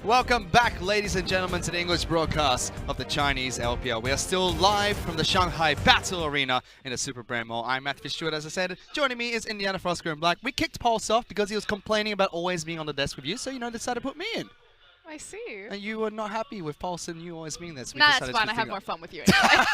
Welcome back, ladies and gentlemen, to the English broadcast of the Chinese LPL. We are still live from the Shanghai Battle Arena in the Super Brand Mall. I'm Matthew Stewart, as I said. Joining me is Indiana Frosker in black. We kicked Pulse off because he was complaining about always being on the desk with you, so decided to put me in. I see. And you were not happy with Pulse and you always being there. So Nah, that's fine. I have more fun with you anyway.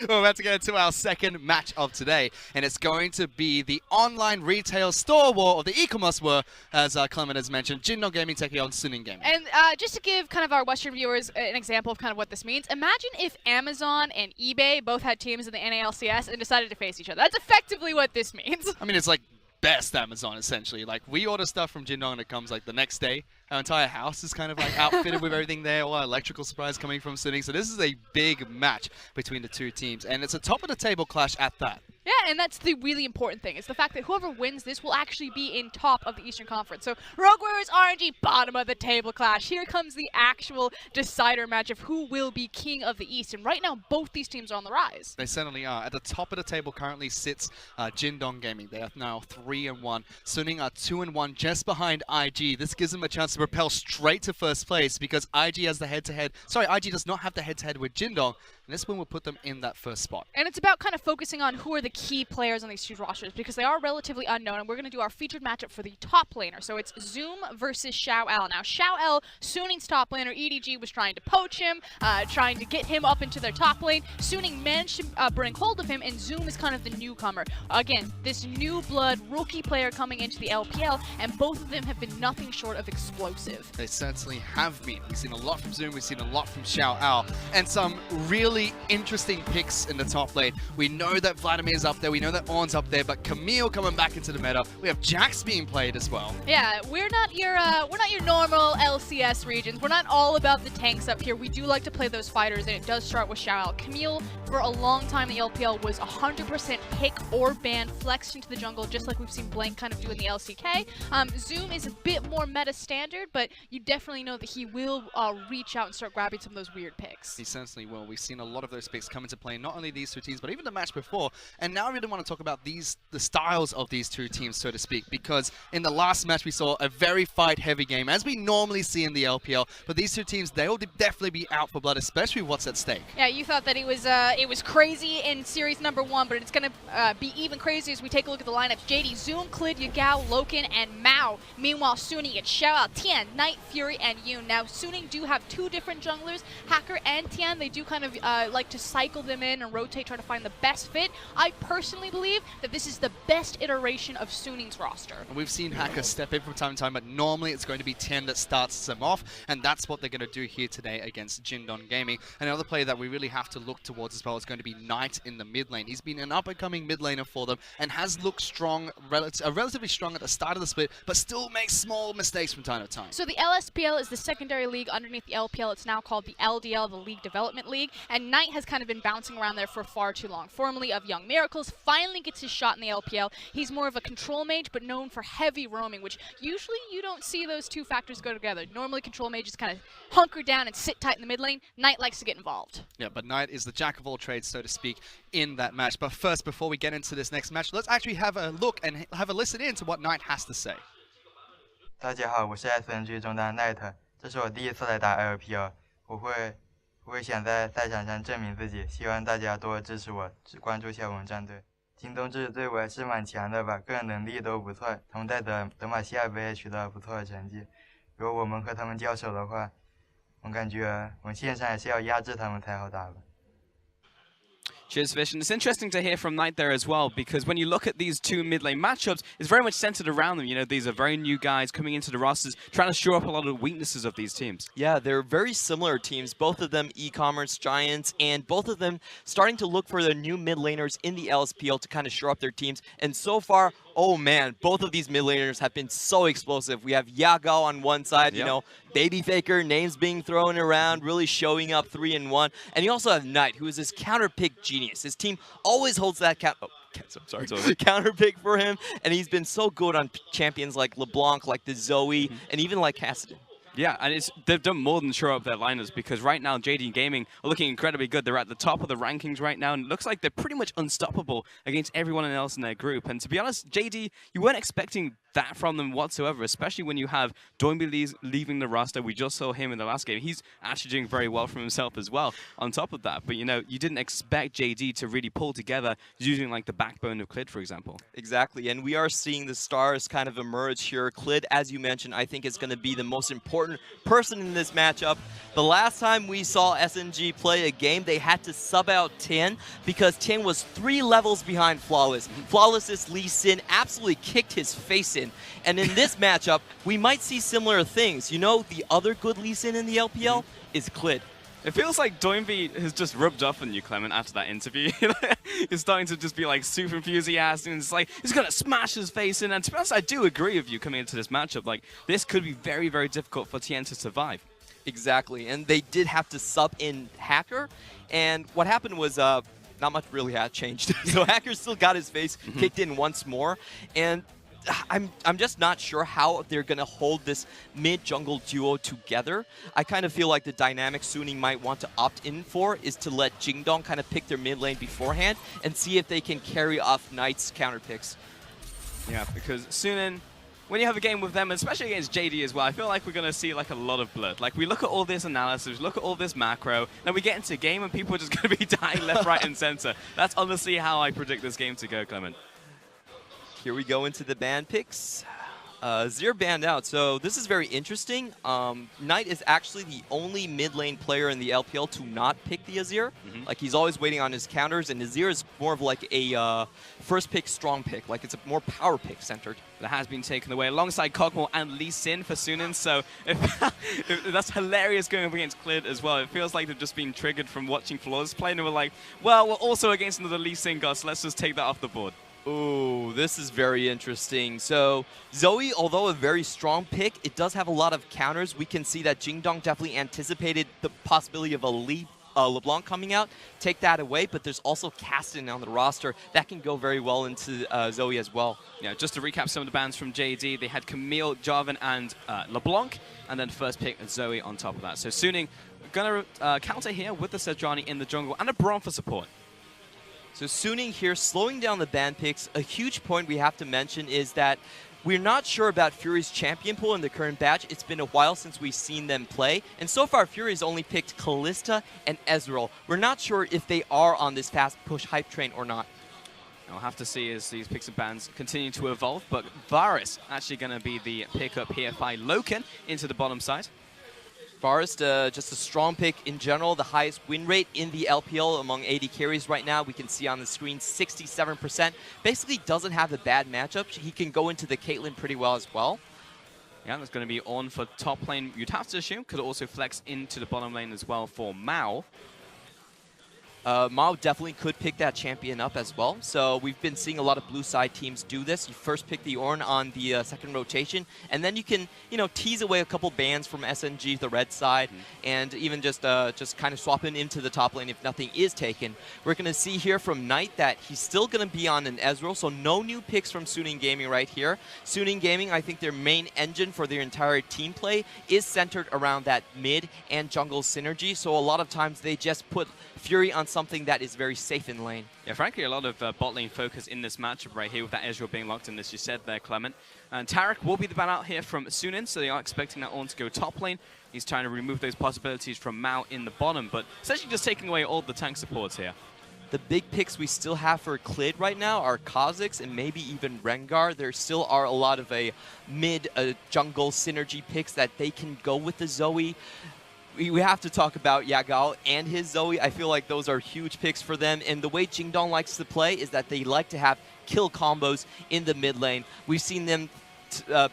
We're about to get into our second match of today, and it's going to be the online retail store war, or the e-commerce war, as Clement has mentioned. Jindong Gaming taking on Suning Gaming. And just to give kind of our Western viewers an example of kind of what this means, imagine if Amazon and eBay both had teams in the NALCS and decided to face each other. That's effectively what this means. I mean, it's like best Amazon, essentially. Like, we order stuff from Jindong and it comes like the next day. Our entire house is kind of like outfitted with everything there, all our electrical supplies coming from Suning. So this is a big match between the two teams, and it's a top of the table clash at that. Yeah, and that's the really important thing. It's the fact that whoever wins this will actually be in top of the Eastern Conference. So Rogue Warriors RNG, bottom of the table clash. Here comes the actual decider match of who will be king of the East. And right now, both these teams are on the rise. They certainly are. At the top of the table currently sits Jindong Gaming. They are now 3-1. Suning are 2-1, just behind IG. This gives them a chance to propel straight to first place because IG has the head-to-head. Sorry, IG does not have the head-to-head with Jindong. And this one will put them in that first spot. And it's about kind of focusing on who are the key players on these two rosters because they are relatively unknown. And we're going to do our featured matchup for the top laner. So it's Zoom versus Xiao L. Now, Xiao L, Suning's top laner, EDG was trying to poach him, trying to get him up into their top lane. Suning managed to bring hold of him, and Zoom is kind of the newcomer. Again, this new blood rookie player coming into the LPL, and both of them have been nothing short of explosive. They certainly have been. We've seen a lot from Zoom, we've seen a lot from Xiao Al, and some really interesting picks in the top lane. We know that Vladimir's up there, we know that Ornn's up there, but Camille coming back into the meta. We have Jax being played as well. Yeah, we're not your normal LCS regions. We're not all about the tanks up here. We do like to play those fighters, and it does start with Xiao Al. Camille, for a long time in the LPL, was 100% pick or ban, flexed into the jungle, just like we've seen Blank kind of do in the LCK. Zoom is a bit more meta standard, but you definitely know that he will reach out and start grabbing some of those weird picks. He certainly will. We've seen a lot of those picks come into play, not only these two teams, but even the match before. And now I really want to talk about the styles of these two teams, so to speak, because in the last match we saw a very fight-heavy game, as we normally see in the LPL. But these two teams, they will definitely be out for blood, especially what's at stake. Yeah, you thought that it was crazy in series number 1, but it's going to be even crazier as we take a look at the lineups. JD, Zoom, Clid, Yagao, Loken, and Mao. Meanwhile, Suning, it's Xiao Al, Tian, Knight, Fury, and Yoon. Now, Suning do have two different junglers, Hacker and Tian. They do kind of like to cycle them in and rotate, try to find the best fit. I personally believe that this is the best iteration of Suning's roster. And we've seen Hacker step in from time to time, but normally it's going to be Tian that starts them off, and that's what they're going to do here today against Jindong Gaming. Another player that we really have to look towards as well is going to be Knight in the mid lane. He's been an up-and-coming mid laner for them and has looked strong, relatively strong at the start of the split, but still makes small mistakes from time to time. So the LSPL is the secondary league underneath the LPL. It's now called the LDL, the League Development League, and Knight has kind of been bouncing around there for far too long. Formerly of Young Miracles, finally gets his shot in the LPL. He's more of a control mage, but known for heavy roaming, which usually you don't see those two factors go together. Normally control mages kind of hunker down and sit tight in the mid lane. Knight likes to get involved. Yeah, but Knight is the jack of all trades, so to speak, in that match. But first, before we get into this next match, let's actually have a look and have a listen in to what Knight has to say. 大家好，我是 SNG 中的 Knight， 这是我第一次来打 LPL， 我会想在赛场上证明自己，希望大家多支持我，只关注一下我们战队。京东这支队伍还是蛮强的吧，个人能力都不错，他们在德玛西亚杯取得不错的成绩。如果我们和他们交手的话，我感觉我们线上还是要压制他们才好打吧。 Cheers, Fish. And it's interesting to hear from Knight there as well, because when you look at these two mid-lane matchups, it's very much centered around them. You know, these are very new guys coming into the rosters, trying to shore up a lot of the weaknesses of these teams. Yeah, they're very similar teams, both of them e-commerce giants, and both of them starting to look for the new mid laners in the LSPL to kind of shore up their teams. And so far, oh man, both of these mid laners have been so explosive. We have Yagao on one side, you know, Baby Faker, names being thrown around, really showing up 3-1. And you also have Knight, who is this counter pick genius. His team always holds that counter pick for him, and he's been so good on champions like LeBlanc, like the Zoe, and even like Cassidy. Yeah, and they've done more than shore up their liners, because right now JD Gaming are looking incredibly good. They're at the top of the rankings right now, and it looks like they're pretty much unstoppable against everyone else in their group. And to be honest, JD, you weren't expecting that from them whatsoever, especially when you have Doinby leaving the roster. We just saw him in the last game. He's actually doing very well for himself as well on top of that. But, you know, you didn't expect JD to really pull together using, like, the backbone of Clid, for example. Exactly, and we are seeing the stars kind of emerge here. Clid, as you mentioned, I think is going to be the most important person in this matchup. The last time we saw SNG play a game, they had to sub out Tien because Tien was 3 levels behind Flawless. Flawless's Lee Sin absolutely kicked his face in. And in this matchup, we might see similar things. You know, the other good Lee Sin in the LPL is Clid. It feels like Doinby has just rubbed off on you, Clement, after that interview. He's starting to just be like super enthusiastic, and it's like he's gonna smash his face in. And to be honest, I do agree with you coming into this matchup. Like, this could be very, very difficult for Tien to survive. Exactly, and they did have to sub in Hacker, and what happened was not much really had changed. So Hacker still got his face kicked in once more, and I'm just not sure how they're going to hold this mid-jungle duo together. I kind of feel like the dynamic Suning might want to opt in for is to let Jingdong kind of pick their mid lane beforehand and see if they can carry off Knight's counter picks. Yeah, because Suning, when you have a game with them, especially against JD as well, I feel like we're going to see like a lot of blood. Like, we look at all this analysis, look at all this macro, then we get into a game and people are just going to be dying left, right, and center. That's honestly how I predict this game to go, Clement. Here we go into the ban picks. Zir banned out, so this is very interesting. Knight is actually the only mid lane player in the LPL to not pick the Azir. Like, he's always waiting on his counters, and Azir is more of like a first pick, strong pick. Like, it's a more power pick centered. That has been taken away alongside Kog'Maw and Lee Sin for Suning, so if that's hilarious going up against Clid as well. It feels like they've just been triggered from watching Flawless play, and they were like, well, we're also against another Lee Sin god, so let's just take that off the board. Ooh, this is very interesting. So Zoe, although a very strong pick, it does have a lot of counters. We can see that Jingdong definitely anticipated the possibility of a LeBlanc coming out, take that away, but there's also Caston on the roster that can go very well into Zoe as well. Yeah, just to recap some of the bans from JD, they had Camille, Jarvan, and LeBlanc, and then first pick Zoe on top of that. So Suning gonna counter here with the Sejuani in the jungle and a Braum for support. So Suning here, slowing down the ban picks. A huge point we have to mention is that we're not sure about Fury's champion pool in the current batch. It's been a while since we've seen them play. And so far, Fury's only picked Kalista and Ezreal. We're not sure if they are on this fast push hype train or not. I'll have to see as these picks and bans continue to evolve. But Varus actually going to be the pickup here by Loken into the bottom side. Forest, just a strong pick in general, the highest win rate in the LPL among AD carries right now. We can see on the screen 67%. Basically doesn't have a bad matchup. He can go into the Caitlyn pretty well as well. Yeah, that's going to be on for top lane, you'd have to assume. Could also flex into the bottom lane as well for Mao. Mao definitely could pick that champion up as well. So we've been seeing a lot of blue side teams do this. You first pick the Ornn on the second rotation, and then you can, you know, tease away a couple bans from SNG, the red side, and even just kind of swap him into the top lane if nothing is taken. We're going to see here from Knight that he's still going to be on an Ezreal, so no new picks from Suning Gaming right here. Suning Gaming, I think their main engine for their entire team play is centered around that mid and jungle synergy, so a lot of times they just put Fury on something that is very safe in lane. Yeah, frankly, a lot of bot lane focus in this matchup right here with that Ezreal being locked in, as you said there, Clement. And Tarek will be the ban out here from Suning, so they are expecting that Ornn to go top lane. He's trying to remove those possibilities from Mao in the bottom, but essentially just taking away all the tank supports here. The big picks we still have for Clid right now are Kha'Zix and maybe even Rengar. There still are a lot of mid jungle synergy picks that they can go with the Zoe. We have to talk about Yagao and his Zoe. I feel like those are huge picks for them. And the way Jingdong likes to play is that they like to have kill combos in the mid lane. We've seen them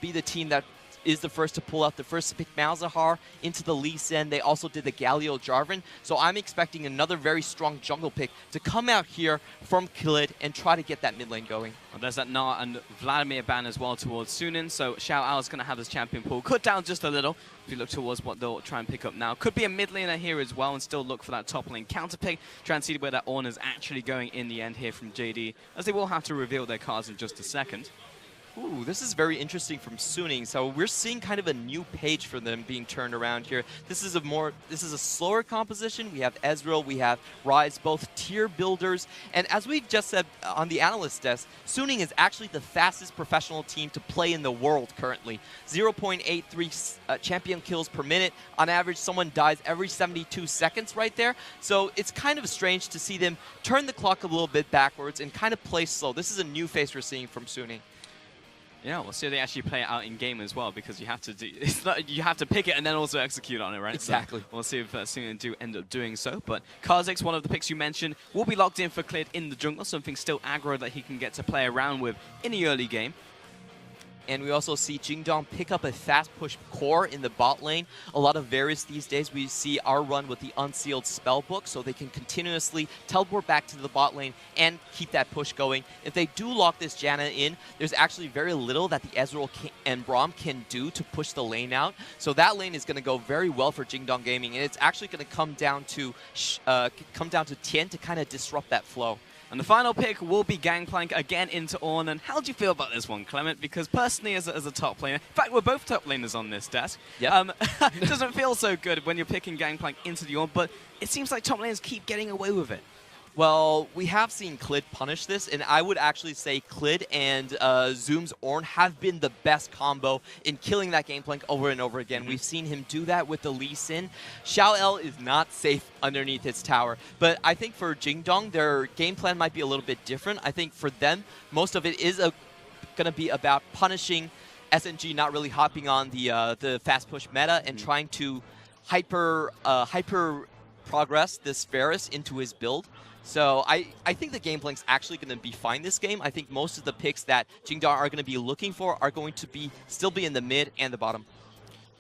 be the team that is the first to pull out the first pick Malzahar into the Lee Sin. They also did the Galio Jarvan. So I'm expecting another very strong jungle pick to come out here from Clid and try to get that mid lane going. Well, there's that Na and Vladimir ban as well towards Suning. So Xiao Ao is going to have his champion pool cut down just a little. If you look towards what they'll try and pick up now. Could be a mid laner here as well and still look for that top lane counter pick. Try and see where that Ornn is actually going in the end here from JD, as they will have to reveal their cards in just a second. Ooh, this is very interesting from Suning. So we're seeing kind of a new page for them being turned around here. This is a slower composition. We have Ezreal, we have Rise, both tier builders. And as we just said on the analyst desk, Suning is actually the fastest professional team to play in the world currently. 0.83 champion kills per minute. On average, someone dies every 72 seconds right there. So it's kind of strange to see them turn the clock a little bit backwards and kind of play slow. This is a new face we're seeing from Suning. Yeah, we'll see if they actually play it out in game as well, because you have to do you have to pick it and then also execute on it, right? Exactly. So we'll see if Suning do end up doing so. But Kha'Zix, one of the picks you mentioned, will be locked in for Clid in the jungle, something still aggro that he can get to play around with in the early game. And we also see Jingdong pick up a fast push core in the bot lane. A lot of Varus these days, we see our run with the unsealed spellbook, so they can continuously teleport back to the bot lane and keep that push going. If they do lock this Janna in, there's actually very little that the Ezreal and Braum can do to push the lane out. So that lane is going to go very well for Jingdong Gaming, and it's actually going to come down to Tien to kind of disrupt that flow. And the final pick will be Gangplank again into Ornn. And how do you feel about this one, Clement? Because personally, as a top laner, in fact, we're both top laners on this desk. Yep. It doesn't feel so good when you're picking Gangplank into the Ornn, but it seems like top laners keep getting away with it. Well, we have seen Clid punish this, and I would actually say Clid and Zoom's Ornn have been the best combo in killing that Gangplank over and over again. We've seen him do that with the Lee Sin. Xiao is not safe underneath his tower, but I think for Jingdong, their game plan might be a little bit different. I think for them, most of it is going to be about punishing SNG not really hopping on the fast push meta and trying to hyper progress this Varus into his build. So I think the Gameplank's actually going to be fine this game. I think most of the picks that Jingdong are going to be looking for are going to still be in the mid and the bottom.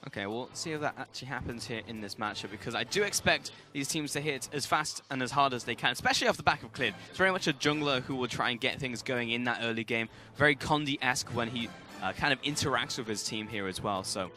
Okay, we'll see if that actually happens here in this matchup, because I do expect these teams to hit as fast and as hard as they can, especially off the back of Clid. It's very much a jungler who will try and get things going in that early game. Very Condi-esque when he kind of interacts with his team here as well. So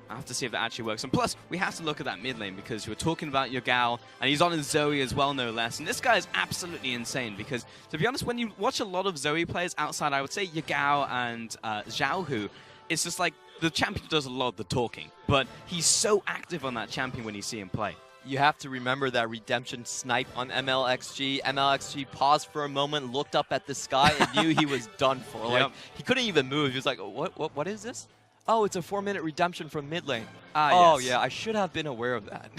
I have to see if that actually works. And plus, we have to look at that mid lane, because you were talking about your Gal, and he's on his Zoe as well, no less. And this guy is absolutely insane, because, to be honest, when you watch a lot of Zoe players outside, I would say Yagao and Xiaohu, it's just like the champion does a lot of the talking, but he's so active on that champion when you see him play. You have to remember that redemption snipe on MLXG. MLXG paused for a moment, looked up at the sky, and knew he was done for. Like, he couldn't even move. He was like, what is this? Oh, it's a 4-minute redemption from mid lane. Oh, yes. Yeah, I should have been aware of that.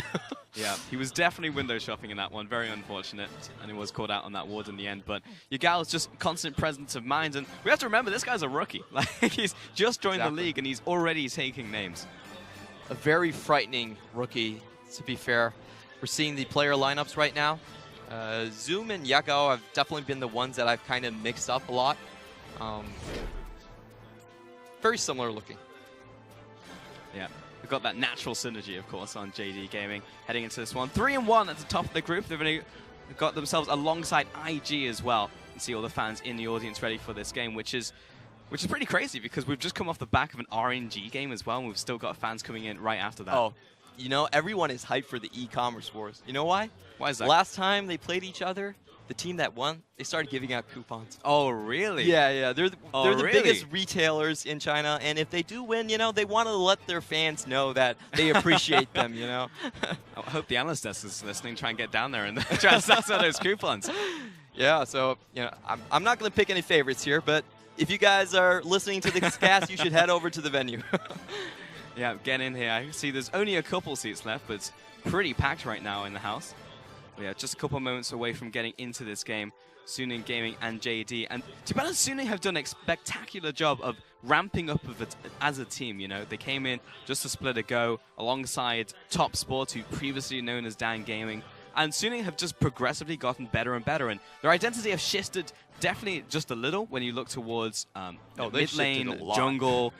Yeah, he was definitely window shopping in that one. Very unfortunate, and he was caught out on that ward in the end. But Yagao is just constant presence of mind, and we have to remember this guy's a rookie. Like, he's just joined the league, and he's already taking names. A very frightening rookie, to be fair. We're seeing the player lineups right now. Zoom and Yagao have definitely been the ones that I've kind of mixed up a lot. Very similar looking. Yeah, we've got that natural synergy, of course, on JD Gaming heading into this one. 3-1 at the top of the group. They've got themselves alongside IG as well. You see all the fans in the audience ready for this game, which is pretty crazy, because we've just come off the back of an RNG game as well, and we've still got fans coming in right after that. Oh, you know, everyone is hyped for the e-commerce wars. You know why? Why is that? Last time they played each other, the team that won, they started giving out coupons. Oh, really? Yeah. They're the really? biggest retailers in China, and if they do win, you know, they want to let their fans know that they appreciate them, you know? I hope the analyst desk is listening, try and get down there and try and stack some of those coupons. Yeah, so, you know, I'm not going to pick any favorites here, but if you guys are listening to this cast, you should head over to the venue. Yeah, get in here. I can see there's only a couple seats left, but it's pretty packed right now in the house. Yeah, just a couple moments away from getting into this game. Suning Gaming and JD. And to be honest, Suning have done a spectacular job of ramping up of it as a team, you know. They came in just to split a go alongside Top Sports, who previously known as Dan Gaming. And Suning have just progressively gotten better and better. And their identity have shifted definitely just a little when you look towards mid lane, jungle,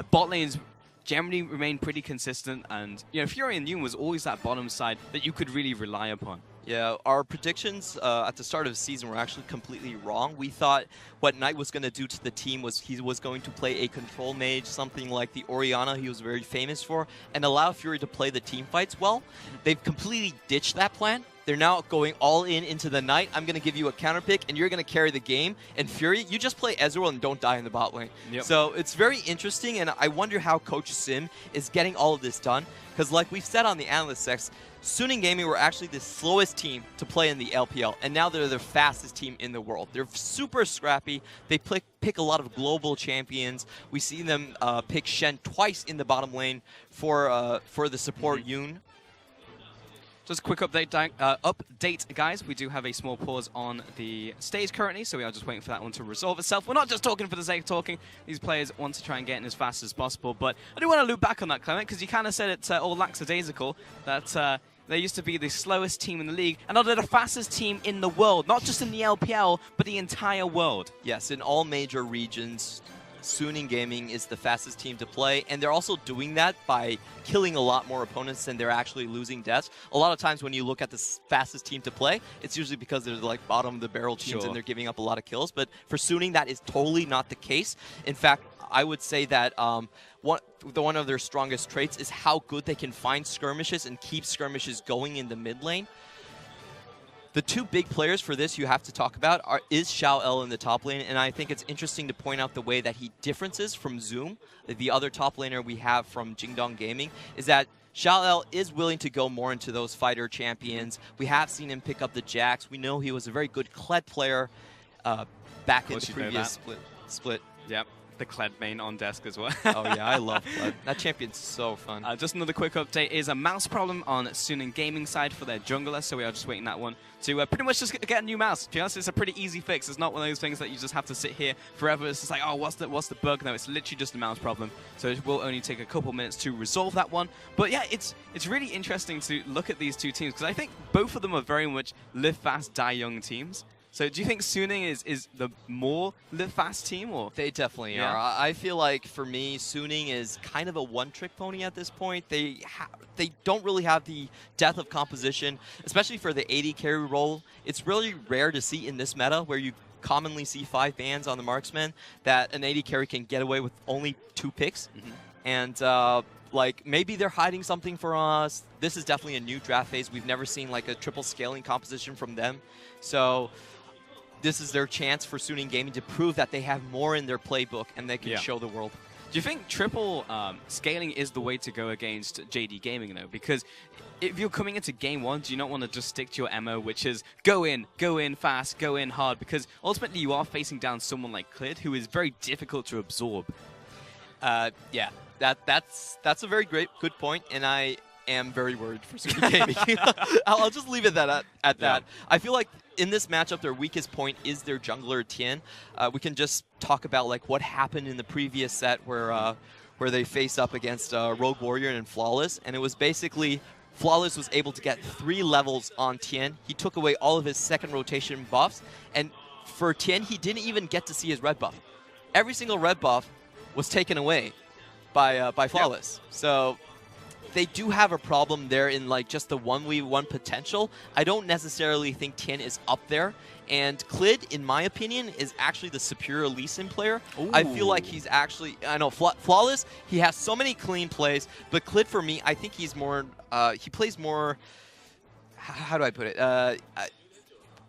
bot lanes. Generally remain pretty consistent, and you know, Fury and Yoon was always that bottom side that you could really rely upon. Yeah, our predictions at the start of the season were actually completely wrong. We thought what Knight was going to do to the team was he was going to play a control mage, something like the Orianna he was very famous for, and allow Fury to play the team fights well. They've completely ditched that plan, They're now going all in into the Knight. I'm going to give you a counter pick, and you're going to carry the game. And Fury, you just play Ezreal and don't die in the bot lane. Yep. So it's very interesting, and I wonder how Coach Sim is getting all of this done. Because like we've said on the Analyst Sex, Suning Gaming were actually the slowest team to play in the LPL, and now they're the fastest team in the world. They're super scrappy. They pick a lot of global champions. We see them pick Shen twice in the bottom lane for the support Yoon. Just a quick update, guys. We do have a small pause on the stage currently, so we are just waiting for that one to resolve itself. We're not just talking for the sake of talking. These players want to try and get in as fast as possible, but I do want to loop back on that, Clement, because you kind of said it all lackadaisical, that they used to be the slowest team in the league, and now they're the fastest team in the world, not just in the LPL, but the entire world. Yes, in all major regions, Suning Gaming is the fastest team to play, and they're also doing that by killing a lot more opponents than they're actually losing deaths. A lot of times when you look at the fastest team to play, it's usually because they're like bottom of the barrel teams and they're giving up a lot of kills. But for Suning, that is totally not the case. In fact, I would say that one of their strongest traits is how good they can find skirmishes and keep skirmishes going in the mid lane. The two big players for this you have to talk about is Xiao in the top lane, and I think it's interesting to point out the way that he differences from Zoom, the other top laner we have from Jingdong Gaming, is that Xiao is willing to go more into those fighter champions. We have seen him pick up the Jax. We know he was a very good Kled player back in the previous split. Yep. The Kled main on desk as well. Oh yeah, I love Kled. That champion's so fun. Just another quick update is a mouse problem on Suning Gaming side for their jungler, so we are just waiting that one to pretty much just get a new mouse. To be honest, it's a pretty easy fix. It's not one of those things that you just have to sit here forever. It's just like, oh, what's the bug? No, it's literally just a mouse problem. So it will only take a couple minutes to resolve that one. But yeah, it's really interesting to look at these two teams, because I think both of them are very much live fast, die young teams. So do you think Suning is the more live fast team, or? They definitely are. I feel like for me, Suning is kind of a one-trick pony at this point. They don't really have the depth of composition, especially for the AD carry role. It's really rare to see in this meta where you commonly see 5 bans on the marksman that an AD carry can get away with only 2 picks. And like maybe they're hiding something for us. This is definitely a new draft phase. We've never seen like a triple scaling composition from them. So this is their chance for Suning Gaming to prove that they have more in their playbook and they can show the world. Do you think triple scaling is the way to go against JD Gaming, though? Because if you're coming into game 1, do you not want to just stick to your MO, which is go in fast, go in hard? Because ultimately you are facing down someone like Klid, who is very difficult to absorb. Yeah, that's a very good point, and I am very worried for Suning Gaming. I'll just leave it at that. I feel like in this matchup, their weakest point is their jungler Tien. We can just talk about like what happened in the previous set where they faced up against Rogue Warrior and Flawless, and it was basically Flawless was able to get 3 levels on Tien. He took away all of his second rotation buffs, and for Tien, he didn't even get to see his red buff. Every single red buff was taken away by Flawless. So they do have a problem there in like just the 1v1 potential. I don't necessarily think Tien is up there. And Klid, in my opinion, is actually the superior Lee Sin player. Ooh. I feel like he's actually, I know, Flawless, he has so many clean plays, but Klid for me, I think he's more, he plays more, how do I put it?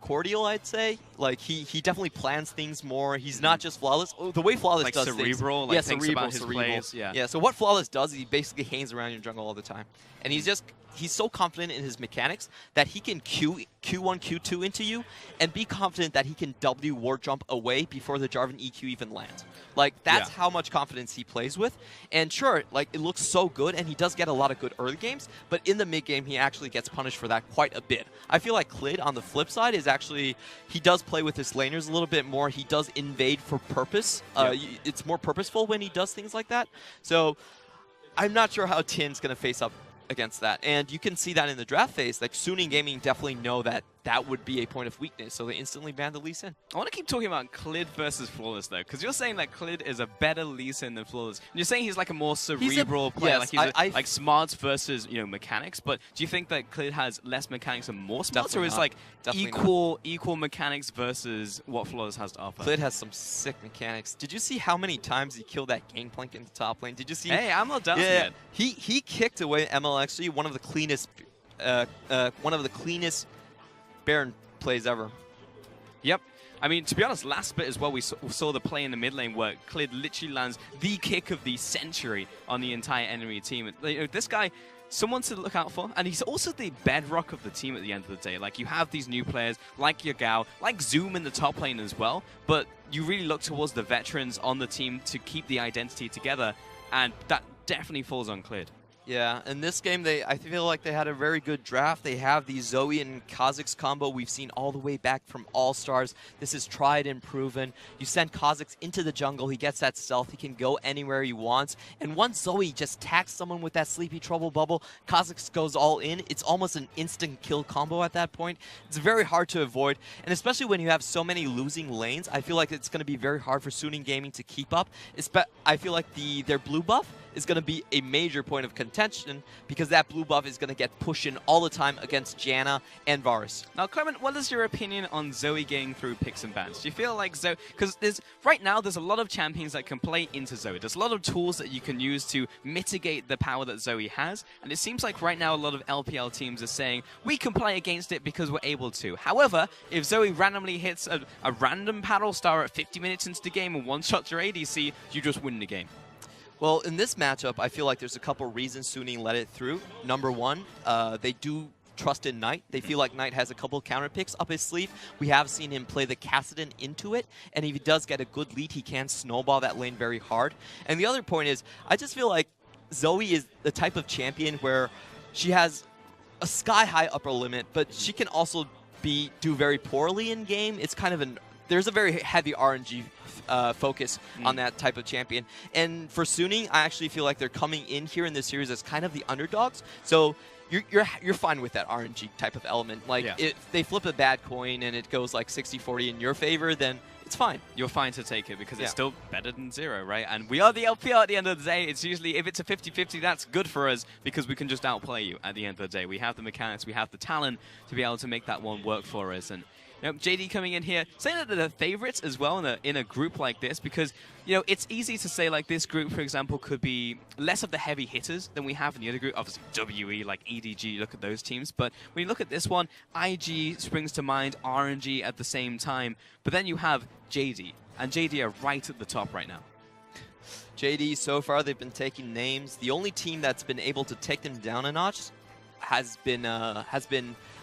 Cordial, I'd say. Like he definitely plans things more. He's not just Flawless. Oh, the way Flawless like does cerebral, things. Like thinks about his plays. Yeah. So what Flawless does is he basically hangs around your jungle all the time, and he's so confident in his mechanics that he can Q1, Q2 into you, and be confident that he can W ward jump away before the Jarvan EQ even lands. Like that's how much confidence he plays with. And sure, like it looks so good, and he does get a lot of good early games, but in the mid game he actually gets punished for that quite a bit. I feel like Klid on the flip side is actually, he does play with his laners a little bit more. He does invade for purpose. It's more purposeful when he does things like that. So I'm not sure how Tien's going to face up against that. And you can see that in the draft phase. Like Suning Gaming definitely know that that would be a point of weakness, so they instantly banned the Lee Sin. I want to keep talking about Klid versus Flawless, though, because you're saying that Klid is a better Lee Sin than Flawless. And you're saying he's like a more cerebral player, yes, like he's like smarts versus mechanics. But do you think that Klid has less mechanics and more smarts, or is like equal mechanics versus what Flawless has to offer? Klid has some sick mechanics. Did you see how many times he killed that Gangplank in the top lane? Did you see? Hey, I'm not doubting it. He kicked away MLXG, one of the cleanest Baron plays ever. Yep. I mean, to be honest, last split as well, we saw the play in the mid lane where Clid literally lands the kick of the century on the entire enemy team. You know, this guy, someone to look out for, and he's also the bedrock of the team at the end of the day. Like, you have these new players like Yagao, like Zoom in the top lane as well, but you really look towards the veterans on the team to keep the identity together, and that definitely falls on Clid. Yeah, in this game, I feel like they had a very good draft. They have the Zoe and Kha'Zix combo we've seen all the way back from All-Stars. This is tried and proven. You send Kha'Zix into the jungle, he gets that stealth, he can go anywhere he wants. And once Zoe just tags someone with that Sleepy Trouble bubble, Kha'Zix goes all in. It's almost an instant kill combo at that point. It's very hard to avoid, and especially when you have so many losing lanes, I feel like it's going to be very hard for Suning Gaming to keep up. I feel like their blue buff is going to be a major point of contention because that blue buff is going to get pushed in all the time against Janna and Varus. Now, Clement, what is your opinion on Zoe getting through picks and bans? Do you feel like Zoe... Because right now, there's a lot of champions that can play into Zoe. There's a lot of tools that you can use to mitigate the power that Zoe has. And it seems like right now, a lot of LPL teams are saying, we can play against it because we're able to. However, if Zoe randomly hits a random paddle star at 50 minutes into the game and one-shots your ADC, you just win the game. Well, in this matchup, I feel like there's a couple reasons Suning let it through. Number one, they do trust in Knight. They feel like Knight has a couple counter picks up his sleeve. We have seen him play the Kassadin into it, and if he does get a good lead, he can snowball that lane very hard. And the other point is, I just feel like Zoe is the type of champion where she has a sky-high upper limit, but she can also do very poorly in game. It's kind of there's a very heavy RNG focus on that type of champion. And for Suning, I actually feel like they're coming in here in this series as kind of the underdogs. So you're fine with that RNG type of element. Like, if they flip a bad coin and it goes like 60-40 in your favor, then it's fine. You're fine to take it because it's still better than 0, right? And we are the LPL at the end of the day. It's usually, if it's a 50-50, that's good for us because we can just outplay you at the end of the day. We have the mechanics, we have the talent to be able to make that one work for us. And you know, JD coming in here, saying that they're the favorites as well in a group like this because, you know, it's easy to say like this group, for example, could be less of the heavy hitters than we have in the other group. Obviously, WE, like EDG, look at those teams. But when you look at this one, IG springs to mind, RNG at the same time. But then you have JD, and JD are right at the top right now. JD, so far, they've been taking names. The only team that's been able to take them down a notch has been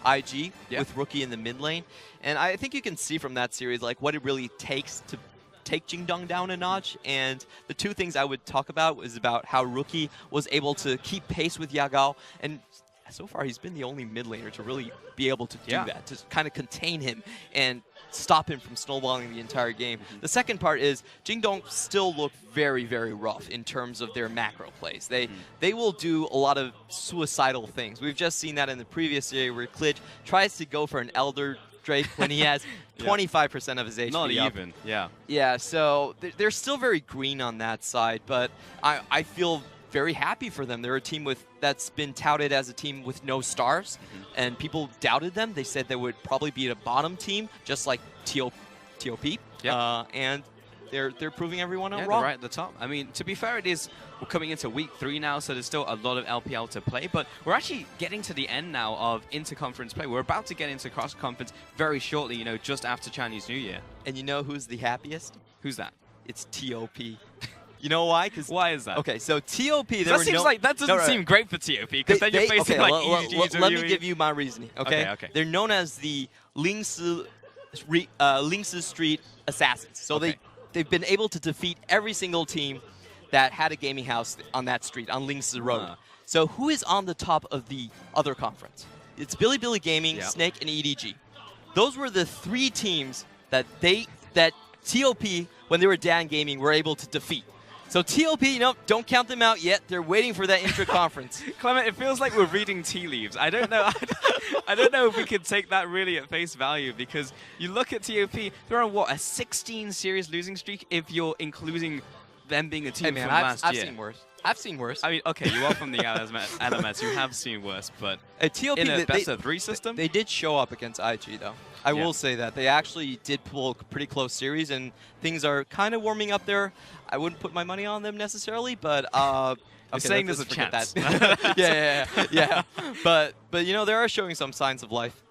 IG with Rookie in the mid lane. And I think you can see from that series like what it really takes to take Jingdong down a notch. And the two things I would talk about was about how Rookie was able to keep pace with Yagao. And so far, he's been the only mid laner to really be able to do that, to kind of contain him and stop him from snowballing the entire game. The second part is Jingdong still look very, very rough in terms of their macro plays. They will do a lot of suicidal things. We've just seen that in the previous year where Klitsch tries to go for an Elder Drake when he has 25% of his HP Not up. even, yeah. Yeah, so they're still very green on that side, but I feel very happy for them. They're a team that's been touted as a team with no stars, and people doubted them. They said they would probably be a bottom team, just like TOP. And they're proving everyone wrong. They're right at the top. I mean, to be fair, we're coming into week 3 now, so there's still a lot of LPL to play, but we're actually getting to the end now of inter-conference play. We're about to get into cross-conference very shortly, you know, just after Chinese New Year. And you know who's the happiest? Who's that? It's TOP. You know why? Why is that? Okay, so TOP... That seems like that doesn't seem great for TOP, because then you're facing like EDG. Let me give you my reasoning, okay? They're known as the Lingsi Street Assassins. So they've been able to defeat every single team that had a gaming house on that street, on Lingsi Road. So who is on the top of the other conference? It's Bilibili Gaming, Snake, and EDG. Those were the 3 teams that TOP, when they were down gaming, were able to defeat. So TOP, don't count them out yet. They're waiting for that intra-conference. Clement, it feels like we're reading tea leaves. I don't know. I don't know if we can take that really at face value, because you look at TOP, they're on what, a 16-series losing streak if you're including them being a team from last year. I've seen worse. I've seen worse. I mean, okay, you are from the LMS. You have seen worse, but TOP, in a best-of-3 system? They did show up against IG, though. I will say that. They actually did pull a pretty close series, and things are kind of warming up there. I wouldn't put my money on them necessarily, but... I'm saying there's a chance. yeah. But you know, they are showing some signs of life.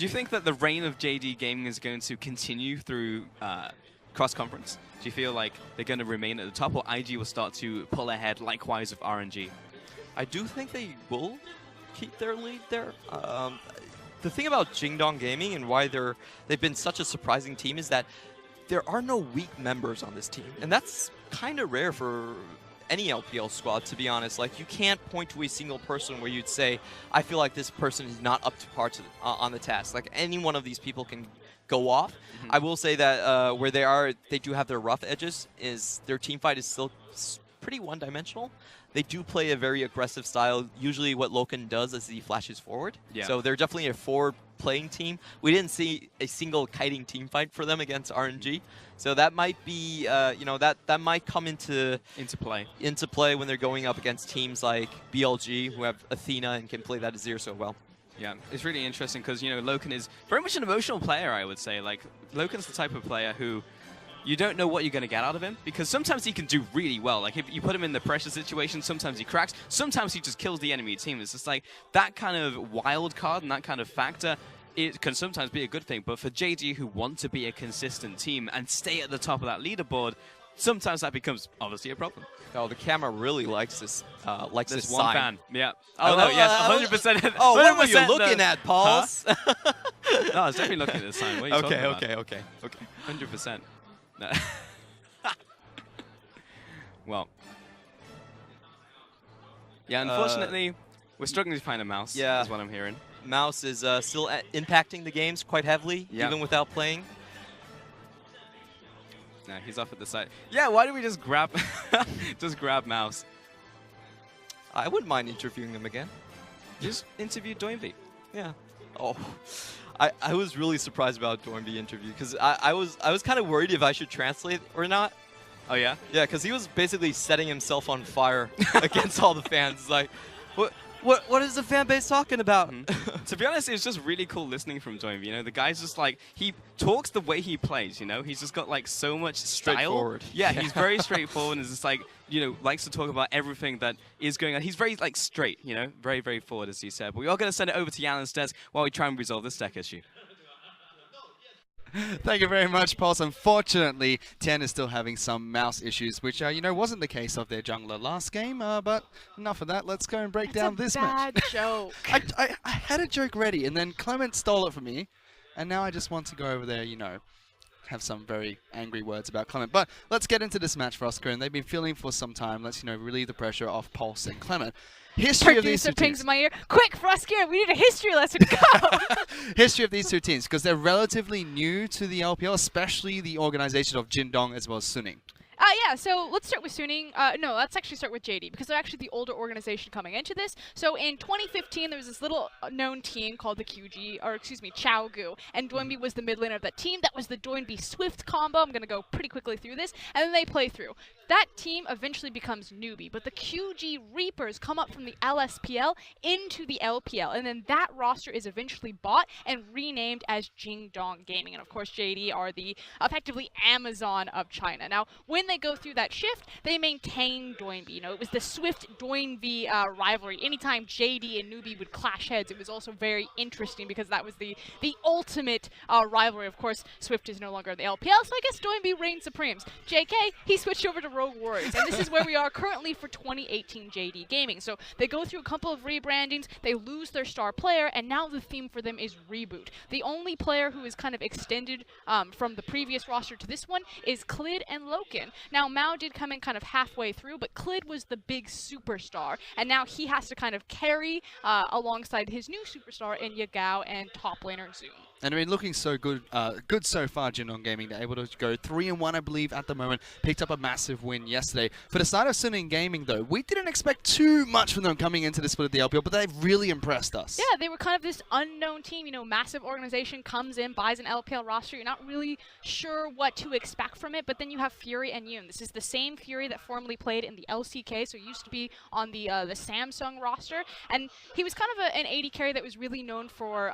Do you think that the reign of JD Gaming is going to continue through cross-conference? Do you feel like they're going to remain at the top, or IG will start to pull ahead, likewise with RNG? I do think they will keep their lead there. The thing about Jingdong Gaming and why they've been such a surprising team is that there are no weak members on this team, and that's kind of rare for any LPL squad, to be honest. Like, you can't point to a single person where you'd say, I feel like this person is not up to par on the task. Like, any one of these people can go off. I will say that where they do have their rough edges, is their team fight is still pretty one-dimensional. They do play a very aggressive style. Usually what Loken does is he flashes forward. Yeah. So they're definitely a forward-playing team. We didn't see a single kiting team fight for them against RNG. So that might be, that might come into play when they're going up against teams like BLG, who have Athena and can play that Azir so well. Yeah, it's really interesting because, Loken is very much an emotional player, I would say. Like, Loken's the type of player who you don't know what you're going to get out of him, because sometimes he can do really well. Like, if you put him in the pressure situation, sometimes he cracks, sometimes he just kills the enemy team. It's just like that kind of wild card and that kind of factor, it can sometimes be a good thing. But for JD, who want to be a consistent team and stay at the top of that leaderboard, sometimes that becomes obviously a problem. Oh, the camera really likes this. Likes this one sign. fan. Yeah. Oh no, yes, 100%. Oh, what were you looking at, Paul? Huh? No, I was definitely looking at the sign. What are you talking about? Okay. 100%. No. Well. Yeah, unfortunately, we're struggling to find a mouse. Yeah, is what I'm hearing. Mouse is still impacting the games quite heavily, even without playing. Nah, he's off at the side. Yeah, why do we just grab mouse? I wouldn't mind interviewing him again. Just interview Doinby. Yeah. Oh, I was really surprised about Doinby interview because I was kind of worried if I should translate or not. Oh yeah? Yeah, because he was basically setting himself on fire against all the fans. Like, what is the fan base talking about? To be honest, it's just really cool listening from Doinby. The guy's just like, he talks the way he plays, He's just got like so much style. Straightforward. Yeah, he's very straightforward and is just like, likes to talk about everything that is going on. He's very like straight, very, very forward, as he said. But we are going to send it over to Yalen's desk while we try and resolve this deck issue. Thank you very much, Pulse. Unfortunately, 10 is still having some mouse issues, which, wasn't the case of their jungler last game. But enough of that. Let's go and break down this match. Bad joke. I had a joke ready, and then Clement stole it from me. And now I just want to go over there, have some very angry words about Clement. But let's get into this match for Oscar, and they've been feeling for some time. Let's, relieve the pressure off Pulse and Clement. History of these two pings teams. in my ear. Quick, Fruskier, we need a history lesson. Go! History of these two teams, because they're relatively new to the LPL, especially the organization of Jingdong as well as Suning. Yeah, so let's start with Suning. No, let's actually start with JD, because they're actually the older organization coming into this. So in 2015, there was this little known team called the Chaogu, and Doinby was the mid laner of that team. That was the Doinby Swift combo. I'm going to go pretty quickly through this, and then they play through. That team eventually becomes newbie, but the QG Reapers come up from the LSPL into the LPL, and then that roster is eventually bought and renamed as Jingdong Gaming. And of course, JD are the effectively Amazon of China. Now, when they go through that shift, they maintain Doinby. It was the Swift Doinby rivalry. Anytime JD and newbie would clash heads, it was also very interesting because that was the ultimate rivalry. Of course, Swift is no longer in the LPL, so I guess Doinby reigns supremes. JK, he switched over to Rogue Warriors, and this is where we are currently for 2018 JD Gaming. So they go through a couple of rebrandings, they lose their star player, and now the theme for them is reboot. The only player who is kind of extended from the previous roster to this one is Clid and Loken. Now, Mao did come in kind of halfway through, but Clid was the big superstar, and now he has to kind of carry alongside his new superstar in Yagao and top laner Zoom. And I mean, looking so good, good so far, Jingdong Gaming. They're able to go 3-1, I believe, at the moment. Picked up a massive win yesterday. For the start of Suning Gaming, though, we didn't expect too much from them coming into the split of the LPL, but they've really impressed us. Yeah, they were kind of this unknown team. Massive organization comes in, buys an LPL roster. You're not really sure what to expect from it, but then you have Fury and immune. This is the same Fury that formerly played in the LCK, so he used to be on the Samsung roster, and he was kind of an AD carry that was really known for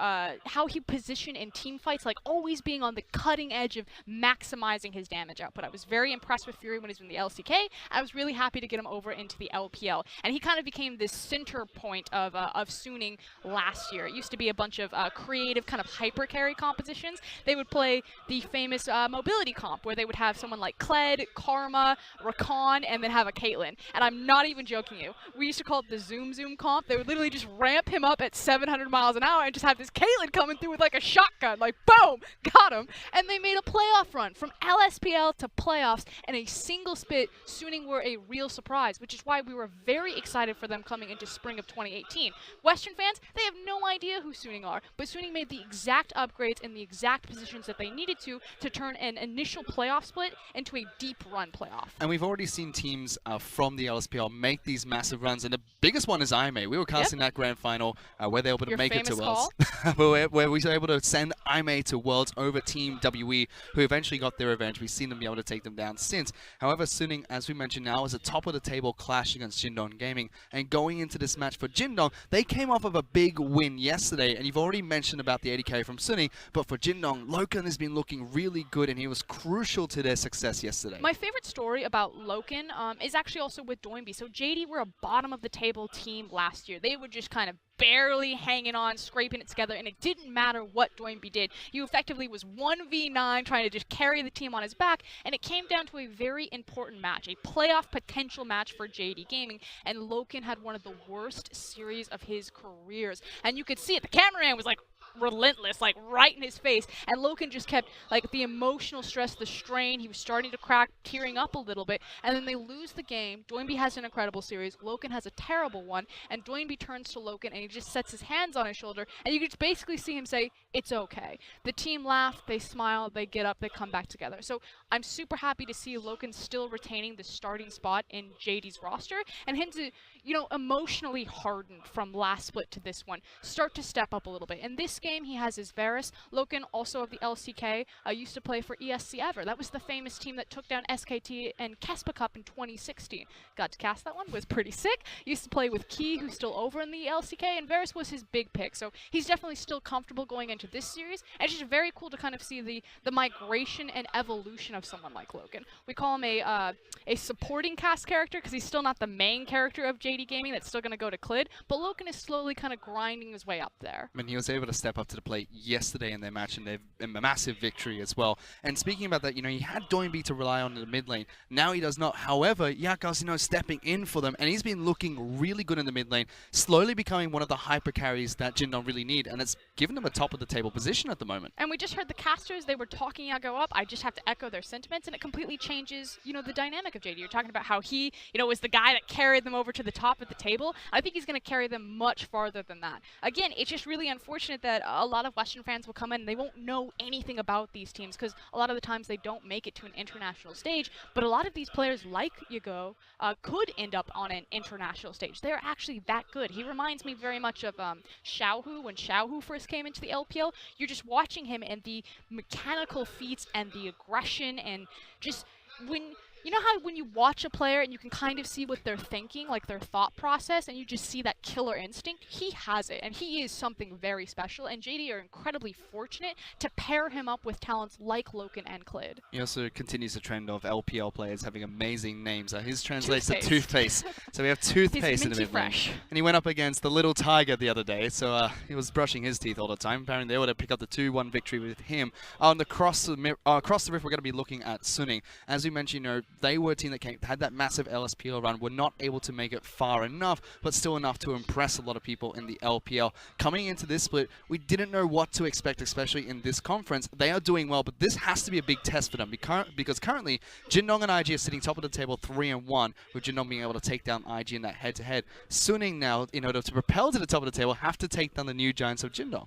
how he positioned in team fights, like always being on the cutting edge of maximizing his damage output. I was very impressed with Fury when he was in the LCK. I was really happy to get him over into the LPL, and he kind of became this center point of Suning last year. It used to be a bunch of creative kind of hyper carry compositions. They would play the famous mobility comp where they would have someone like Kled, Karma, Rakan, and then have a Caitlyn. And I'm not even joking you. We used to call it the Zoom comp. They would literally just ramp him up at 700 miles an hour and just have this Caitlyn coming through with like a shotgun, like boom, got him. And they made a playoff run from LSPL to playoffs, and a single split. Suning were a real surprise, which is why we were very excited for them coming into spring of 2018. Western fans, they have no idea who Suning are, but Suning made the exact upgrades in the exact positions that they needed to turn an initial playoff split into a deep run playoff. And we've already seen teams from the LSPL make these massive runs, and the biggest one is IMA. We were casting that grand final where they were able to make it to Worlds. where we were able to send IMA to Worlds over Team WE, who eventually got their revenge. We've seen them be able to take them down since. However, Suning, as we mentioned now, is a top of the table clash against Jindong Gaming, and going into this match for Jindong, they came off of a big win yesterday, and you've already mentioned about the 80k from Suning, but for Jindong, Loken has been looking really good, and he was crucial to their success yesterday. My favorite story about Loken is actually also with Doinby. So JD were a bottom of the table team last year. They were just kind of barely hanging on, scraping it together, and it didn't matter what Doinby did. He effectively was 1v9 trying to just carry the team on his back, and it came down to a very important match, a playoff potential match for JD Gaming, and Loken had one of the worst series of his careers. And you could see it, the cameraman was like relentless, like right in his face, and Loken just kept like the emotional stress, the strain. He was starting to crack, tearing up a little bit, and then they lose the game. Doinby has an incredible series, Loken has a terrible one, and Doinby turns to Loken and he just sets his hands on his shoulder, and you can just basically see him say, "It's okay." The team laugh, they smile, they get up, they come back together. So I'm super happy to see Loken still retaining the starting spot in JD's roster, and him to, you know, emotionally hardened from last split to this one, start to step up a little bit. In this game, he has his Varus. Loken, also of the LCK, used to play for ESC Ever. That was the famous team that took down SKT and Kespa Cup in 2016. Got to cast that one, was pretty sick. Used to play with Key, who's still over in the LCK, and Varus was his big pick. So he's definitely still comfortable going into this series, and it's just very cool to kind of see the migration and evolution of someone like Loken. We call him a supporting cast character because he's still not the main character of JD Gaming. That's still going to go to Klid, but Loken is slowly kind of grinding his way up there. I mean, he was able to step up to the plate yesterday in their match, and they've a massive victory as well. And speaking about that, you know, he had Doinby to rely on in the mid lane. Now he does not. However, Yakas, you know, stepping in for them, and he's been looking really good in the mid lane, slowly becoming one of the hyper carries that Jindong really need, and it's given them a top of the table position at the moment. And we just heard the casters, they were talking Yago up. I just have to echo their sentiments, and it completely changes, you know, the dynamic of JD. You're talking about how he, you know, was the guy that carried them over to the top of the table. I think he's going to carry them much farther than that. Again, it's just really unfortunate that a lot of Western fans will come in and they won't know anything about these teams because a lot of the times they don't make it to an international stage. But a lot of these players, like Yago, could end up on an international stage. They're actually that good. He reminds me very much of Xiaohu when Xiaohu first came into the LPL. You're just watching him and the mechanical feats and the aggression and just when... You know how when you watch a player and you can kind of see what they're thinking, like their thought process, and you just see that killer instinct? He has it, and he is something very special, and JD are incredibly fortunate to pair him up with talents like Loken and Klid. He also continues the trend of LPL players having amazing names. His translates to Toothpaste. toothpaste. So we have toothpaste in the mid lane. And he went up against the little tiger the other day, so he was brushing his teeth all the time. Apparently they were able to pick up the 2-1 victory with him. On the across the rift, we're going to be looking at Suning. As we mentioned, you know, they were a team that had that massive LSPL run, were not able to make it far enough, but still enough to impress a lot of people in the LPL. Coming into this split, we didn't know what to expect, especially in this conference. They are doing well, but this has to be a big test for them because currently, Jindong and IG are sitting top of the table 3-1, with Jindong being able to take down IG in that head-to-head. Suning now, in order to propel to the top of the table, have to take down the new giants of Jindong.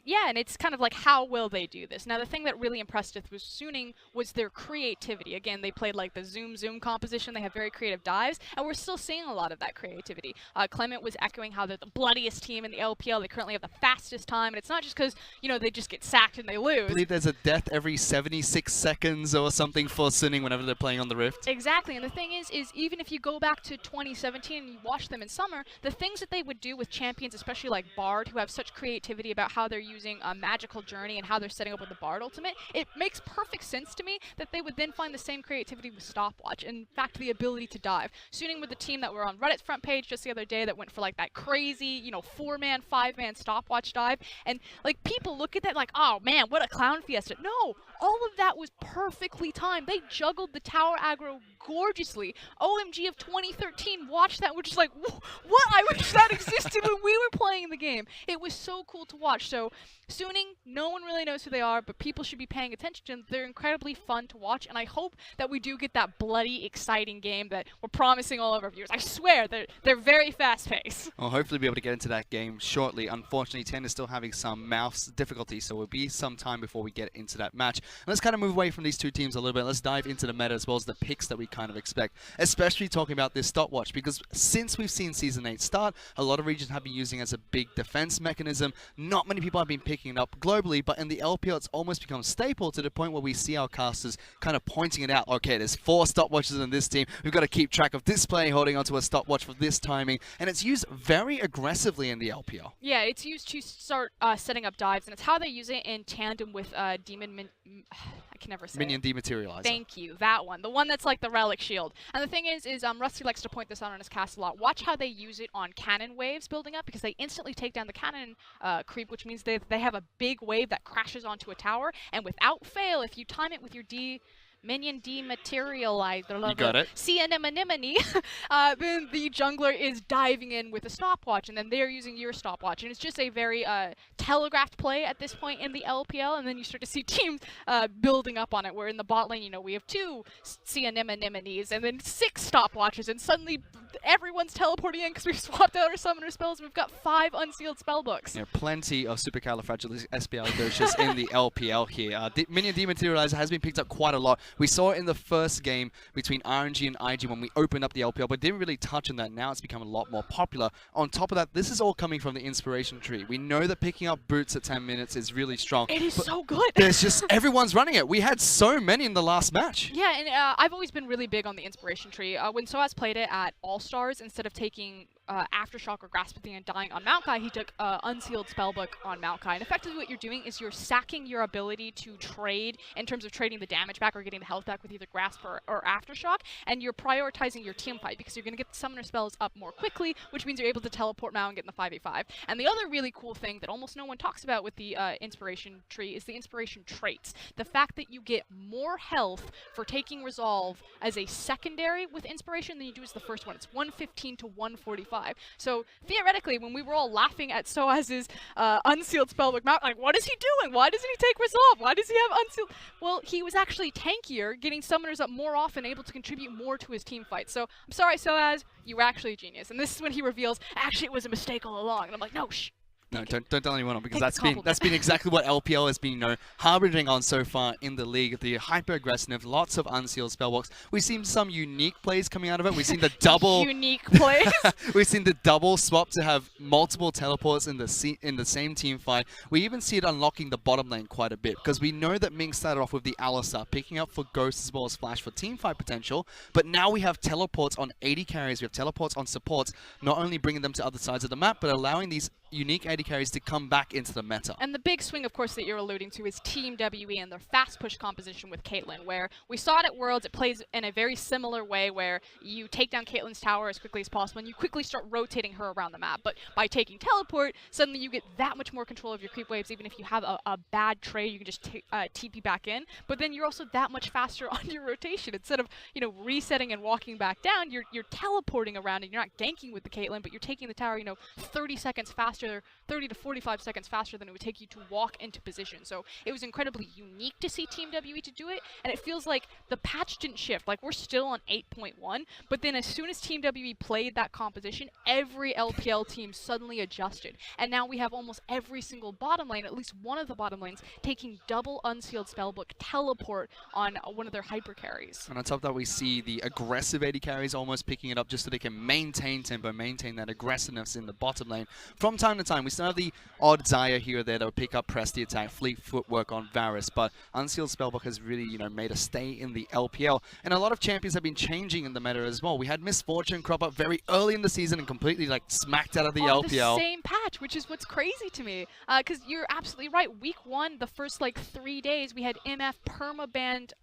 Yeah, and it's kind of like, how will they do this? Now, the thing that really impressed us with Suning was their creativity. Again, they played like the zoom composition. They have very creative dives, and we're still seeing a lot of that creativity. Clement was echoing how they're the bloodiest team in the LPL. They currently have the fastest time, and it's not just because, you know, they just get sacked and they lose. I believe there's a death every 76 seconds or something for Suning whenever they're playing on the Rift. Exactly, and the thing is even if you go back to 2017 and you watch them in summer, the things that they would do with champions, especially like Bard, who have such creativity about how they're using a magical journey and how they're setting up with the Bard ultimate, it makes perfect sense to me that they would then find the same creativity with Stopwatch. In fact, the ability to dive. Suning with the team that were on Reddit's front page just the other day that went for like that crazy, you know, 4-man, 5-man Stopwatch dive, and like people look at that like, oh man, what a clown fiesta. No, all of that was perfectly timed. They juggled the tower aggro gorgeously. OMG of 2013 watched that, which is like, what? I wish that existed when we were playing the game. It was so cool to watch. So Suning, no one really knows who they are, but people should be paying attention to them. They're incredibly fun to watch, and I hope that we do get that bloody, exciting game that we're promising all of our viewers. I swear, they're very fast-paced. I'll hopefully be able to get into that game shortly. Unfortunately, 10 is still having some mouse difficulty, so it'll be some time before we get into that match. And let's kind of move away from these two teams a little bit. Let's dive into the meta as well as the picks that we kind of expect, especially talking about this stopwatch, because since we've seen Season 8 start, a lot of regions have been using it as a big defense mechanism. Not many people have been picking it up globally, but in the LPL, it's almost become staple to the point where we see our casters kind of pointing it out. Okay, there's 4 stopwatches in this team. We've got to keep track of this player holding onto a stopwatch for this timing, and it's used very aggressively in the LPL. Yeah, it's used to start setting up dives, and it's how they use it in tandem with Demon I can never say Minion it. Dematerializer. Thank you, that one. The one that's like the relic shield. And the thing is Rusty likes to point this out on his cast a lot. Watch how they use it on cannon waves building up, because they instantly take down the cannon creep, which means they have a big wave that crashes onto a tower, and without fail, if you time it with your Minion Dematerializer. You got it. Anemone. Then the jungler is diving in with a stopwatch, and then they're using your stopwatch. And it's just a very telegraphed play at this point in the LPL, and then you start to see teams building up on it, where in the bot lane, you know, we have 2 Anemones, and then 6 stopwatches, and suddenly everyone's teleporting in because we've swapped out our summoner spells, and we've got 5 unsealed spellbooks. Yeah, plenty of supercalifragilisticexpialidocious in the LPL here. Minion Dematerializer has been picked up quite a lot. We saw it in the first game between RNG and IG when we opened up the LPL, but didn't really touch on that. Now it's become a lot more popular. On top of that, this is all coming from the inspiration tree. We know that picking up boots at 10 minutes is really strong. It is so good. There's just, everyone's running it. We had so many in the last match. Yeah, and I've always been really big on the inspiration tree. When Soaz played it at All-Stars, instead of taking Aftershock or Grasp of the Undying on Maokai, he took Unsealed Spellbook on Maokai. And effectively what you're doing is you're sacking your ability to trade in terms of trading the damage back or getting the health back with either Grasp or Aftershock, and you're prioritizing your team fight because you're going to get the summoner spells up more quickly, which means you're able to teleport Mao and get in the 5v5. And the other really cool thing that almost no one talks about with the inspiration tree is the inspiration traits. The fact that you get more health for taking Resolve as a secondary with inspiration than you do as the first one. It's 115 to 145. So theoretically, when we were all laughing at Soaz's unsealed spellbook mount, like, what is he doing? Why doesn't he take Resolve? Why does he have unsealed? Well, he was actually tankier, getting summoners up more often, able to contribute more to his team fight. So I'm sorry, Soaz, you were actually a genius. And this is when he reveals, actually, it was a mistake all along. And I'm like, no, shh. No, don't tell anyone, because Take that's been exactly what LPL has been harboring on so far in the league. The hyper aggressive, lots of unsealed spellbooks. We've seen some unique plays coming out of it. We've seen the double unique plays. We've seen the double swap to have multiple teleports in the same team fight. We even see it unlocking the bottom lane quite a bit, because we know that Ming started off with the Alistar, picking up for Ghost as well as Flash for team fight potential. But now we have teleports on 80 carries. We have teleports on supports, not only bringing them to other sides of the map, but allowing these unique AD carries to come back into the meta. And the big swing, of course, that you're alluding to is Team WE and their fast push composition with Caitlyn, where we saw it at Worlds. It plays in a very similar way, where you take down Caitlyn's tower as quickly as possible, and you quickly start rotating her around the map. But by taking teleport, suddenly you get that much more control of your creep waves. Even if you have a bad trade, you can just TP back in. But then you're also that much faster on your rotation. Instead of, you know, resetting and walking back down, you're teleporting around, and you're not ganking with the Caitlyn, but you're taking the tower, you know, 30 seconds faster 30 to 45 seconds faster than it would take you to walk into position. So it was incredibly unique to see Team WE to do it, and it feels like the patch didn't shift. Like, we're still on 8.1, but then as soon as Team WE played that composition, every LPL team suddenly adjusted. And now we have almost every single bottom lane, at least one of the bottom lanes, taking double Unsealed Spellbook teleport on one of their hyper carries. And on top of that, we see the aggressive AD carries almost picking it up just so they can maintain tempo, maintain that aggressiveness in the bottom lane. From time to time, we still have the odd Xayah here or there that will pick up press the attack, fleet footwork on Varus, but Unsealed Spellbook has really, made a stay in the LPL. And a lot of champions have been changing in the meta as well. We had Misfortune crop up very early in the season and completely smacked out of the LPL. The same patch, which is what's crazy to me. Because you're absolutely right. Week 1, the first 3 days, we had MF perma-banned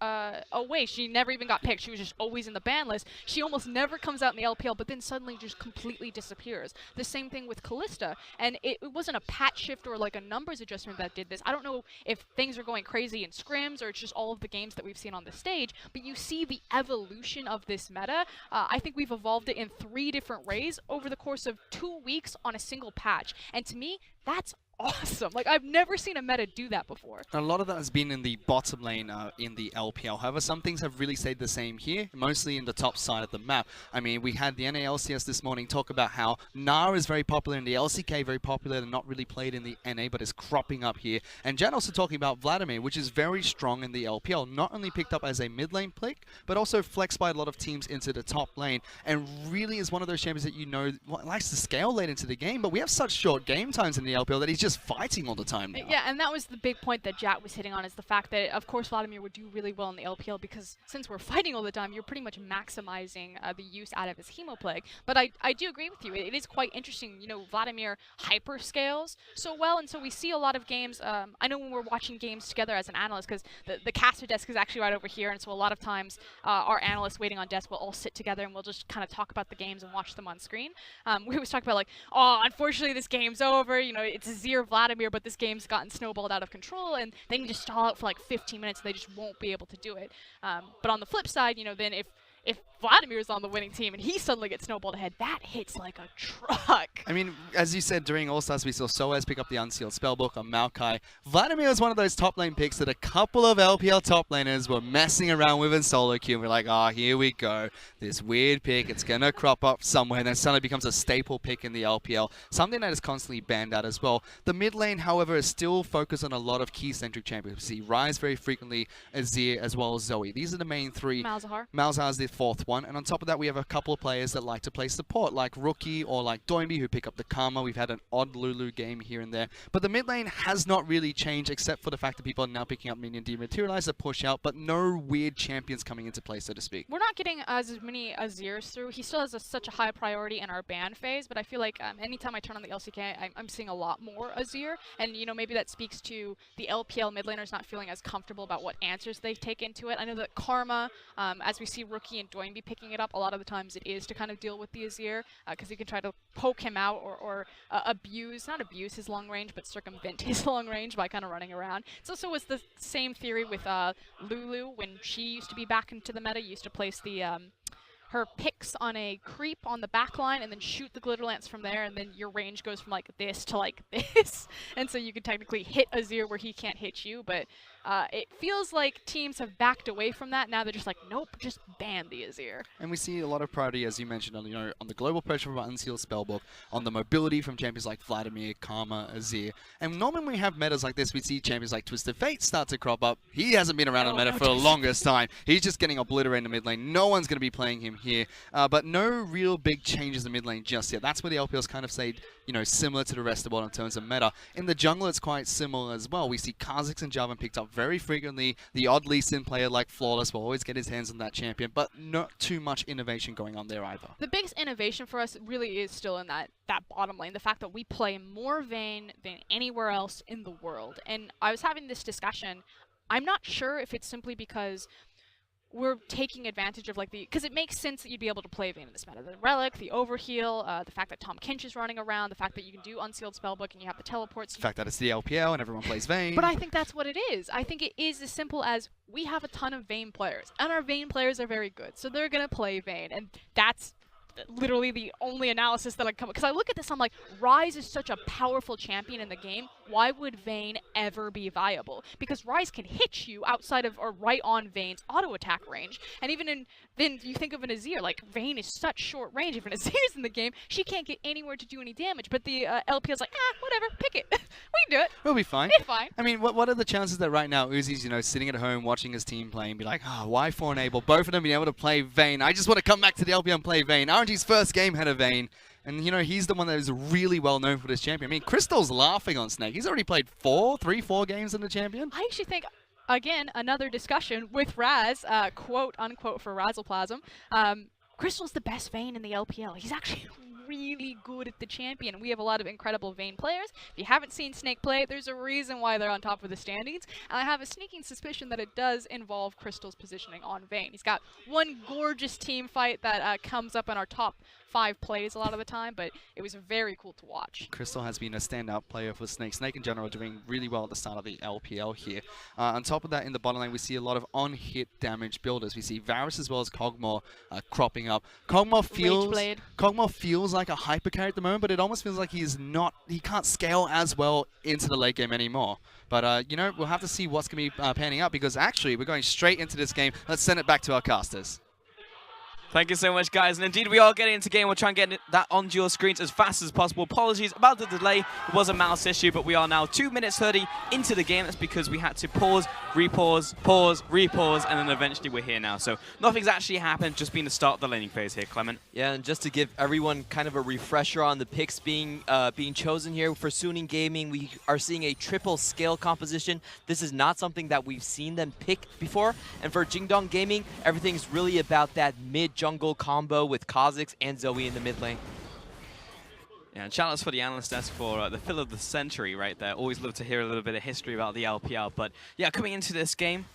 away. She never even got picked. She was just always in the ban list. She almost never comes out in the LPL, but then suddenly just completely disappears. The same thing with Callista. And it wasn't a patch shift or a numbers adjustment that did this. I don't know if things are going crazy in scrims or it's just all of the games that we've seen on the stage, but you see the evolution of this meta. I think we've evolved it in 3 different ways over the course of 2 weeks on a single patch. And to me, that's awesome. I've never seen a meta do that before. A lot of that has been in the bottom lane in the LPL. However, some things have really stayed the same here, mostly in the top side of the map. I mean, we had the NALCS this morning talk about how Nara is very popular in the LCK, very popular and not really played in the NA, but is cropping up here. And Jan also talking about Vladimir, which is very strong in the LPL. Not only picked up as a mid lane pick, but also flexed by a lot of teams into the top lane. And really is one of those champions that likes to scale late into the game, but we have such short game times in the LPL that he's just fighting all the time now. Yeah, and that was the big point that Jat was hitting on, is the fact that, of course, Vladimir would do really well in the LPL because since we're fighting all the time, you're pretty much maximizing the use out of his Hemoplague. But I do agree with you. It is quite interesting. Vladimir hyper scales so well, and so we see a lot of games. I know when we're watching games together as an analyst, because the caster desk is actually right over here, and so a lot of times our analysts waiting on desk will all sit together and we'll just kind of talk about the games and watch them on screen. We always talk about oh, unfortunately this game's over. It's Azir Vladimir, but this game's gotten snowballed out of control, and they can just stall out for 15 minutes and they just won't be able to do it. But on the flip side, then if Vladimir's on the winning team and he suddenly gets snowballed ahead, that hits like a truck. I mean, as you said, during All-Stars, we saw Soaz pick up the Unsealed Spellbook on Maokai. Vladimir was one of those top lane picks that a couple of LPL top laners were messing around with in solo queue. And we're like, oh, here we go. This weird pick, it's going to crop up somewhere, and then suddenly becomes a staple pick in the LPL. Something that is constantly banned out as well. The mid lane, however, is still focused on a lot of key-centric champions. We see Ryze very frequently, Azir, as well as Zoe. These are the main 3. Malzahar. Malzahar's the 4th one. And on top of that, we have a couple of players that like to play support, like Rookie or like Doinby, who pick up the Karma. We've had an odd Lulu game here and there. But the mid lane has not really changed, except for the fact that people are now picking up Minion Dematerializer, push out, but no weird champions coming into play, so to speak. We're not getting as many Azirs through. He still has such a high priority in our ban phase, but I feel like anytime I turn on the LCK, I'm seeing a lot more Azir. And, maybe that speaks to the LPL mid laners not feeling as comfortable about what answers they take into it. I know that Karma, as we see Rookie and Doinby picking it up, a lot of the times it is to kind of deal with the Azir, because you can try to poke him out or not abuse his long range, but circumvent his long range by kind of running around. It also was the same theory with Lulu when she used to be back into the meta, used to place the her picks on a creep on the back line and then shoot the glitter lance from there, and then your range goes from this to this. And so you can technically hit Azir where he can't hit you, but it feels like teams have backed away from that. Now they're just like, nope, just ban the Azir. And we see a lot of priority, as you mentioned, on on the global pressure from Unsealed Spellbook, on the mobility from champions like Vladimir, Karma, Azir. And normally when we have metas like this, we see champions like Twisted Fate start to crop up. He hasn't been around in the meta for the longest time. He's just getting obliterated in the mid lane. No one's going to be playing him here. But no real big changes in the mid lane just yet. That's where the LPL's kind of stayed, similar to the rest of the world in terms of meta. In the jungle, it's quite similar as well. We see Kha'Zix and Jarvan picked up very frequently. The odd Lee Sin player like Flawless will always get his hands on that champion, but not too much innovation going on there either. The biggest innovation for us really is still in that bottom lane, the fact that we play more Vayne than anywhere else in the world. And I was having this discussion. I'm not sure if it's simply because we're taking advantage of because it makes sense that you'd be able to play Vayne in this meta. The Relic, the Overheal, the fact that Tom Kinch is running around, the fact that you can do Unsealed Spellbook and you have the teleports. The fact that it's the LPL and everyone plays Vayne. But I think that's what it is. I think it is as simple as we have a ton of Vayne players, and our Vayne players are very good, so they're going to play Vayne, and that's literally the only analysis that I come, because I look at this, I'm like, Ryze is such a powerful champion in the game. Why would Vayne ever be viable? Because Ryze can hit you outside of or right on Vayne's auto attack range, and then you think of an Azir, like Vayne is such short range. If an Azir's in the game, she can't get anywhere to do any damage. But the LPL's like, whatever, pick it. We can do it. We'll be fine. It's fine. I mean, what are the chances that right now Uzi's, sitting at home watching his team play and be like, why 4-enable? Both of them being able to play Vayne. I just want to come back to the LPL and play Vayne. RNG's first game had a Vayne. And, he's the one that is really well known for this champion. I mean, Crystal's laughing on Snake. He's already played 4 games in the champion. I actually think, again, another discussion with Raz, quote unquote for Razzleplasm. Crystal's the best Vayne in the LPL. He's actually really good at the champion. We have a lot of incredible Vayne players. If you haven't seen Snake play, there's a reason why they're on top of the standings. And I have a sneaking suspicion that it does involve Crystal's positioning on Vayne. He's got one gorgeous team fight that comes up in our top 5 plays a lot of the time, but it was very cool to watch. Crystal has been a standout player for Snake. Snake in general doing really well at the start of the LPL here. On top of that, in the bottom lane, we see a lot of on-hit damage builders. We see Varus as well as Kog'Maw cropping up. Kog'Maw feels like a hyper carry at the moment, but it almost feels like he can't scale as well into the late game anymore. But, we'll have to see what's going to be panning out, because actually, we're going straight into this game. Let's send it back to our casters. Thank you so much, guys. And indeed, we are getting into game. We'll try and get that onto your screens as fast as possible. Apologies about the delay. It was a mouse issue, but we are now 2 minutes 30 into the game. That's because we had to pause, repause, pause, repause, and then eventually we're here now. So nothing's actually happened, just been the start of the laning phase here, Clement. Yeah, and just to give everyone kind of a refresher on the picks being chosen here for Suning Gaming, we are seeing a triple scale composition. This is not something that we've seen them pick before. And for Jingdong Gaming, everything's really about that mid-jungle combo with Kha'Zix and Zoe in the mid lane. Yeah, and shout outs for the analyst desk for the fill of the century right there. Always love to hear a little bit of history about the LPL. But yeah, coming into this game,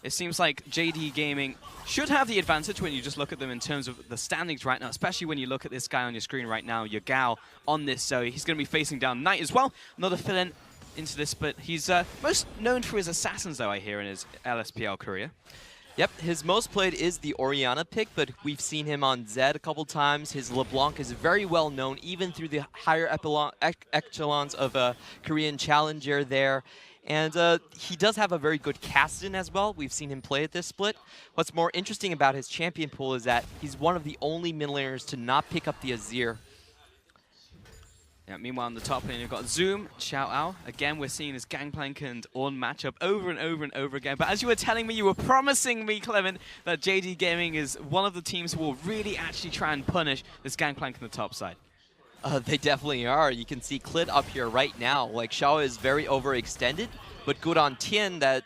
it seems like JD Gaming should have the advantage when you just look at them in terms of the standings right now, especially when you look at this guy on your screen right now, Yagao on this Zoe. He's going to be facing down Knight as well. Another fill-in into this, but he's most known for his assassins, though, I hear, in his LSPL career. Yep, his most played is the Orianna pick, but we've seen him on Zed a couple times. His LeBlanc is very well known, even through the higher echelons of Korean Challenger there. And he does have a very good cast-in as well. We've seen him play at this split. What's more interesting about his champion pool is that he's one of the only mid laners to not pick up the Azir. Yeah, meanwhile, on the top lane, you've got Zoom, Xiao Ao. Again, we're seeing this Gangplank and Ornn matchup over and over and over again. But as you were telling me, you were promising me, Clement, that JD Gaming is one of the teams who will really actually try and punish this Gangplank on the top side. They definitely are. You can see Clit up here right now. Like, Xiao is very overextended, but good on Tien that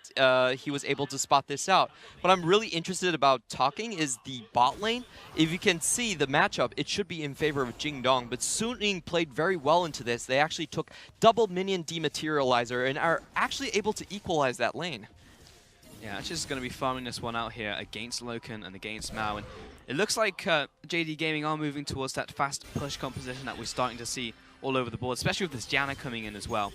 he was able to spot this out. What I'm really interested about talking is the bot lane. If you can see the matchup, it should be in favor of Jingdong, but Suning played very well into this. They actually took double minion dematerializer and are actually able to equalize that lane. Yeah, actually just going to be farming this one out here against Loken and against Mao. And it looks like JD Gaming are moving towards that fast push composition that we're starting to see all over the board, especially with this Janna coming in as well.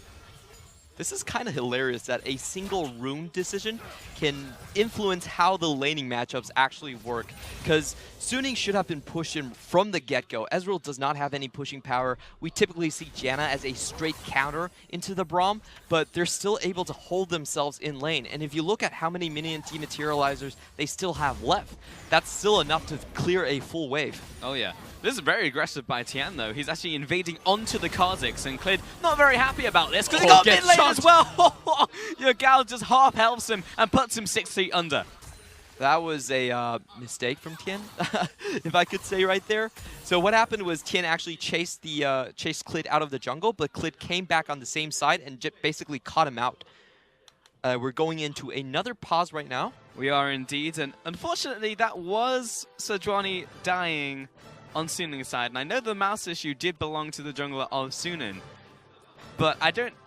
This is kind of hilarious that a single rune decision can influence how the laning matchups actually work. Because Suning should have been pushed in from the get-go. Ezreal does not have any pushing power. We typically see Janna as a straight counter into the Braum, but they're still able to hold themselves in lane. And if you look at how many minion dematerializers they still have left, that's still enough to clear a full wave. Oh yeah. This is very aggressive by Tian, though. He's actually invading onto the Kha'Zix, and Clid not very happy about this, because he got mid lane as well! Your gal just half helps him and puts him 6 feet under. That was a mistake from Tien, if I could say right there. So what happened was Tien actually chased Clid out of the jungle, but Clid came back on the same side and basically caught him out. We're going into another pause right now. We are indeed, and unfortunately that was Sejuani dying on Suning's side, and I know the mouse issue did belong to the jungler of Suning, but I didn't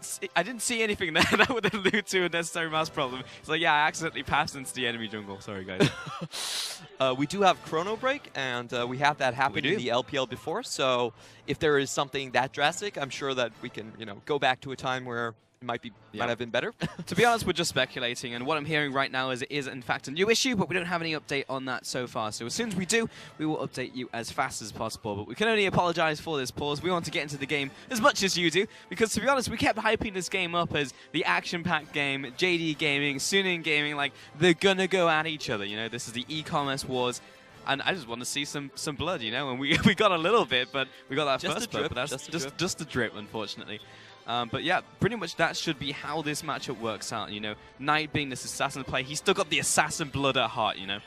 see anything there that would allude to a necessary mouse problem. So yeah, I accidentally passed into the enemy jungle. Sorry, guys. We do have Chrono Break, and we have that happen in the LPL before. So if there is something that drastic, I'm sure that we can, go back to a time where might Yeah. have been better. To be honest, we're just speculating, and what I'm hearing right now is it is in fact a new issue, but we don't have any update on that so far. So as soon as we do, we will update you as fast as possible. But we can only apologize for this pause. We want to get into the game as much as you do, because to be honest, we kept hyping this game up as the action-packed game, JD Gaming, Suning Gaming, like they're gonna go at each other. You know, this is the e-commerce wars. And I just want to see some blood, you know, and we got a little bit, but we got that Just first a drip, blood, but that's just a just a drip, unfortunately. But yeah, pretty much that should be how this matchup works out, you know. Knight being this assassin play, he's still got the assassin blood at heart, you know.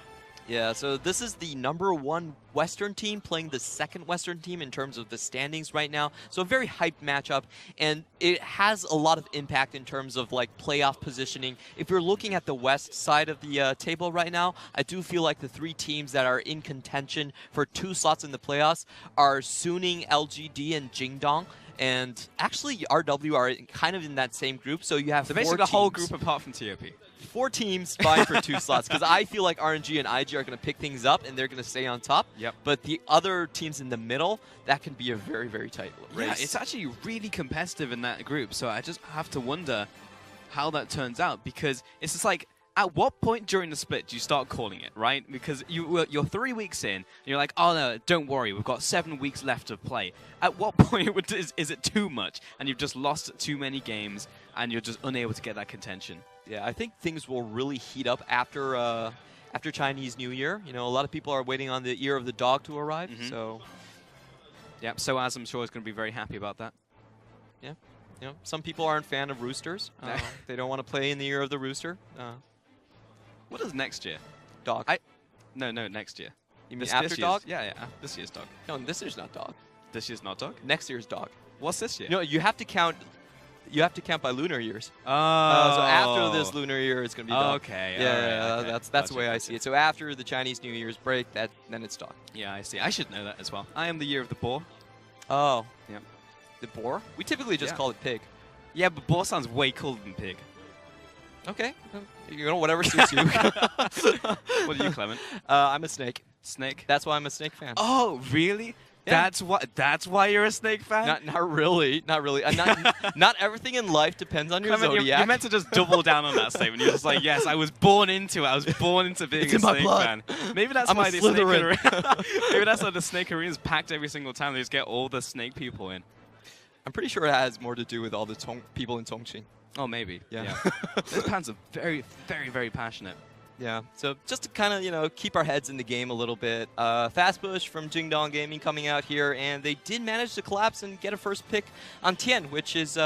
Yeah, so this is the #1 Western team playing the 2nd Western team in terms of the standings right now. So a very hyped matchup, and it has a lot of impact in terms of like playoff positioning. If you're looking at the west side of the table right now, I do feel like the 3 teams that are in contention for 2 slots in the playoffs are Suning, LGD, and Jingdong. And actually, RW are kind of in that same group, so you have So 4 basically the whole teams. group apart from TOP. 4 teams vying for 2 slots, because I feel like RNG and IG are going to pick things up and they're going to stay on top. Yep. But the other teams in the middle, that can be a very, very tight race. Yeah, it's actually really competitive in that group, so I just have to wonder how that turns out, because it's just like, at what point during the split do you start calling it, right? Because you're 3 weeks in, and you're like, oh no, don't worry, we've got 7 weeks left to play. At what point is it too much, and you've just lost too many games, and you're just unable to get that contention? Yeah, I think things will really heat up after after Chinese New Year. You know, a lot of people are waiting on the Year of the Dog to arrive, so... Yeah, so as I'm sure is going to be very happy about that. Yeah, you know, some people aren't a fan of roosters. They don't want to play in the Year of the Rooster. What is next year? Dog. No, next year. You mean after year's- Dog? Yeah, this year's dog. No, this year's not Dog. This year's not dog? Next year's Dog. What's this year? No, you have to count... You have to count by lunar years. Oh. So after this lunar year, it's going to be Dog. Okay. Yeah, alright, yeah, okay. that's Gotcha, the way I gotcha. see it. So after the Chinese New Year's break, then it's Dog. Yeah, I see. I should know that as well. I am the year of the boar. Oh. Yep. The boar? We typically just Yeah. call it pig. Yeah, but boar sounds way cooler than pig. Okay. You know, whatever suits you. What are you, Clement? I'm a snake. Snake? That's why I'm a snake fan. Oh, really? Yeah. That's why you're a snake fan? Not really. Not really. Not everything in life depends on your Clement, zodiac. you meant to just double down on that statement. You're just like, yes, I was born into it. I was born into being It's a in my snake blood. fan. Maybe that's I'm a why the snake Slytherin. arena. Maybe that's why the snake arena is packed every single time. They just get all the snake people in. I'm pretty sure it has more to do with all the people in Chongqing. Oh, maybe. Yeah. Those fans are very, very, very passionate. Yeah, so just to kind of, you know, keep our heads in the game a little bit. Fast push from Jingdong Gaming coming out here, and they did manage to collapse and get a first pick on Tian, which is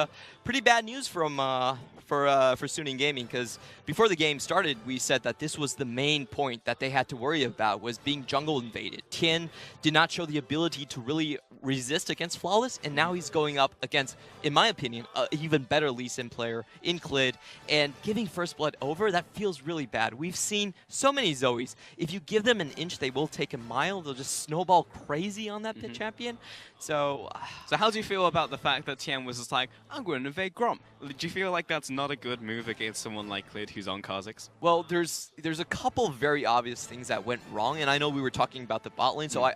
pretty bad news from for Suning Gaming, because before the game started, we said that this was the main point that they had to worry about, was being jungle invaded. Tian did not show the ability to really resist against Flawless, and now he's going up against, in my opinion, an even better Lee Sin player in Clid, and giving First Blood over, that feels really bad. We've seen so many Zoes. If you give them an inch, they will take a mile. They'll just snowball crazy on that pit champion. So how do you feel about the fact that Tian was just like, I'm going to invade Grom? Do you feel like that's not a good move against someone like Clid who's on Kha'Zix? well, there's a couple very obvious things that went wrong, and I know we were talking about the bot lane, so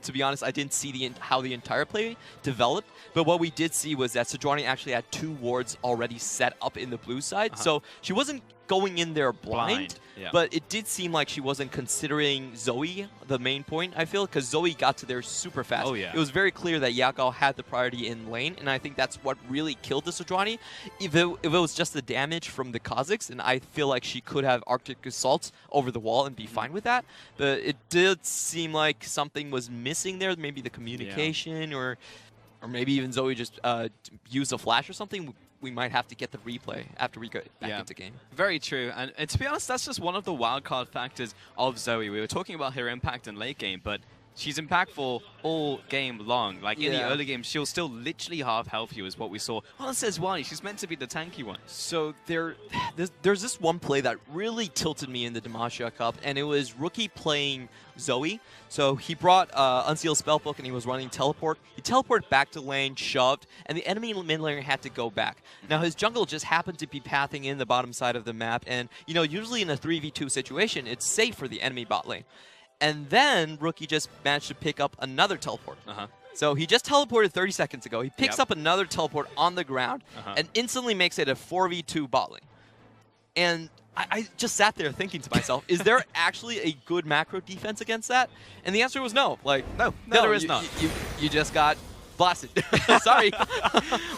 to be honest, I didn't see how the entire play developed, but what we did see was that Sejuani actually had 2 wards already set up in the blue side, so she wasn't going in there blind. Yeah. But it did seem like she wasn't considering Zoe the main point, I feel, because Zoe got to there super fast. Oh, yeah. It was very clear that Yakao had the priority in lane, and I think that's what really killed the Sejuani. If it was just the damage from the Kha'Zix, and I feel like she could have Arctic Assaults over the wall and be fine with that, but it did seem like something was missing there, maybe the communication, or maybe even Zoe just used a flash or something. We might have to get the replay after we go back into game. Very true. And to be honest, that's just one of the wildcard factors of Zoe. We were talking about her impact in late game, but she's impactful all game long. Like in the early game, she'll still literally half health you is what we saw. Well, it says why. She's meant to be the tanky one. So there's this one play that really tilted me in the Demacia Cup, and it was Rookie playing Zoe. So he brought Unsealed Spellbook, and he was running Teleport. He teleported back to lane, shoved, and the enemy mid laner had to go back. Now his jungle just happened to be pathing in the bottom side of the map, and you know, usually in a 3v2 situation, it's safe for the enemy bot lane. And then Rookie just managed to pick up another teleport. So he just teleported 30 seconds ago. He picks up another teleport on the ground and instantly makes it a 4v2 bot lane. And I just sat there thinking to myself, is there actually a good macro defense against that? And the answer was no. Like, no, there is not. You just got blasted. Sorry.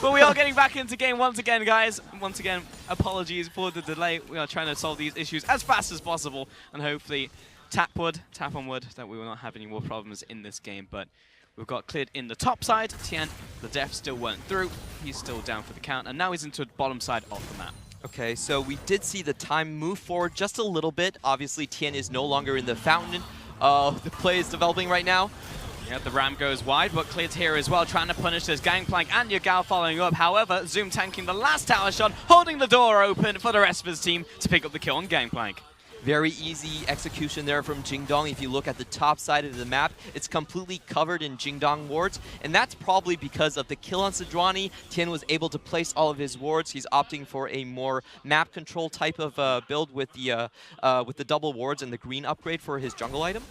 But we are getting back into game once again, guys. Once again, apologies for the delay. We are trying to solve these issues as fast as possible, and hopefully tap on wood, that we will not have any more problems in this game. But we've got cleared in the top side. Tian, the def still went through. He's still down for the count, and now he's into the bottom side of the map. Okay, so we did see the time move forward just a little bit. Obviously, Tian is no longer in the fountain. The play is developing right now. Yeah, the ram goes wide, but cleared here as well, trying to punish this Gangplank and Yagao following up. However, Zoom tanking the last tower shot, holding the door open for the rest of his team to pick up the kill on Gangplank. Very easy execution there from Jingdong. If you look at the top side of the map, it's completely covered in Jingdong wards, and that's probably because of the kill on Sejuani. Tian was able to place all of his wards. He's opting for a more map control type of build with the double wards and the green upgrade for his jungle item.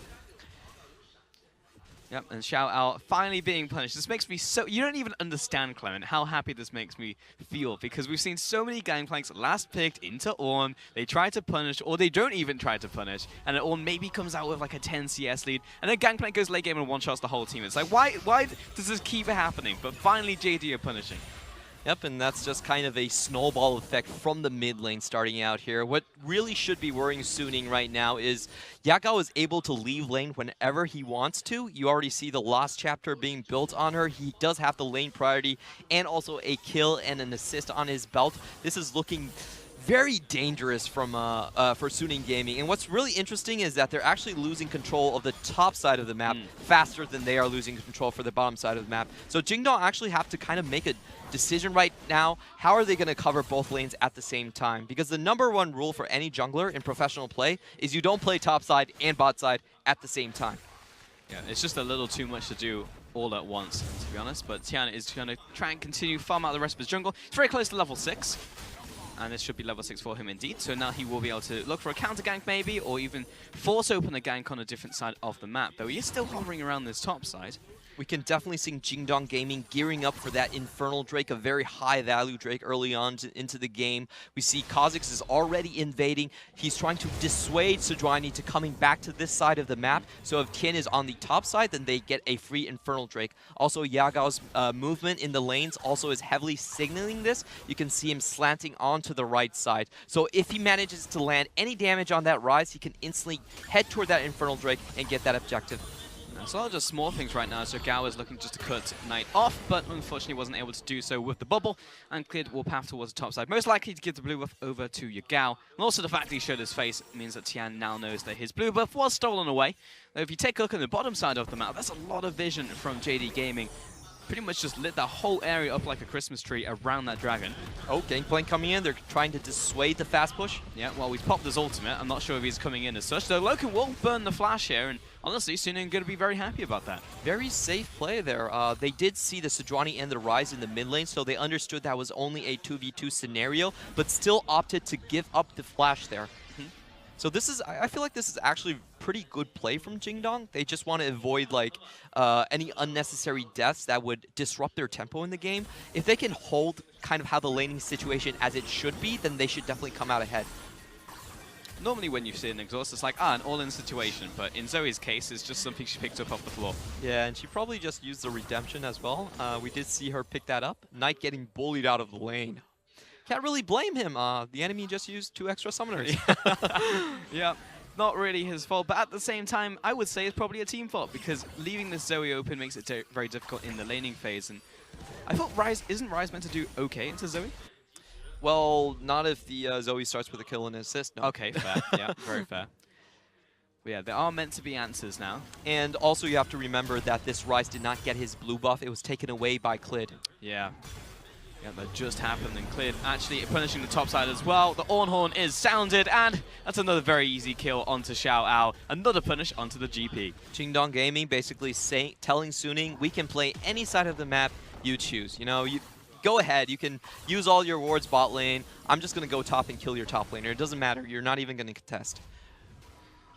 Yep, and Xiao Ao finally being punished. This makes me so... You don't even understand, Clement, how happy this makes me feel, because we've seen so many Gangplanks last picked into Ornn. They try to punish, or they don't even try to punish, and Ornn maybe comes out with like a 10 CS lead, and then Gangplank goes late game and one-shots the whole team. It's like, why does this keep happening? But finally, JD are punishing. Yep, and that's just kind of a snowball effect from the mid lane starting out here. What really should be worrying Suning right now is Yagao is able to leave lane whenever he wants to. You already see the Lost Chapter being built on her. He does have the lane priority and also a kill and an assist on his belt. This is looking very dangerous for Suning Gaming. And what's really interesting is that they're actually losing control of the top side of the map faster than they are losing control for the bottom side of the map. So Jingdong actually have to kind of make a decision right now. How are they going to cover both lanes at the same time? Because the #1 rule for any jungler in professional play is you don't play top side and bot side at the same time. Yeah, it's just a little too much to do all at once, to be honest. But Tian is going to try and continue farm out the rest of his jungle. It's very close to level 6. And this should be level 6 for him indeed. So now he will be able to look for a counter gank maybe, or even force open a gank on a different side of the map. Though he is still hovering around this top side. We can definitely see Jingdong Gaming gearing up for that Infernal Drake, a very high-value Drake early on into the game. We see Kha'Zix is already invading. He's trying to dissuade Sejuani to coming back to this side of the map. So if Tian is on the top side, then they get a free Infernal Drake. Also, Yagao's movement in the lanes also is heavily signaling this. You can see him slanting onto the right side. So if he manages to land any damage on that rise, he can instantly head toward that Infernal Drake and get that objective. It's a lot of just small things right now, so Gao is looking just to cut Knight off, but unfortunately wasn't able to do so with the bubble, and cleared Warpath towards the top side. Most likely to give the blue buff over to Yagao, and also the fact that he showed his face means that Tian now knows that his blue buff was stolen away. Though if you take a look at the bottom side of the map, that's a lot of vision from JD Gaming. Pretty much just lit that whole area up like a Christmas tree around that dragon. Oh, Gangplank coming in. They're trying to dissuade the fast push. Yeah, well, we've popped his ultimate. I'm not sure if he's coming in as such. Though Loken will burn the flash here, and honestly, Suning going to be very happy about that. Very safe play there. They did see the Sejuani and the Rise in the mid lane, so they understood that was only a 2v2 scenario, but still opted to give up the flash there. So this is, I feel like this is actually pretty good play from Jingdong. They just want to avoid like any unnecessary deaths that would disrupt their tempo in the game. If they can hold kind of how the laning situation as it should be, then they should definitely come out ahead. Normally when you see an exhaust, it's like, an all-in situation, but in Zoe's case, it's just something she picked up off the floor. Yeah, and she probably just used the redemption as well. We did see her pick that up. Knight getting bullied out of the lane. Can't really blame him. The enemy just used 2 extra summoners. Yeah, not really his fault, but at the same time, I would say it's probably a team fault, because leaving this Zoe open makes it very difficult in the laning phase. And I thought isn't Rise meant to do okay into Zoe? Well, not if the Zoe starts with a kill and an assist. No. Okay, fair. Yeah, very fair. But yeah, there are meant to be answers now. And also you have to remember that this Rise did not get his blue buff. It was taken away by Clid. Yeah. Yeah, that just happened, and Clid actually punishing the top side as well. The Ornn Horn is sounded, and that's another very easy kill onto Xiao Ao. Another punish onto the GP. Jingdong Gaming basically telling Suning, we can play any side of the map you choose. You know, you go ahead, you can use all your wards bot lane. I'm just going to go top and kill your top laner. It doesn't matter, you're not even going to contest.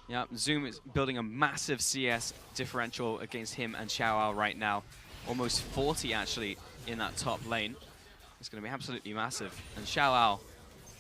Yeah, Zoom is building a massive CS differential against him and Xiao Ao right now. almost 40 actually in that top lane. It's going to be absolutely massive. And Xiao,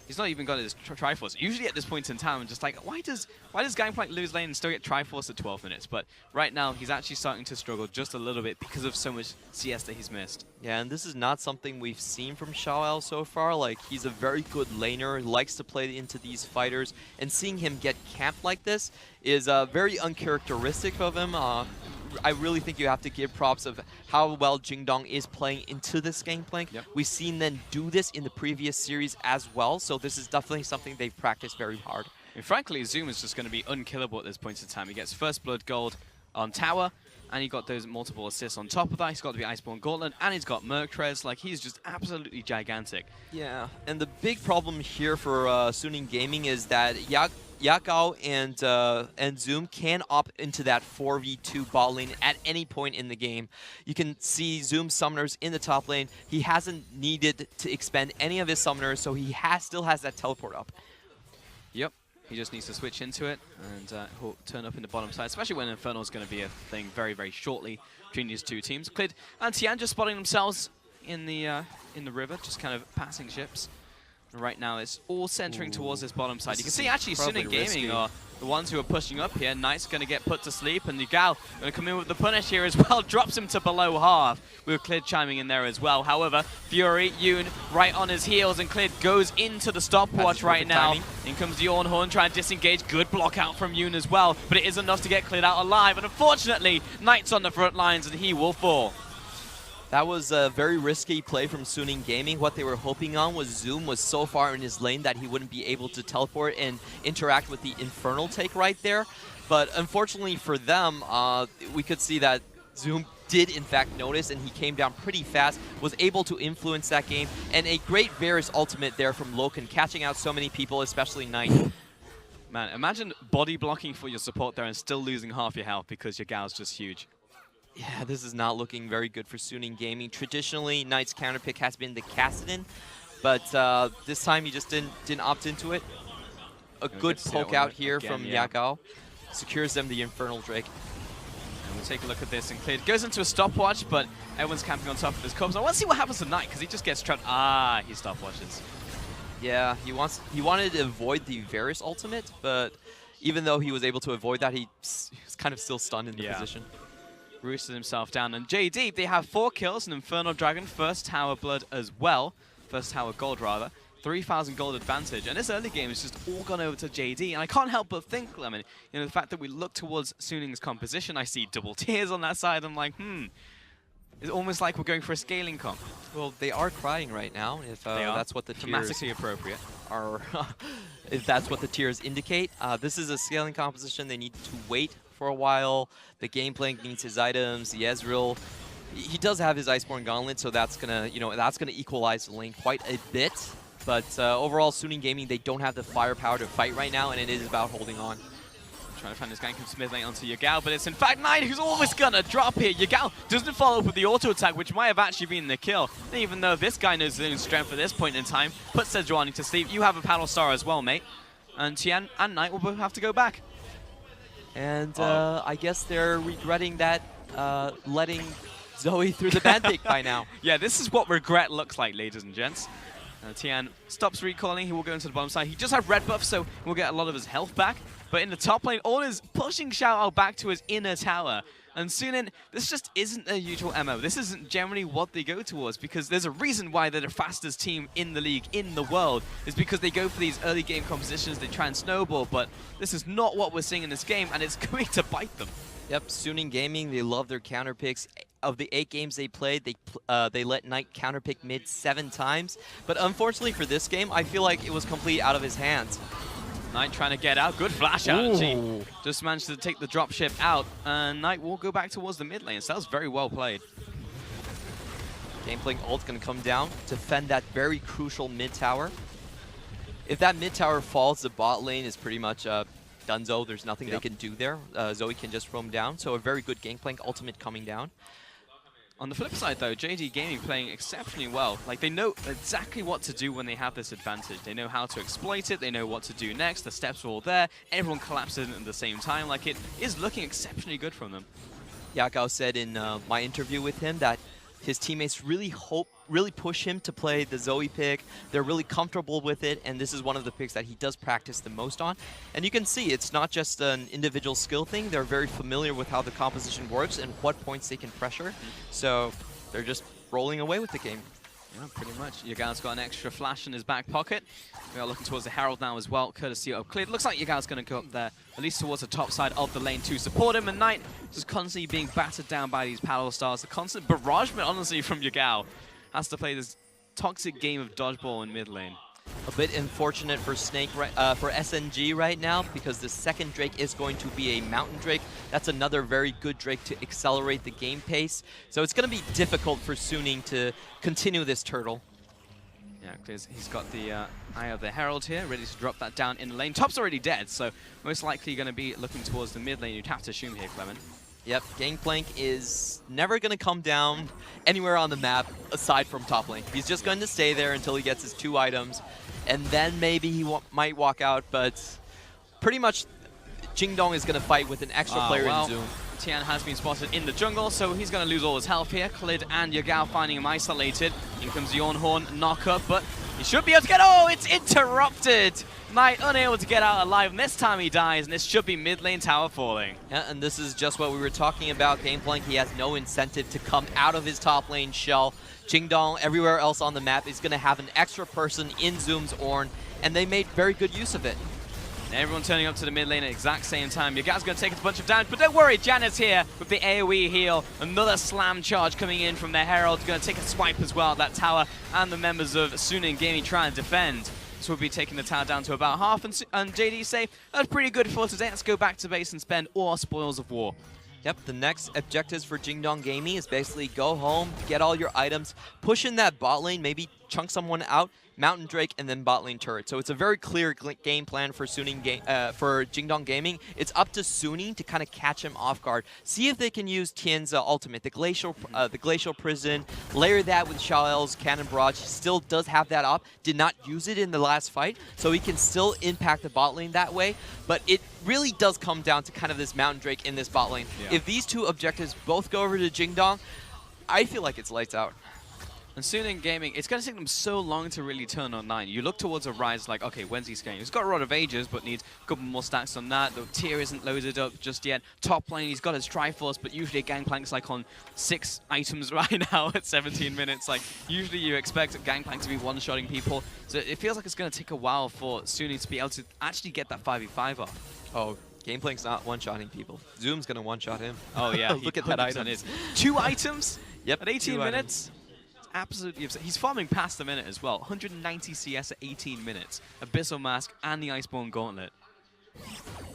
he's not even got his Triforce. Usually at this point in time, I'm just like, why does Gangplank lose lane and still get Triforce at 12 minutes? But right now, he's actually starting to struggle just a little bit because of so much CS that he's missed. Yeah, and this is not something we've seen from Xiao so far. Like, he's a very good laner, likes to play into these fighters, and seeing him get camped like this is very uncharacteristic of him. I really think you have to give props of how well Jingdong is playing into this Gangplank. Yep. We've seen them do this in the previous series as well, so this is definitely something they've practiced very hard. And frankly, Zoom is just going to be unkillable at this point in time. He gets First Blood Gold on Tower, and he got those multiple assists on top of that. He's got the Iceborne Gauntlet, and he's got Mercrez. Like, he's just absolutely gigantic. Yeah, and the big problem here for Suning Gaming is that Yakao and Zoom can opt into that 4v2 bot lane at any point in the game. You can see Zoom summoners in the top lane. He hasn't needed to expend any of his summoners, so he still has that teleport up. Yep. He just needs to switch into it, and he'll turn up in the bottom side, especially when Infernal is going to be a thing very, very shortly between these two teams. Clid and Tian just spotting themselves in the river, just kind of passing ships. And right now, it's all centering towards this bottom side. You can see actually Suning Gaming are the ones who are pushing up here. Knight's going to get put to sleep, and Yugao going to come in with the punish here as well. Drops him to below half, with Clid chiming in there as well. However, Fury, Yoon right on his heels, and Clid goes into the stopwatch right now. In comes the Ornhorn, trying to disengage. Good block out from Yoon as well, but it is enough to get Clid out alive. And unfortunately, Knight's on the front lines, and he will fall. That was a very risky play from Suning Gaming. What they were hoping on was Zoom was so far in his lane that he wouldn't be able to teleport and interact with the Infernal take right there. But unfortunately for them, we could see that Zoom did in fact notice, and he came down pretty fast, was able to influence that game, and a great Varus ultimate there from Loken, catching out so many people, especially Knight. Man, imagine body blocking for your support there and still losing half your health because your Gao's just huge. Yeah, this is not looking very good for Suning Gaming. Traditionally, Knight's counterpick has been the Kassadin, but this time he just didn't opt into it. A good poke out here from Yakao. Secures them the Infernal Drake. And we'll take a look at this, and Clid goes into a stopwatch, but everyone's camping on top of his corpse. I want to see what happens to Knight, because he just gets trapped. Ah, he stopwatches. Yeah, he wanted to avoid the Varus ultimate, but even though he was able to avoid that, he was kind of still stunned in the position. Roosted himself down. And JD, they have 4 kills, an Infernal Dragon, first tower blood as well. First tower gold, rather. 3,000 gold advantage. And this early game is just all gone over to JD. And I can't help but think, Lemon, you know, the fact that we look towards Suning's composition, I see double tiers on that side. I'm like, It's almost like we're going for a scaling comp. Well, they are crying right now, if that's what the tiers thematically appropriate are. If that's what the tiers indicate. This is a scaling composition. They need to wait for a while. The Gangplank needs his items. The Ezreal, he does have his Iceborne Gauntlet, so that's gonna, that's gonna equalize the lane quite a bit. But overall, Suning Gaming, they don't have the firepower to fight right now, and it is about holding on. Trying to find this gank from Smith lane onto Yugao, but it's in fact Knight who's almost gonna drop here. Yugao doesn't follow up with the auto attack, which might have actually been the kill. And even though this guy knows his own strength at this point in time, puts Sejuani to sleep. You have a Paddle Star as well, mate. And Tian and Knight will both have to go back. And I guess they're regretting that letting Zoe through the band pick by now. Yeah, this is what regret looks like, ladies and gents. Tian stops recalling. He will go into the bottom side. He just has red buff, so he'll get a lot of his health back. But in the top lane, all is pushing Xiao back to his inner tower. And Suning, this just isn't their usual MO. This isn't generally what they go towards, because there's a reason why they're the fastest team in the league, in the world, is because they go for these early game compositions, they try and snowball, but this is not what we're seeing in this game, and it's going to bite them. Yep, Suning Gaming, they love their counter picks. Of the 8 games they played, they let Knight counterpick mid 7 times. But unfortunately for this game, I feel like it was completely out of his hands. Knight trying to get out. Good flash out, actually. Just managed to take the dropship out. And Knight will go back towards the mid lane. So that was very well played. Gangplank ult going to come down, defend that very crucial mid tower. If that mid tower falls, the bot lane is pretty much donezo. There's nothing they can do there. Zoe can just roam down. So a very good Gangplank ultimate coming down. On the flip side, though, JD Gaming playing exceptionally well. Like, they know exactly what to do when they have this advantage. They know how to exploit it. They know what to do next. The steps are all there. Everyone collapses at the same time. Like, it is looking exceptionally good from them. Yakao said in my interview with him that his teammates really push him to play the Zoe pick. They're really comfortable with it, and this is one of the picks that he does practice the most on. And you can see it's not just an individual skill thing. They're very familiar with how the composition works and what points they can pressure. So they're just rolling away with the game. Yeah, pretty much. Yagao's got an extra flash in his back pocket. We are looking towards the Herald now as well, courtesy of Clear. Looks like Yagao's going to go up there, at least towards the top side of the lane to support him. And Knight just constantly being battered down by these paddle stars. The constant barragement, honestly, from Yagao. Has to play this toxic game of dodgeball in mid lane. A bit unfortunate for for SNG right now, because the second Drake is going to be a Mountain Drake. That's another very good Drake to accelerate the game pace. So it's going to be difficult for Suning to continue this turtle. Yeah, because he's got the Eye of the Herald here, ready to drop that down in the lane. Top's already dead, so most likely going to be looking towards the mid lane. You'd have to assume here, Clement. Yep, Gangplank is never going to come down anywhere on the map aside from top lane. He's just going to stay there until he gets his 2 items, and then maybe he might walk out, but pretty much Jingdong is going to fight with an extra player in Zoom. Tian has been spotted in the jungle, so he's going to lose all his health here. Klid and Yagao finding him isolated. In comes the Ornhorn knock up, but he should be able to get... Oh, it's interrupted! Knight unable to get out alive, and this time he dies, and this should be mid lane tower falling. Yeah, and this is just what we were talking about. Gangplank, he has no incentive to come out of his top lane shell. Jingdong, everywhere else on the map, is going to have an extra person in Zoom's Ornn, and they made very good use of it. Everyone turning up to the mid lane at the exact same time. Yagao's going to take a bunch of damage, but don't worry, Janet's here with the AoE heal. Another slam charge coming in from the Herald. Going to take a swipe as well at that tower, and the members of Suning Gaming trying to defend. So we'll be taking the tower down to about half, and JD say, that's pretty good for today. Let's go back to base and spend all our spoils of war. Yep, the next objectives for Jingdong Gaming is basically go home, get all your items, push in that bot lane, maybe chunk someone out, Mountain Drake, and then bot lane turret. So it's a very clear game plan for for Jingdong Gaming. It's up to Suning to kind of catch him off guard. See if they can use Tian's ultimate, the Glacial Prison, layer that with Xiao's Cannon Barrage. He still does have that up, did not use it in the last fight, so he can still impact the bot lane that way. But it really does come down to kind of this Mountain Drake in this bot lane. Yeah. If these two objectives both go over to Jingdong, I feel like it's lights out. And Suning Gaming, it's going to take them so long to really turn on 9. You look towards a Rise like, okay, when's he scaling? He's got a Rod of Ages, but needs a couple more stacks on that. The tier isn't loaded up just yet. Top lane, he's got his Triforce, but usually Gangplank's like on 6 items right now at 17 minutes. Like, usually you expect Gangplank to be one-shotting people. So it feels like it's going to take a while for Suning to be able to actually get that 5v5 off. Oh, Gangplank's not one-shotting people. Zoom's going to one-shot him. Oh, yeah. Look at that item. 2 items? Yep. At 18 minutes? Absolutely upset. He's farming past the minute as well. 190 CS at 18 minutes. Abyssal Mask and the Iceborne Gauntlet.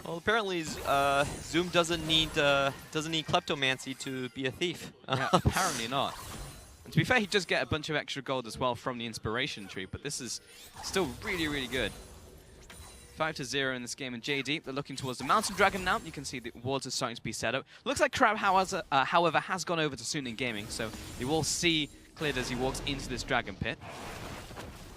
Well, apparently Zoom doesn't need Kleptomancy to be a thief. Yeah, apparently not. And to be fair, he does get a bunch of extra gold as well from the Inspiration Tree, but this is still really, really good. 5-0 in this game, and JD, they're looking towards the Mountain Dragon now. You can see the wards are starting to be set up. Looks like Crab, however, has gone over to Suning Gaming, so you will see Cleared as he walks into this Dragon Pit.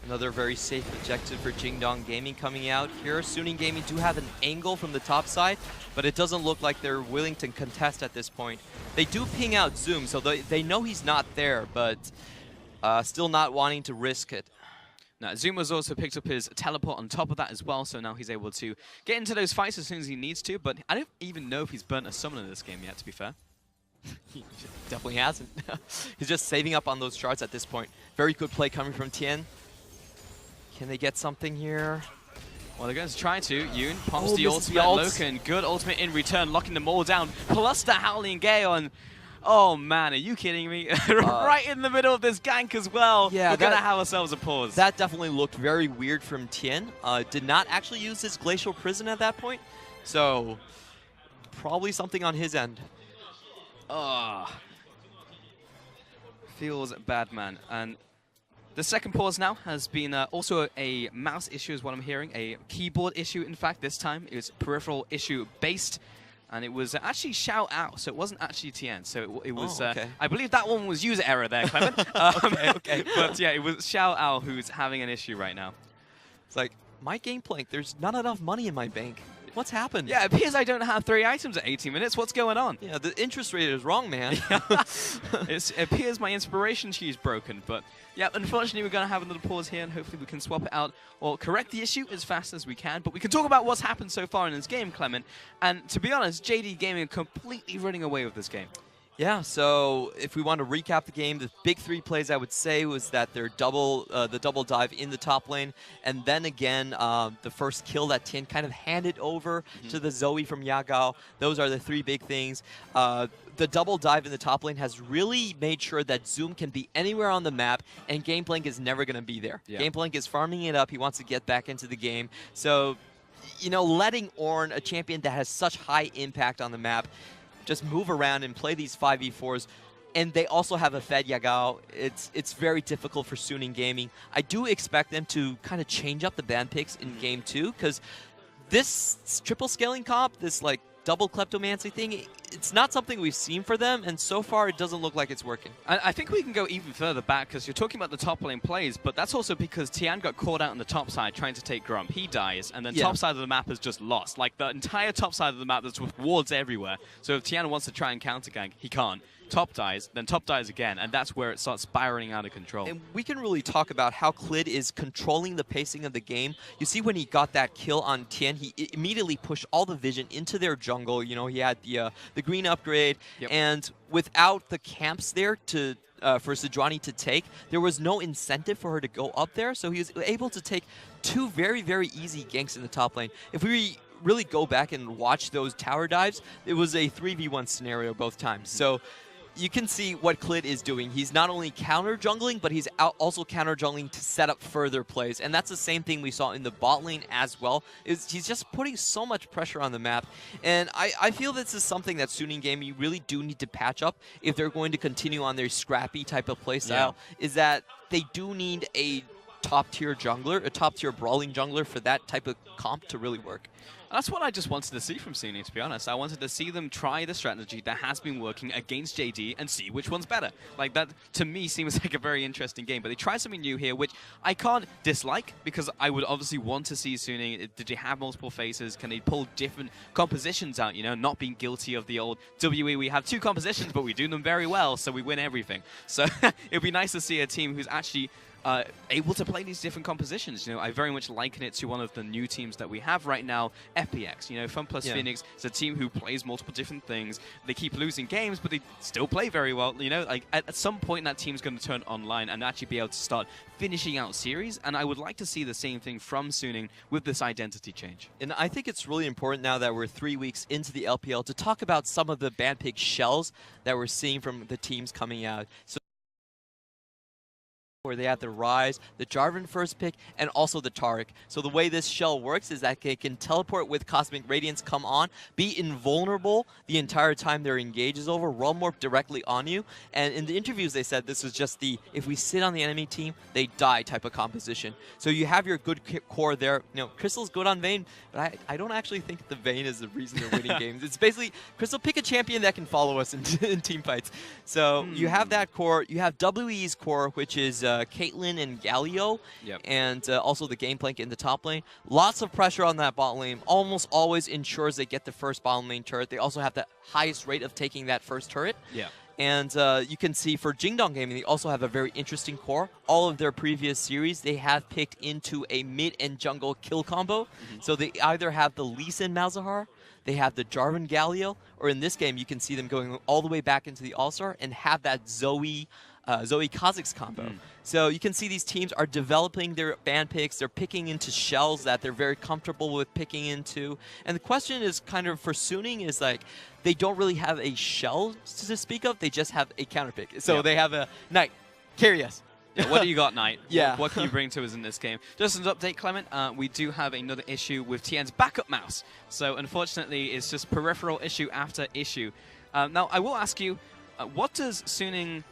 Another very safe objective for Jingdong Gaming coming out here. Suning Gaming do have an angle from the top side, but it doesn't look like they're willing to contest at this point. They do ping out Zoom, so they know he's not there, but still not wanting to risk it. Now, Zoom has also picked up his teleport on top of that as well, so now he's able to get into those fights as soon as he needs to, but I don't even know if he's burnt a summon in this game yet, to be fair. He definitely hasn't. He's just saving up on those shards at this point. Very good play coming from Tian. Can they get something here? Well, they're going to try to. Yoon pumps the ultimate. Loken, good ultimate in return, locking them all down. Plus the Howling Gale, and oh man, are you kidding me? Right in the middle of this gank as well. Yeah, we're going to have ourselves a pause. That definitely looked very weird from Tian. Did not actually use his Glacial Prison at that point, so probably something on his end. Feels bad, man. And the second pause now has been also a mouse issue is what I'm hearing. A keyboard issue, in fact, this time. It was peripheral issue based. And it was actually Xiao Ao, so it wasn't actually Tian. So it was, okay. I believe that one was user error there, Clement. Okay. But yeah, it was Xiao Ao who's having an issue right now. It's like, my Gangplank, there's not enough money in my bank. What's happened? Yeah, it appears I don't have 3 items at 18 minutes. What's going on? Yeah, the interest rate is wrong, man. It appears my inspiration tree is broken, but yeah, unfortunately we're going to have another pause here, and hopefully we can swap it out or correct the issue as fast as we can. But we can talk about what's happened so far in this game, Clement. And to be honest, JD Gaming are completely running away with this game. Yeah, so if we want to recap the game, the big 3 plays I would say was that they're the double dive in the top lane, and then again, the first kill that Tien kind of handed over to the Zoe from Yagao. Those are the 3 big things. The double dive in the top lane has really made sure that Zoom can be anywhere on the map, and Gameplank is never going to be there. Yeah. Gameplank is farming it up. He wants to get back into the game. So, you know, letting Ornn, a champion that has such high impact on the map, just move around and play these 5v4s. And they also have a fed Yagao. It's very difficult for Suning Gaming. I do expect them to kind of change up the ban picks in game 2, because this triple scaling comp, this like double kleptomancy thing, it's not something we've seen for them, and so far it doesn't look like it's working. I think we can go even further back, because you're talking about the top lane plays, but that's also because Tian got caught out on the top side trying to take Grump. He dies, and then top side of the map is just lost. Like, the entire top side of the map, there's wards everywhere. So if Tian wants to try and counter gank, he can't. Top dies, then top dies again, and that's where it starts spiraling out of control. And we can really talk about how Clid is controlling the pacing of the game. You see when he got that kill on Tien, he immediately pushed all the vision into their jungle. You know, he had the green upgrade, and without the camps there to for Sejuani to take, there was no incentive for her to go up there, so he was able to take 2 very, very easy ganks in the top lane. If we really go back and watch those tower dives, it was a 3v1 scenario both times. So you can see what Clid is doing. He's not only counter jungling, but he's also counter jungling to set up further plays. And that's the same thing we saw in the bot lane as well. He's just putting so much pressure on the map. And I feel this is something that Suning Gaming really do need to patch up if they're going to continue on their scrappy type of play style, is that they do need a top-tier jungler, a top-tier brawling jungler for that type of comp to really work. That's what I just wanted to see from Suning, to be honest. I wanted to see them try the strategy that has been working against JD and see which one's better. Like, that, to me, seems like a very interesting game. But they tried something new here, which I can't dislike, because I would obviously want to see Suning. Did they have multiple faces? Can they pull different compositions out, you know, not being guilty of the old WE, we have 2 compositions, but we do them very well, so we win everything. So it would be nice to see a team who's actually able to play these different compositions. You know, I very much liken it to one of the new teams that we have right now, FPX. You know, FunPlus Phoenix is a team who plays multiple different things. They keep losing games, but they still play very well. You know, like at some point that team's going to turn online and actually be able to start finishing out series. And I would like to see the same thing from Suning with this identity change. And I think it's really important now that we're 3 weeks into the LPL to talk about some of the ban pick shells that we're seeing from the teams coming out. So where they have the Rise, the Jarvan first pick, and also the Taric. So the way this shell works is that they can teleport with Cosmic Radiance, come on, be invulnerable the entire time their engage is over, roam warp directly on you. And in the interviews they said this was just the, if we sit on the enemy team, they die type of composition. So you have your good core there. You know, Crystal's good on Vayne, but I don't actually think the Vayne is the reason they're winning games. It's basically, Crystal, pick a champion that can follow us in team fights. So you have that core. You have WE's core, which is Caitlyn and Galio, and also the Gameplank in the top lane. Lots of pressure on that bot lane. Almost always ensures they get the first bottom lane turret. They also have the highest rate of taking that first turret. And you can see for Jingdong Gaming, they also have a very interesting core. All of their previous series, they have picked into a mid and jungle kill combo. So they either have the Lee Sin Malzahar, they have the Jarvan Galio, or in this game, you can see them going all the way back into the All-Star and have that Zoe Kha'Zix combo. So you can see these teams are developing their ban picks. They're picking into shells that they're very comfortable with picking into. And the question is kind of for Suning is like, they don't really have a shell to speak of. They just have a counter pick. So they have a Knight, carry us. What do you got, Knight? Yeah. What can you bring to us in this game? Just an update, Clement. We do have another issue with Tien's backup mouse. So unfortunately, it's just peripheral issue after issue. Now, I will ask you, what does Suning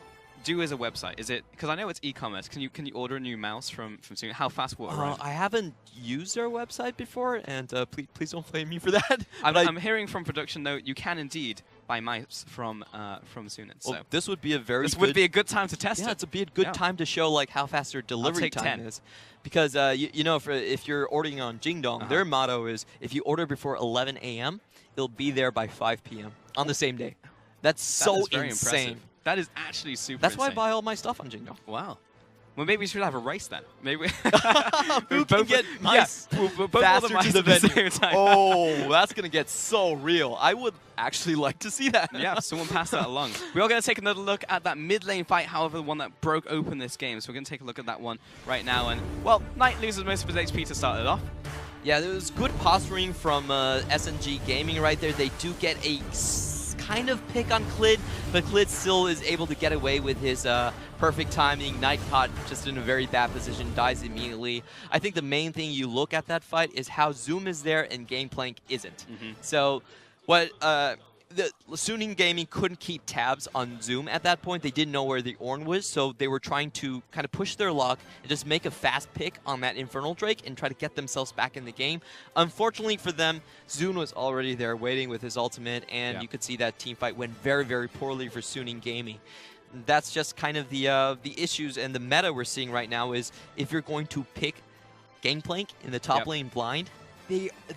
do as a website? Is it, because I know it's e-commerce, can you order a new mouse from Suning? How fast will it arrive? I haven't used their website before, and please don't blame me for that. I'm hearing from production though, you can indeed by mice from Sunin. Well, So this would be a very this good, would be a good time to test yeah, it. it's a good time to show like how fast their delivery take time 10. is. Because you know, if you're ordering on Jingdong, their motto is if you order before 11 a.m., it'll be there by 5 p.m. on the same day. That's so That is very insane. impressive. That is actually super That's why I insane. buy all my stuff on Jingdong. Wow. Well, maybe we should have a race then. Maybe Who can get mice we'll both faster order mice to the at the venue? same time. Oh, that's gonna get so real. I would actually like to see that. Yeah, someone pass that along. We are going to take another look at that mid lane fight, however, the one that broke open this game. So we're going to take a look at that one right now. And, well, Knight loses most of his HP to start it off. Yeah, there was good posturing from SNG Gaming right there. They do get a kind of pick on Clid, but Clid still is able to get away with his perfect timing. Knight caught just in a very bad position, dies immediately. I think the main thing you look at that fight is how Zoom is there and Gangplank isn't. So what the Suning Gaming couldn't keep tabs on Zoom at that point. They didn't know where the Ornn was, so they were trying to kind of push their luck and just make a fast pick on that Infernal Drake and try to get themselves back in the game. Unfortunately for them, Zoom was already there waiting with his ultimate, and you could see that team fight went very, very poorly for Suning Gaming. That's just kind of the issues and the meta we're seeing right now is if you're going to pick Gangplank in the top lane blind,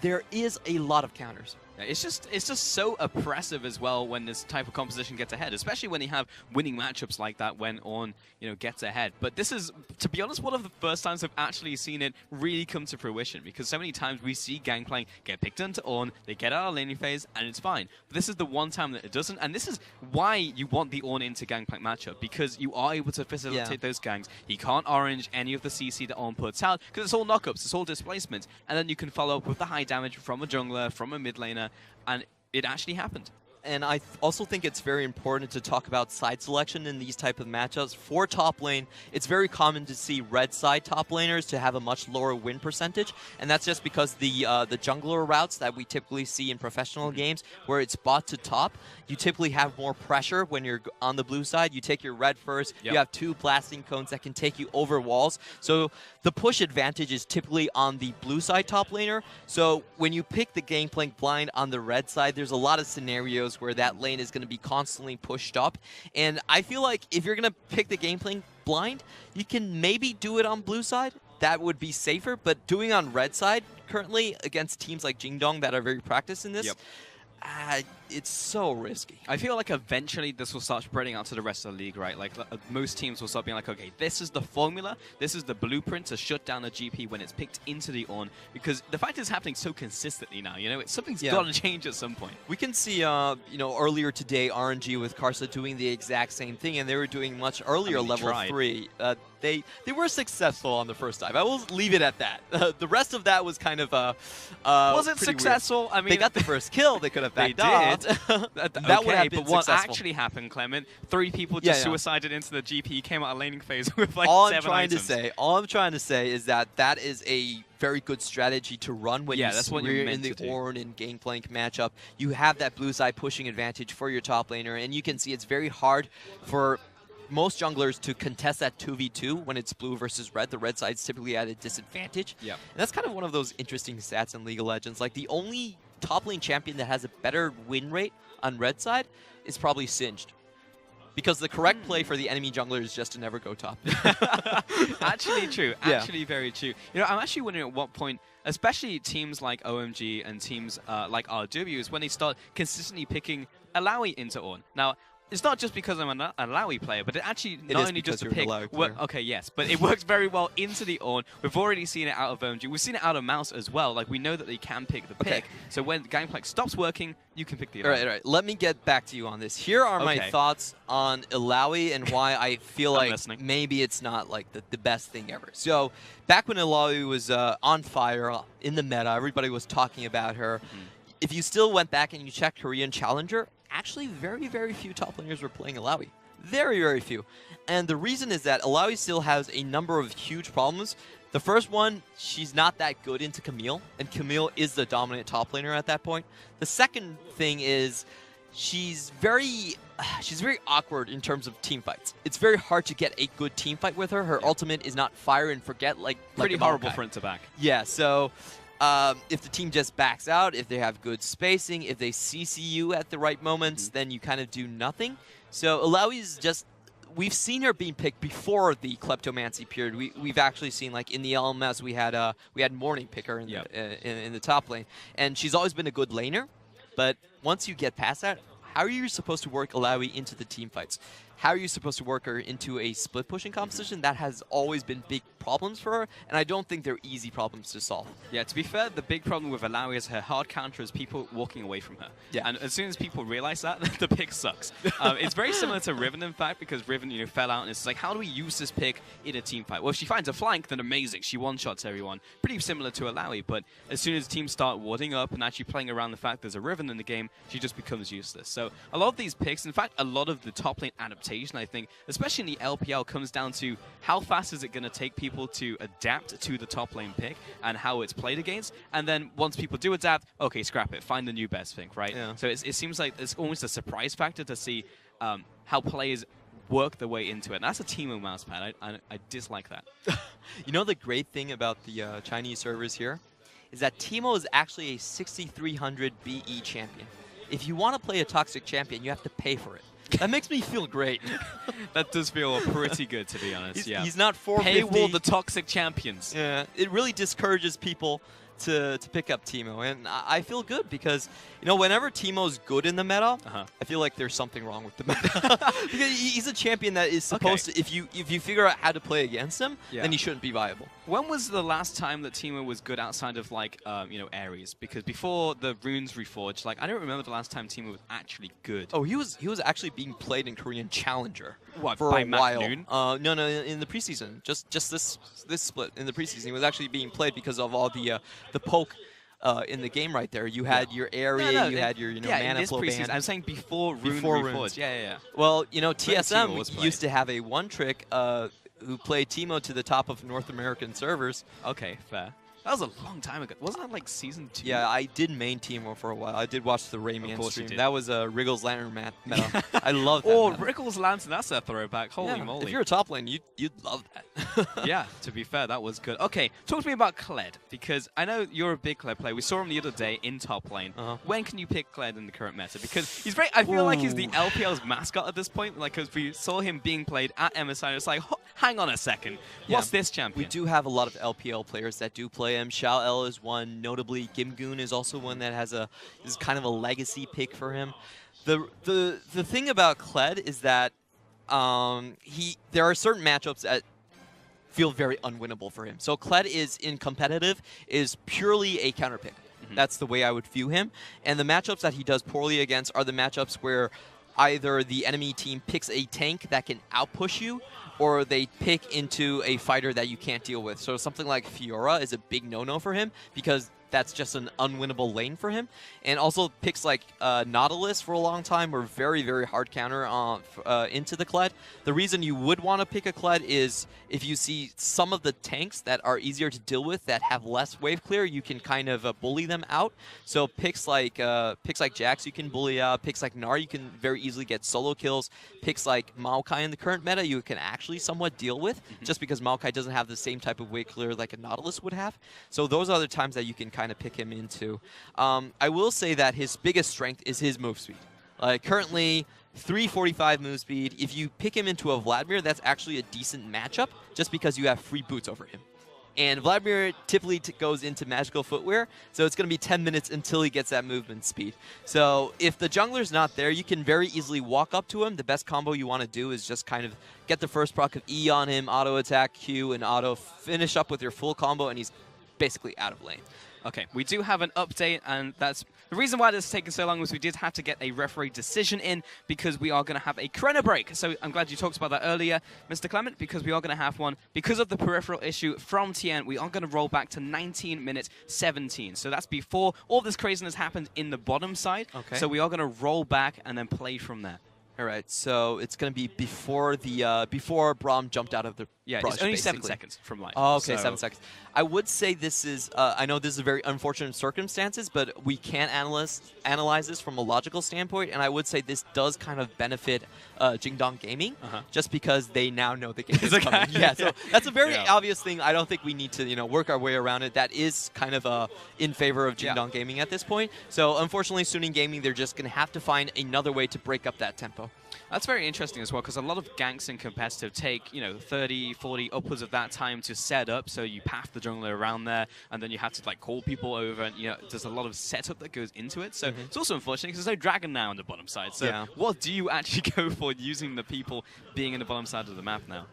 there is a lot of counters. Yeah, it's just so oppressive as well when this type of composition gets ahead, especially when you have winning matchups like that when Ornn, gets ahead. But this is, to be honest, one of the first times I've actually seen it really come to fruition, because so many times we see Gangplank get picked into Ornn, they get out of laning phase, and it's fine. But this is the one time that it doesn't, and this is why you want the Ornn into Gangplank matchup, because you are able to facilitate those ganks. He can't orange any of the CC that Ornn puts out, because it's all knockups, it's all displacement, and then you can follow up with the high damage from a jungler, from a mid laner, and it actually happened. And I also think it's very important to talk about side selection in these type of matchups. For top lane, it's very common to see red side top laners to have a much lower win percentage, and that's just because the jungler routes that we typically see in professional games, where it's bot to top, you typically have more pressure when you're on the blue side. You take your red first, you have 2 blasting cones that can take you over walls. So the push advantage is typically on the blue side top laner. So when you pick the Gangplank blind on the red side, there's a lot of scenarios where that lane is going to be constantly pushed up. And I feel like if you're going to pick the Gangplank blind, you can maybe do it on blue side. That would be safer, but doing on red side currently against teams like Jingdong that are very practiced in this, it's so risky. I feel like eventually this will start spreading out to the rest of the league, right? Like most teams will start being like, okay, this is the formula, this is the blueprint to shut down a GP when it's picked into the Ornn, because the fact is happening so consistently now. Something's got to change at some point. We can see, earlier today, RNG with Karsa doing the exact same thing, and they were doing much earlier level 3. They were successful on the first dive. I will leave it at that. The rest of that was kind of was it pretty successful? Weird. I mean, they got the first kill. They could have backed they off. did. That would have been but what successful. actually happened, Clement? 3 people just suicided into the GP, came out of laning phase with like all 7 items. All I'm trying to say is that is a very good strategy to run when that's what you're in meant the to do. Ornn and Gangplank matchup. You have that blue side pushing advantage for your top laner, and you can see it's very hard for most junglers to contest that 2v2 when it's blue versus red. The red side's typically at a disadvantage. Yeah. And that's kind of one of those interesting stats in League of Legends. Like, the only top lane champion that has a better win rate on red side is probably Singed. Because the correct play for the enemy jungler is just to never go top. Actually true. Actually very true. I'm actually wondering at what point, especially teams like OMG and teams like RW, is when they start consistently picking Alawi into Ornn. Now, it's not just because I'm an Alawi player, but it actually not only just a pick. Okay, yes, but it works very well into the Ornn. We've already seen it out of OMG. We've seen it out of Mouse as well. Like, we know that they can pick the pick. So when Gangplank stops working, you can pick the Alawi. All right. Let me get back to you on this. Here are my thoughts on Alawi and why I feel like maybe it's not like the best thing ever. So back when Alawi was on fire in the meta, everybody was talking about her. If you still went back and you checked Korean Challenger, actually very, very few top laners were playing Alawi. Very, very few. And the reason is that Alawi still has a number of huge problems. The first one, she's not that good into Camille, and Camille is the dominant top laner at that point. The second thing is she's very awkward in terms of team fights. It's very hard to get a good team fight with her. Her ultimate is not fire and forget like pretty horrible front to back. Yeah, so if the team just backs out, if they have good spacing, if they CC you at the right moments, then you kind of do nothing. So Alawi's just, we've seen her being picked before the Kleptomancy period. We've actually seen, like, in the LMS, we had Morning pick her in, in the top lane. And she's always been a good laner. But once you get past that, how are you supposed to work Alawi into the team fights? How are you supposed to work her into a split pushing competition? That has always been big problems for her, and I don't think they're easy problems to solve. Yeah, to be fair, the big problem with Alawi is her hard counter is people walking away from her. Yeah. And as soon as people realize that, the pick sucks. It's very similar to Riven, in fact, because Riven, you know, fell out, and it's like, how do we use this pick in a team fight? Well, if she finds a flank, then amazing. She one-shots everyone. Pretty similar to Alawi, but as soon as teams start warding up and actually playing around the fact there's a Riven in the game, she just becomes useless. So a lot of these picks, in fact, a lot of the top lane adaptation, I think, especially in the LPL, comes down to how fast is it going to take people to adapt to the top lane pick and how it's played against. And then once people do adapt, okay, scrap it, find the new best thing, right? Yeah. So it seems like it's almost a surprise factor to see how players work their way into it. And that's a Teemo mousepad. I dislike that. You know the great thing about the Chinese servers here is that Teemo is actually a 6300 BE champion. If you want to play a toxic champion, you have to pay for it. That makes me feel great. That does feel pretty good, to be honest. He's not 450. Paywall the toxic champions. Yeah, it really discourages people to pick up Teemo, and I feel good because, you know, whenever Teemo's good in the meta, I feel like there's something wrong with the meta. Because he's a champion that is supposed to, if you figure out how to play against him, then he shouldn't be viable. When was the last time that Teemo was good outside of, like, you know, Ares? Because before the runes reforged, like, I don't remember the last time Teemo was actually good. Oh, he was actually being played in Korean Challenger. What, for by a while. Noon? No, in the preseason, just this split in the preseason, he was actually being played because of all the poke in the game right there. You had your area, you had your mana flow ban. I'm saying before runes. Yeah. Well, you know, Teemo TSM used to have a one trick who played Teemo to the top of North American servers. Okay, fair. That was a long time ago. Wasn't that like season 2? Yeah, I did main Teemo for a while. I did watch the Rayman stream. That was Wriggle's Lantern meta. I love that. Oh, meta. Wriggle's Lantern, that's a throwback. Holy moly. If you're a top lane, you'd love that. Yeah, to be fair, that was good. Okay, talk to me about Kled, because I know you're a big Kled player. We saw him the other day in top lane. When can you pick Kled in the current meta? Because he's very, I feel like he's the LPL's mascot at this point. Like, because we saw him being played at MSI, it's like, hang on a second. What's this champion? We do have a lot of LPL players that do play him. Xiao L is one. Notably, Gimgoon is also one that has is kind of a legacy pick for him. The thing about Kled is that there are certain matchups that feel very unwinnable for him. So Kled is in competitive is purely a counter pick. That's the way I would view him. And the matchups that he does poorly against are the matchups where either the enemy team picks a tank that can outpush you, or they pick into a fighter that you can't deal with. So something like Fiora is a big no-no for him because that's just an unwinnable lane for him. And also picks like Nautilus for a long time were very, very hard counter into the Kled. The reason you would want to pick a Kled is if you see some of the tanks that are easier to deal with that have less wave clear, you can kind of bully them out. So picks like Jax you can bully out. Picks like Gnar you can very easily get solo kills. Picks like Maokai in the current meta you can actually somewhat deal with just because Maokai doesn't have the same type of wave clear like a Nautilus would have. So those are the times that you can kind of pick him into. I will say that his biggest strength is his move speed. Currently 345 move speed. If you pick him into a Vladimir, that's actually a decent matchup just because you have free boots over him. And Vladimir typically goes into magical footwear, so it's going to be 10 minutes until he gets that movement speed. So if the jungler's not there, you can very easily walk up to him. The best combo you want to do is just kind of get the first proc of E on him, auto attack Q, and auto finish up with your full combo, and he's basically out of lane. Okay, we do have an update, and that's the reason why this is taking so long was we did have to get a referee decision in because we are going to have a chrono break. So I'm glad you talked about that earlier, Mr. Clement, because we are going to have one. Because of the peripheral issue from TN, we are going to roll back to 19 minutes 17. So that's before all this craziness happened in the bottom side. Okay. So we are going to roll back and then play from there. All right, so it's going to be before the before Braum jumped out of the brush, it's only basically. 7 seconds from life. Oh, okay, so 7 seconds. I would say this is, I know this is very unfortunate circumstances, but we can analyze this from a logical standpoint, and I would say this does kind of benefit Jingdong Gaming, just because they now know the game is coming. Yeah, so that's a very obvious thing. I don't think we need to, work our way around it. That is kind of in favor of Jingdong Gaming at this point. So unfortunately, Suning Gaming, they're just going to have to find another way to break up that tempo. That's very interesting as well, because a lot of ganks in competitive take, 30, 40, upwards of that time to set up. So you path the jungler around there, and then you have to call people over, and there's a lot of setup that goes into it. So it's also unfortunate because there's no dragon now on the bottom side. So what do you actually go for using the people being in the bottom side of the map now?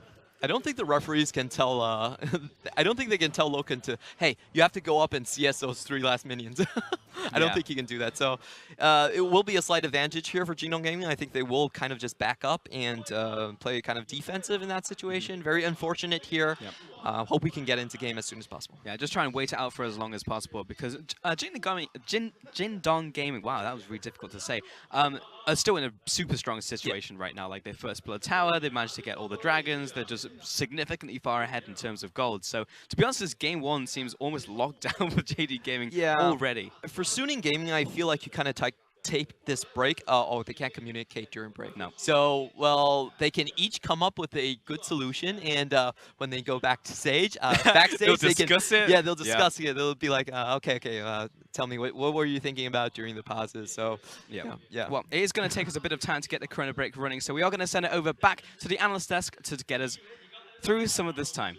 I don't think the referees can tell. I don't think they can tell Loken to, hey, you have to go up and CS those 3 last minions. I don't think he can do that. So it will be a slight advantage here for Jingdong Gaming. I think they will kind of just back up and play kind of defensive in that situation. Very unfortunate here. Hope we can get into game as soon as possible. Yeah, just try and wait it out for as long as possible, because Jingdong Gaming, wow, that was really difficult to say, are still in a super strong situation right now. Like, they first blood tower, they managed to get all the dragons, they're just significantly far ahead in terms of gold. So, to be honest, this game 1 seems almost locked down with JD Gaming already. For Suning Gaming, I feel like you kind of take this break. Oh, they can't communicate during break. No. So, well, they can each come up with a good solution, and when they go backstage, they'll discuss it. Yeah, they'll discuss it. They'll be like, okay, tell me, what were you thinking about during the pauses? So, yeah. Well, it is going to take us a bit of time to get the chrono break running, so we are going to send it over back to the analyst desk to get us through some of this time.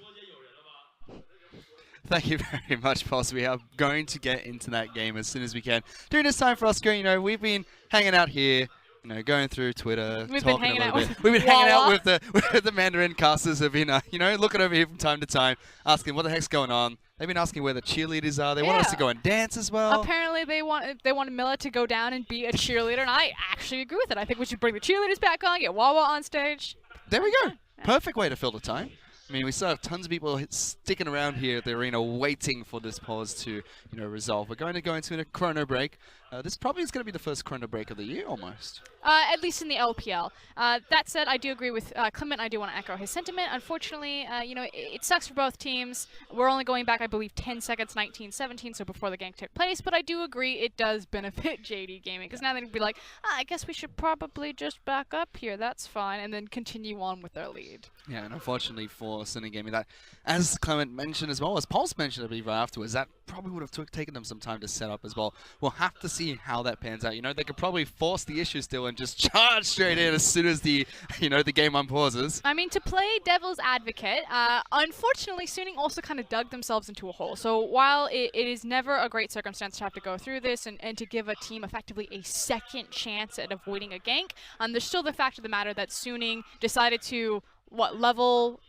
Thank you very much, Boss. We are going to get into that game as soon as we can. During this time for Oscar, we've been hanging out here, going through Twitter, We've been hanging out with the Mandarin casters who've been, looking over here from time to time, asking what the heck's going on. They've been asking where the cheerleaders are. They want us to go and dance as well. Apparently, they wanted Milla to go down and be a cheerleader, and I actually agree with it. I think we should bring the cheerleaders back on, get Wawa on stage. There we go. Perfect way to fill the time. I mean, we still have tons of people sticking around here at the arena waiting for this pause to, resolve. We're going to go into a chrono break. This probably is going to be the first chrono break of the year, almost. At least in the LPL. That said, I do agree with Clement. I do want to echo his sentiment. Unfortunately, it sucks for both teams. We're only going back, I believe, 10 seconds, 19-17, so before the gank took place. But I do agree it does benefit JD Gaming, because now they'd be like, I guess we should probably just back up here. That's fine, and then continue on with their lead. Yeah, and unfortunately for SNG Gaming, that, as Clement mentioned as well, as Pulse mentioned, I believe, right afterwards, that probably would have taken them some time to set up as well. We'll have to see how that pans out. They could probably force the issue still and just charge straight in as soon as the, the game unpauses. I mean, to play devil's advocate, unfortunately, Suning also kind of dug themselves into a hole. So while it is never a great circumstance to have to go through this and to give a team effectively a second chance at avoiding a gank, there's still the fact of the matter that Suning decided to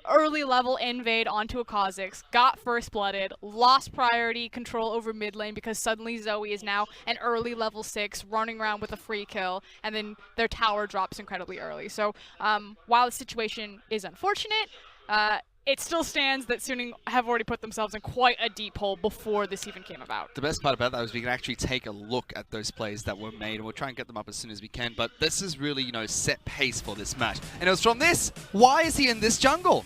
early level invade onto a Kha'Zix, got first blooded, lost priority control over mid lane because suddenly Zoe is now an early level 6 running around with a free kill, and then their tower drops incredibly early. So while the situation is unfortunate, it still stands that Suning have already put themselves in quite a deep hole before this even came about. The best part about that was we can actually take a look at those plays that were made, and we'll try and get them up as soon as we can. But this is really, set pace for this match. And it was from this. Why is he in this jungle?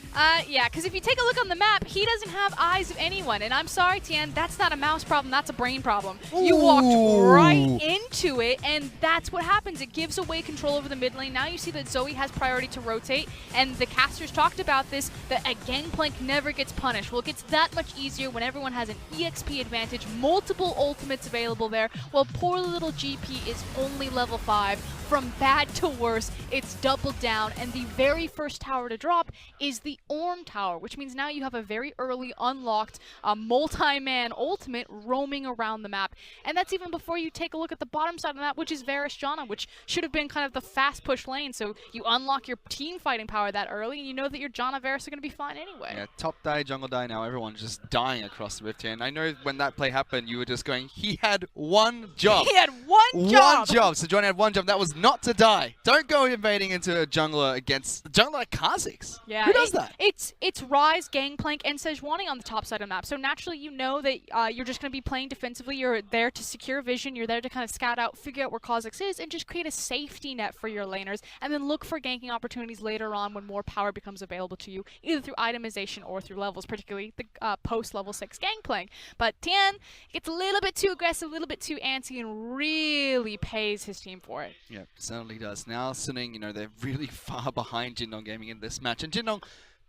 Yeah, because if you take a look on the map, he doesn't have eyes of anyone. And I'm sorry, Tian, that's not a mouse problem, that's a brain problem. Ooh. You walked right into it, and that's what happens. It gives away control over the mid lane. Now you see that Zoe has priority to rotate, and the casters talked about this, that Gangplank never gets punished. Well, it gets that much easier when everyone has an EXP advantage, multiple ultimates available there, while poor little GP is only level 5. From bad to worse, it's doubled down, and the very first tower to drop is the Ornn Tower, which means now you have a very early unlocked multi-man ultimate roaming around the map. And that's even before you take a look at the bottom side of the map, which is Varus Janna, which should have been kind of the fast push lane. So you unlock your team fighting power that early, and you know that your Janna Varus are going to be fine fine anyway. Yeah, top die, jungle die, now everyone's just dying across the rift here. And I know when that play happened, you were just going, he had one job. He had one job! One job. So Johnny had one job. That was not to die. Don't go invading into a jungler against a jungler like Kha'Zix. Yeah, Who does that? It's Ryze, Gangplank, and Sejuani on the top side of the map. So naturally, you know that you're just going to be playing defensively. You're there to secure vision. You're there to kind of scout out, figure out where Kha'Zix is, and just create a safety net for your laners. And then look for ganking opportunities later on when more power becomes available to you, either through itemization or through levels, particularly the post-level 6 Gangplank. But Tien gets a little bit too aggressive, a little bit too antsy, and really pays his team for it. Yeah, certainly does. Now, Suning, you know, they're really far behind Jindong Gaming in this match. And Jindong,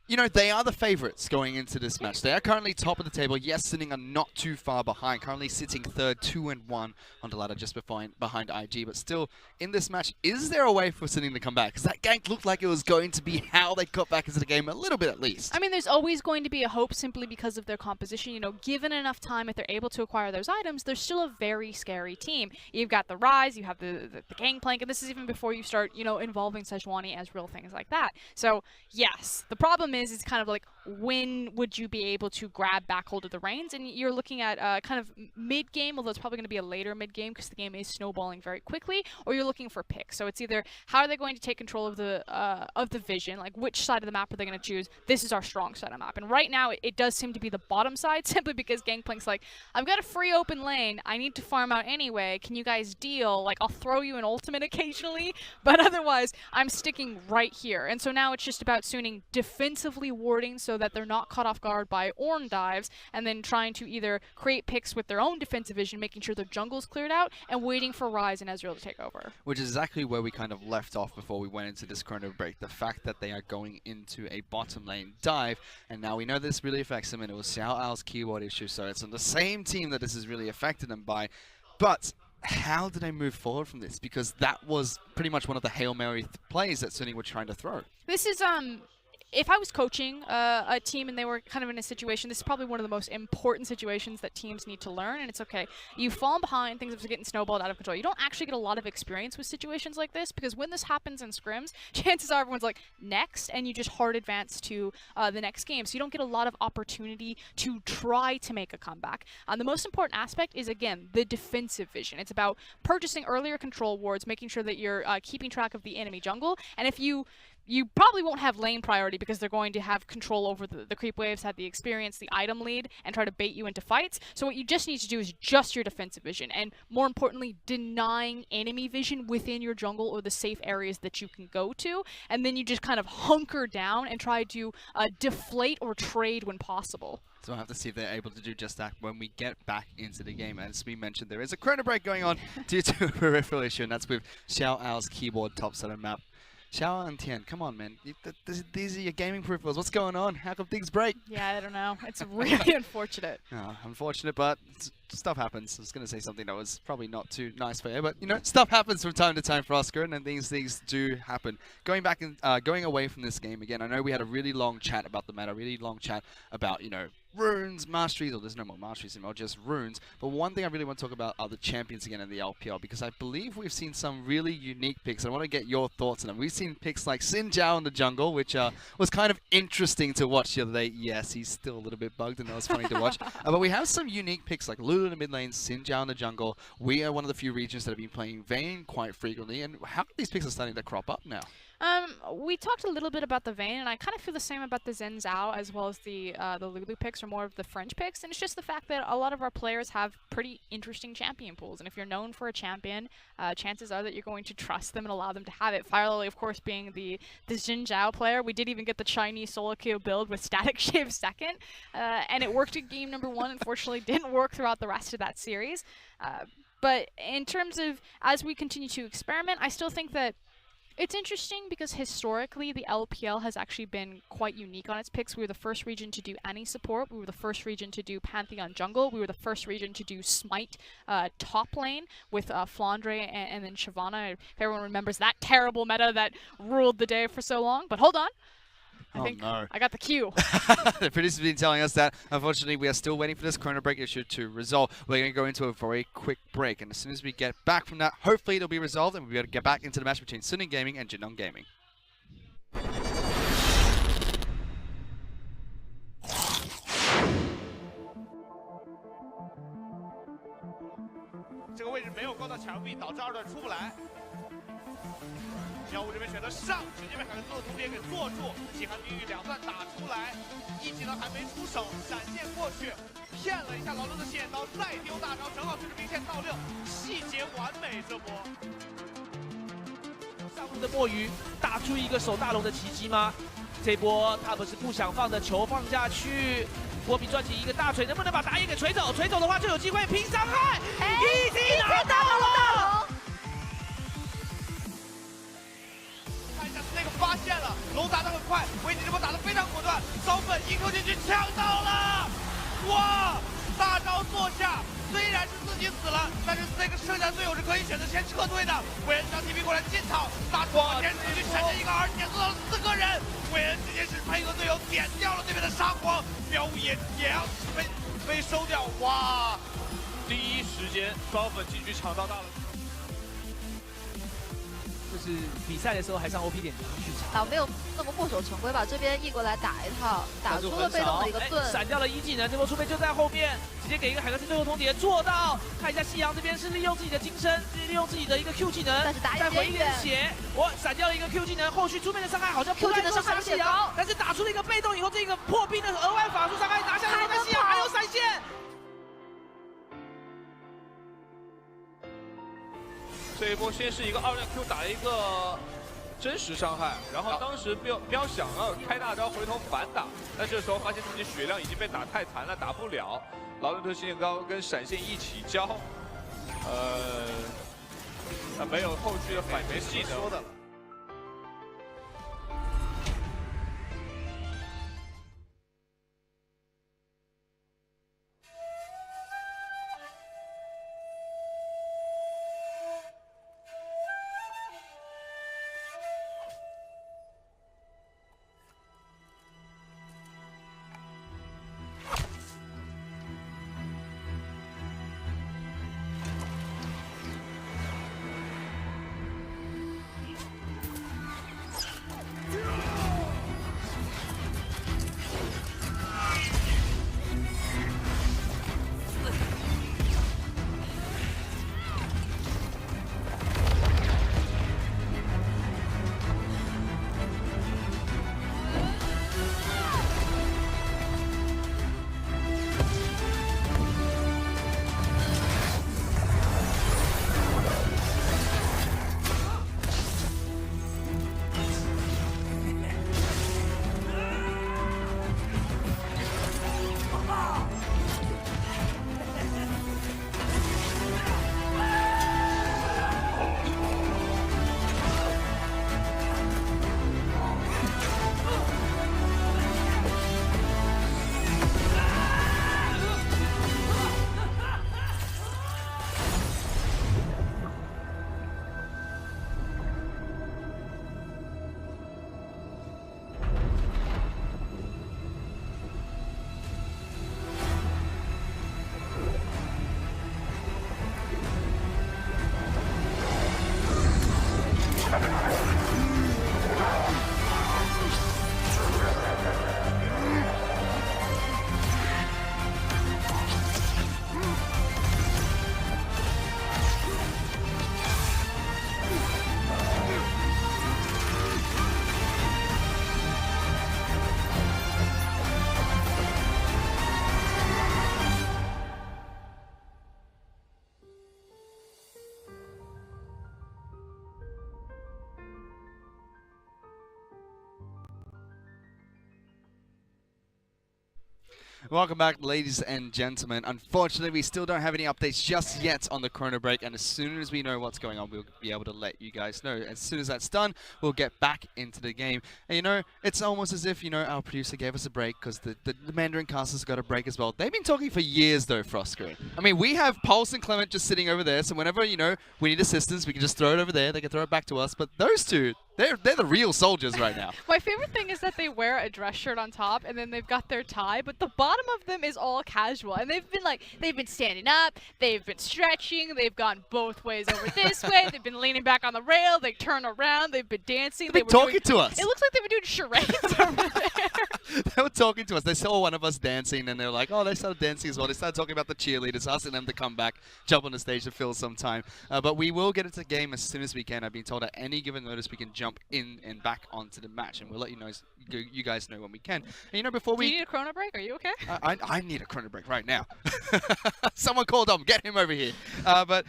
you know, they are the favorites going into this match. They are currently top of the table. Yes, Suning are not too far behind. Currently sitting third, 2-1 on the ladder, just behind IG. But still, in this match, is there a way for Suning to come back? Because that gank looked like it was going to be how they got back into the game a little bit at least. I mean, there's always going to be a hope simply because of their composition. You know, given enough time, if they're able to acquire those items, they're still a very scary team. You've got the Ryze, you have the Gangplank, and this is even before you start, you know, involving Sejuani as real things like that. So, yes, the problem is it's kind of like, when would you be able to grab back hold of the reins? And you're looking at kind of mid-game, although it's probably going to be a later mid-game because the game is snowballing very quickly, or you're looking for picks. So it's either how are they going to take control of the vision, like which side of the map are they going to choose? This is our strong side of the map. And right now it does seem to be the bottom side, simply because Gangplank's like, I've got a free open lane, I need to farm out anyway, can you guys deal? Like, I'll throw you an ultimate occasionally, but otherwise I'm sticking right here. And so now it's just about Suning defensively warding so that they're not caught off guard by Ornn dives, and then trying to either create picks with their own defensive vision, making sure their jungle's cleared out, and waiting for Ryze and Ezreal to take over. Which is exactly where we kind of left off before we went into this chrono break. The fact that they are going into a bottom lane dive, and now we know this really affects them, and it was Xiao Ao's keyboard issue, so it's on the same team that this has really affected them by. But how do they move forward from this? Because that was pretty much one of the Hail Mary plays that Suning were trying to throw. This is, if I was coaching a team and they were kind of in a situation, this is probably one of the most important situations that teams need to learn, and it's okay. You've fallen behind, things are getting snowballed out of control. You don't actually get a lot of experience with situations like this, because when this happens in scrims, chances are everyone's like, next, and you just hard advance to the next game. So you don't get a lot of opportunity to try to make a comeback. The most important aspect is, again, the defensive vision. It's about purchasing earlier control wards, making sure that you're keeping track of the enemy jungle, and if you probably won't have lane priority because they're going to have control over the creep waves, have the experience, the item lead, and try to bait you into fights. So what you just need to do is just your defensive vision, and more importantly, denying enemy vision within your jungle or the safe areas that you can go to, and then you just kind of hunker down and try to deflate or trade when possible. So we'll have to see if they're able to do just that when we get back into the game. As we mentioned, there is a chrono break going on due to a peripheral issue, and that's with Xiao Ao's keyboard top center map. Xiao and Tien, come on, man. These are your gaming peripherals. What's going on? How come things break? Yeah, I don't know. It's really unfortunate. Oh, unfortunate, but stuff happens. I was going to say something that was probably not too nice for you, but, you know, stuff happens from time to time for Oscar, and things do happen. Going back and going away from this game again, I know we had a really long chat about the meta, really long chat about, you know, runes, masteries, or there's no more masteries anymore, just runes. But one thing I really want to talk about are the champions again in the LPL, because I believe we've seen some really unique picks. I want to get your thoughts on them. We've seen picks like Xin Zhao in the jungle, which was kind of interesting to watch the other day. Yes, he's still a little bit bugged, and that was funny to watch. But we have some unique picks like Lulu in the mid lane, Xin Zhao in the jungle. We are one of the few regions that have been playing Vayne quite frequently, and how these picks are starting to crop up now. We talked a little bit about the Vayne, and I kind of feel the same about the Xin Zhao as well as the Lulu picks, or more of the French picks, and it's just the fact that a lot of our players have pretty interesting champion pools, and if you're known for a champion, chances are that you're going to trust them and allow them to have it. Fire Lily, of course, being the Xin Zhao player. We did even get the Chinese solo queue build with Static Shave second, and it worked in game number 1, unfortunately didn't work throughout the rest of that series. But in terms of, as we continue to experiment, I still think that it's interesting because historically the LPL has actually been quite unique on its picks. We were the first region to do Annie support. We were the first region to do Pantheon jungle. We were the first region to do Smite top lane with Flandre and then Shyvana. If everyone remembers that terrible meta that ruled the day for so long. But hold on. I think I got the cue. The producer's been telling us that. Unfortunately, we are still waiting for this chrono break issue to resolve. We're going to go into a very quick break, and as soon as we get back from that, hopefully it'll be resolved, and we'll be able to get back into the match between Suning Gaming and Jindong Gaming. 这个位置没有勾到墙壁，导致二段出不来。小五这边选择上，直接被海克斯的图点给做住，极寒地狱2段打出来，一技能还没出手，闪现过去，骗了一下劳伦的线刀，再丢大招，正好就是兵线倒6，细节完美这波。上路的墨鱼打出一个守大龙的奇迹吗？这波他们是不想放的，球放下去。 波比赚起一个大锤，能不能把打野给锤走？锤走的话就有机会拼伤害，一击拿到了！看一下那个发现了，龙打得很快，维尼这波打得非常果断，烧粉一口进去抢到了！哇，大招坐下，虽然是自己死了，但是那个剩下队友是可以选择先撤退的。韦恩将 TP 过来进场，大出往前直接闪现一个，而且做到了4个人。韦恩直接是配合队友点掉了对面的沙皇。 妙物也要被收掉，哇！第一时间双粉进去抢到大了。就是比赛的时候还上 OP 点去抢，没有那么墨守成规吧？这边一过来打一套，打出了被动的一个盾，闪掉了1技能，这波出贝就在后面，直接给一个海克斯最后通牒做到。看一下夕阳这边是利用自己的金身，利用自己的一个 Q 技能，但是打野再回一点血，我闪掉了一个 Q 技能，后续出贝的伤害好像不太够杀夕阳，但是打出了一个被动以后，这个破冰的额外法术伤害拿下来，但夕阳还有闪现。 这一波先是一个2段 Q 打了一个真实伤害，然后当时彪想要开大招回头反打，但这时候发现自己血量已经被打太残了，打不了。劳伦特新剑高跟闪现一起交，没有后续的反击技能。说的了。 Welcome back, ladies and gentlemen. Unfortunately, we still don't have any updates just yet on the Chrono Break, and as soon as we know what's going on, we'll be able to let you guys know. As soon as that's done, we'll get back into the game. And you know, it's almost as if, you know, our producer gave us a break because the Mandarin casters got a break as well. They've been talking for years though, Frostgreen. I mean, we have Pulse and Clement just sitting over there, so whenever, you know, we need assistance, we can just throw it over there, they can throw it back to us, but those two, They're the real soldiers right now. My favorite thing is that they wear a dress shirt on top and then they've got their tie, but the bottom of them is all casual. And they've been standing up, they've been stretching, they've gone both ways over this way, they've been leaning back on the rail, they turn around, they've been dancing. They've been talking to us. It looks like they've been doing charades over there. They were talking to us. They saw one of us dancing and they were like, oh, they started dancing as well. They started talking about the cheerleaders, asking them to come back, jump on the stage to fill some time. But we will get into the game as soon as we can. I've been told at any given notice we can jump in and back onto the match, and we'll let you guys know when we can. And before we... Do you need a chrono break? Are you okay? I need a chrono break right now. Someone called him. Get him over here. But,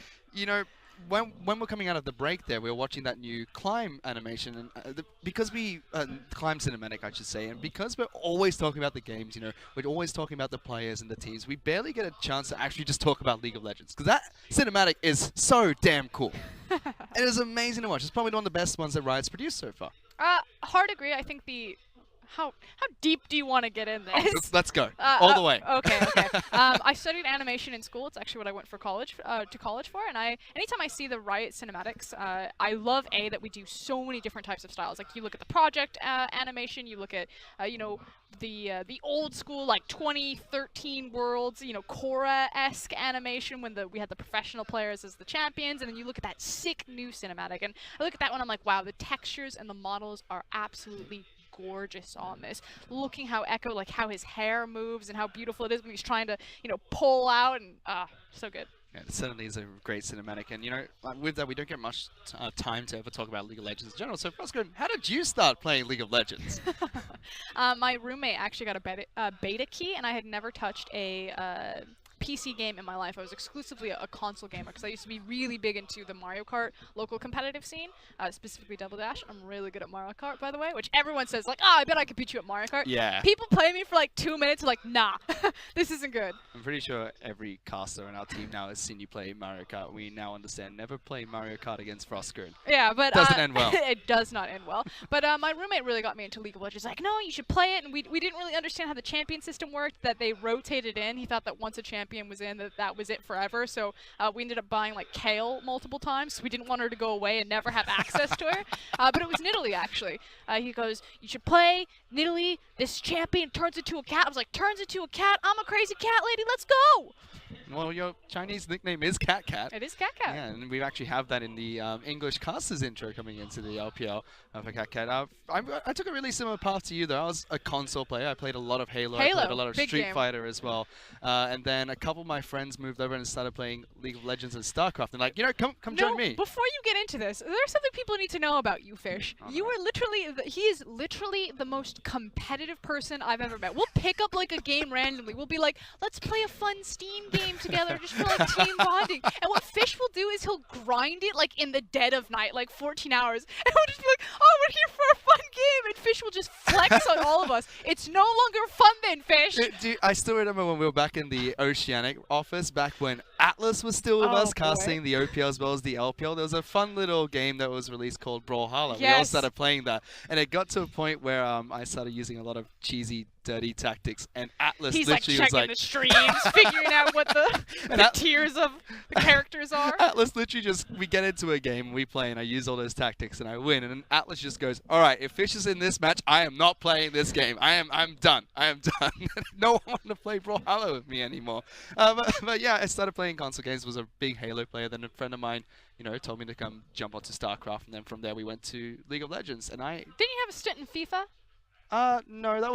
when we're coming out of the break there, we were watching that new climb animation, and because we climb cinematic, I should say, and because we're always talking about the games, we're always talking about the players and the teams, we barely get a chance to actually just talk about League of Legends, because that cinematic is so damn cool. It is amazing to watch. It's probably one of the best ones that Riot's produced so far. Hard agree. I think how deep do you want to get in this? Let's go. All the way. Okay. I studied animation in school. It's actually what I went for college for, and anytime I see the Riot cinematics, I love that we do so many different types of styles. Like you look at the project animation, you look at the old school like 2013 Worlds, Korra-esque animation when we had the professional players as the champions, and then you look at that sick new cinematic, and I look at that one, I'm like, wow, the textures and the models are absolutely gorgeous on this. Looking how Echo, like how his hair moves and how beautiful it is when he's trying to, pull out, and so good. Yeah, it certainly is a great cinematic, and with that we don't get much time to ever talk about League of Legends in general. So Frostgren, how did you start playing League of Legends? My roommate actually got a beta key, and I had never touched a PC game in my life. I was exclusively a console gamer because I used to be really big into the Mario Kart local competitive scene, specifically Double Dash. I'm really good at Mario Kart, by the way, which everyone says like, I bet I could beat you at Mario Kart. Yeah. People play me for like 2 minutes, like, nah, this isn't good. I'm pretty sure every caster in our team now has seen you play Mario Kart. We now understand never play Mario Kart against Frostgren. Yeah, but doesn't end well. It does not end well. But my roommate really got me into League of Legends. Like, no, you should play it, and we didn't really understand how the champion system worked. That they rotated in. He thought that once a champion was in, that was it forever. So we ended up buying like Kale multiple times. So we didn't want her to go away and never have access to her. But it was Nidalee actually. He goes, you should play Nidalee. This champion turns into a cat. I was like, turns into a cat? I'm a crazy cat lady. Let's go. Well, your Chinese nickname is Cat Cat. It is Cat Cat. Yeah, and we actually have that in the English casters intro coming into the LPL for Cat Cat. I took a really similar path to you, though. I was a console player. I played a lot of Halo. I played a lot of Street Fighter as well. And then a couple of my friends moved over and started playing League of Legends and StarCraft. And like, come join me. Before you get into this, there's something people need to know about you, Fish. You are literally, he is literally the most competitive person I've ever met. We'll pick up like a game randomly. We'll be like, let's play a fun Steam game together just for like team bonding. And what Fish will do is he'll grind it like in the dead of night, like 14 hours. And we'll just be like, oh, we're here for a fun game. And Fish will just flex on all of us. It's no longer fun then, Fish. Dude, I still remember when we were back in the Oceanic office, back when Atlas was still with us, casting the OPL as well as the LPL. There was a fun little game that was released called Brawlhalla. Yes. We all started playing that. And it got to a point where I started using a lot of cheesy, dirty tactics, and Atlas literally was like... the streams, figuring out what the tiers of the characters are. Atlas literally we get into a game, we play, and I use all those tactics, and I win. And then Atlas just goes, all right, if Fish is in this match, I am not playing this game. I'm done. I am done. No one wanted to play Brawlhalla with me anymore. But yeah, I started playing console games, was a big Halo player. Then a friend of mine, told me to come jump onto StarCraft, and then from there we went to League of Legends. And Didn't you have a stint in FIFA? No, that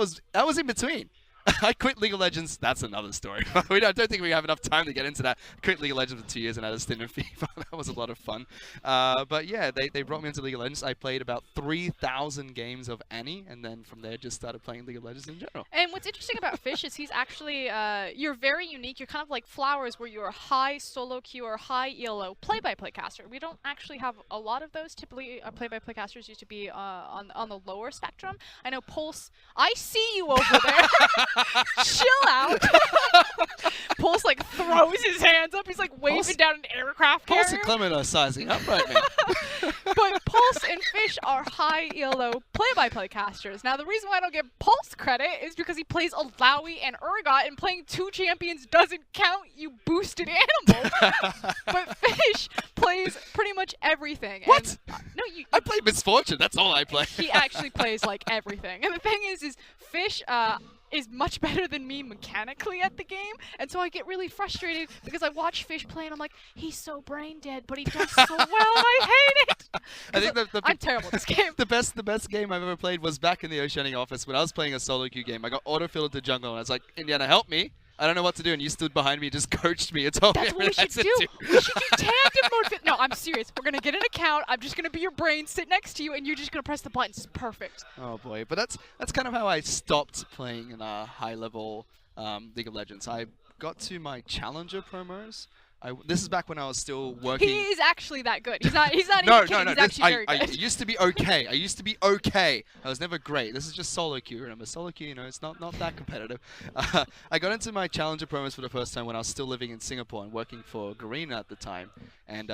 was in between. I quit League of Legends. That's another story. I don't think we have enough time to get into that. I quit League of Legends for 2 years and had a stint in FIFA. That was a lot of fun. But yeah, they brought me into League of Legends. I played about 3,000 games of Annie, and then from there just started playing League of Legends in general. And what's interesting about Fish is he's actually, you're very unique. You're kind of like Flowers, where you're a high solo queue or high ELO play-by-play caster. We don't actually have a lot of those. Typically, play-by-play casters used to be on the lower spectrum. I know Pulse, I see you over there. Chill out. Pulse like throws throws his hands up. He's like waving down an aircraft Pulse carrier. and Clement are sizing up right now. But Pulse and Fish are high ELO play-by-play casters. Now, the reason why I don't give Pulse credit is because he plays Alawi and Urgot, and playing 2 champions doesn't count, you boosted animal. But Fish plays pretty much everything. What? And, no, I play Misfortune. That's all I play. he actually plays like everything. And the thing is Fish is much better than me mechanically at the game, and so I get really frustrated because I watch Fish play and I'm like, he's so brain dead, but he does so well, and I hate it. I think I'm terrible at this game. The best game I've ever played was back in the Oceanic office when I was playing a solo queue game. I got auto-filled to jungle, and I was like, Indiana, help me. I don't know what to do, and you stood behind me, just coached me, and told That's me what we should do. We should do tandem mode. No, I'm serious. We're gonna get an account. I'm just gonna be your brain, sit next to you, and you're just gonna press the buttons. It's perfect. Oh boy, but that's kind of how I stopped playing in a high-level League of Legends. I got to my Challenger promos. This is back when I was still working. He is actually that good. He's not even kidding. He's actually very I good. used to be okay. I was never great. This is just solo queue. Remember, solo queue, you know, it's not that competitive. I got into my Challenger promos for the first time when I was still living in Singapore and working for Garena at the time. And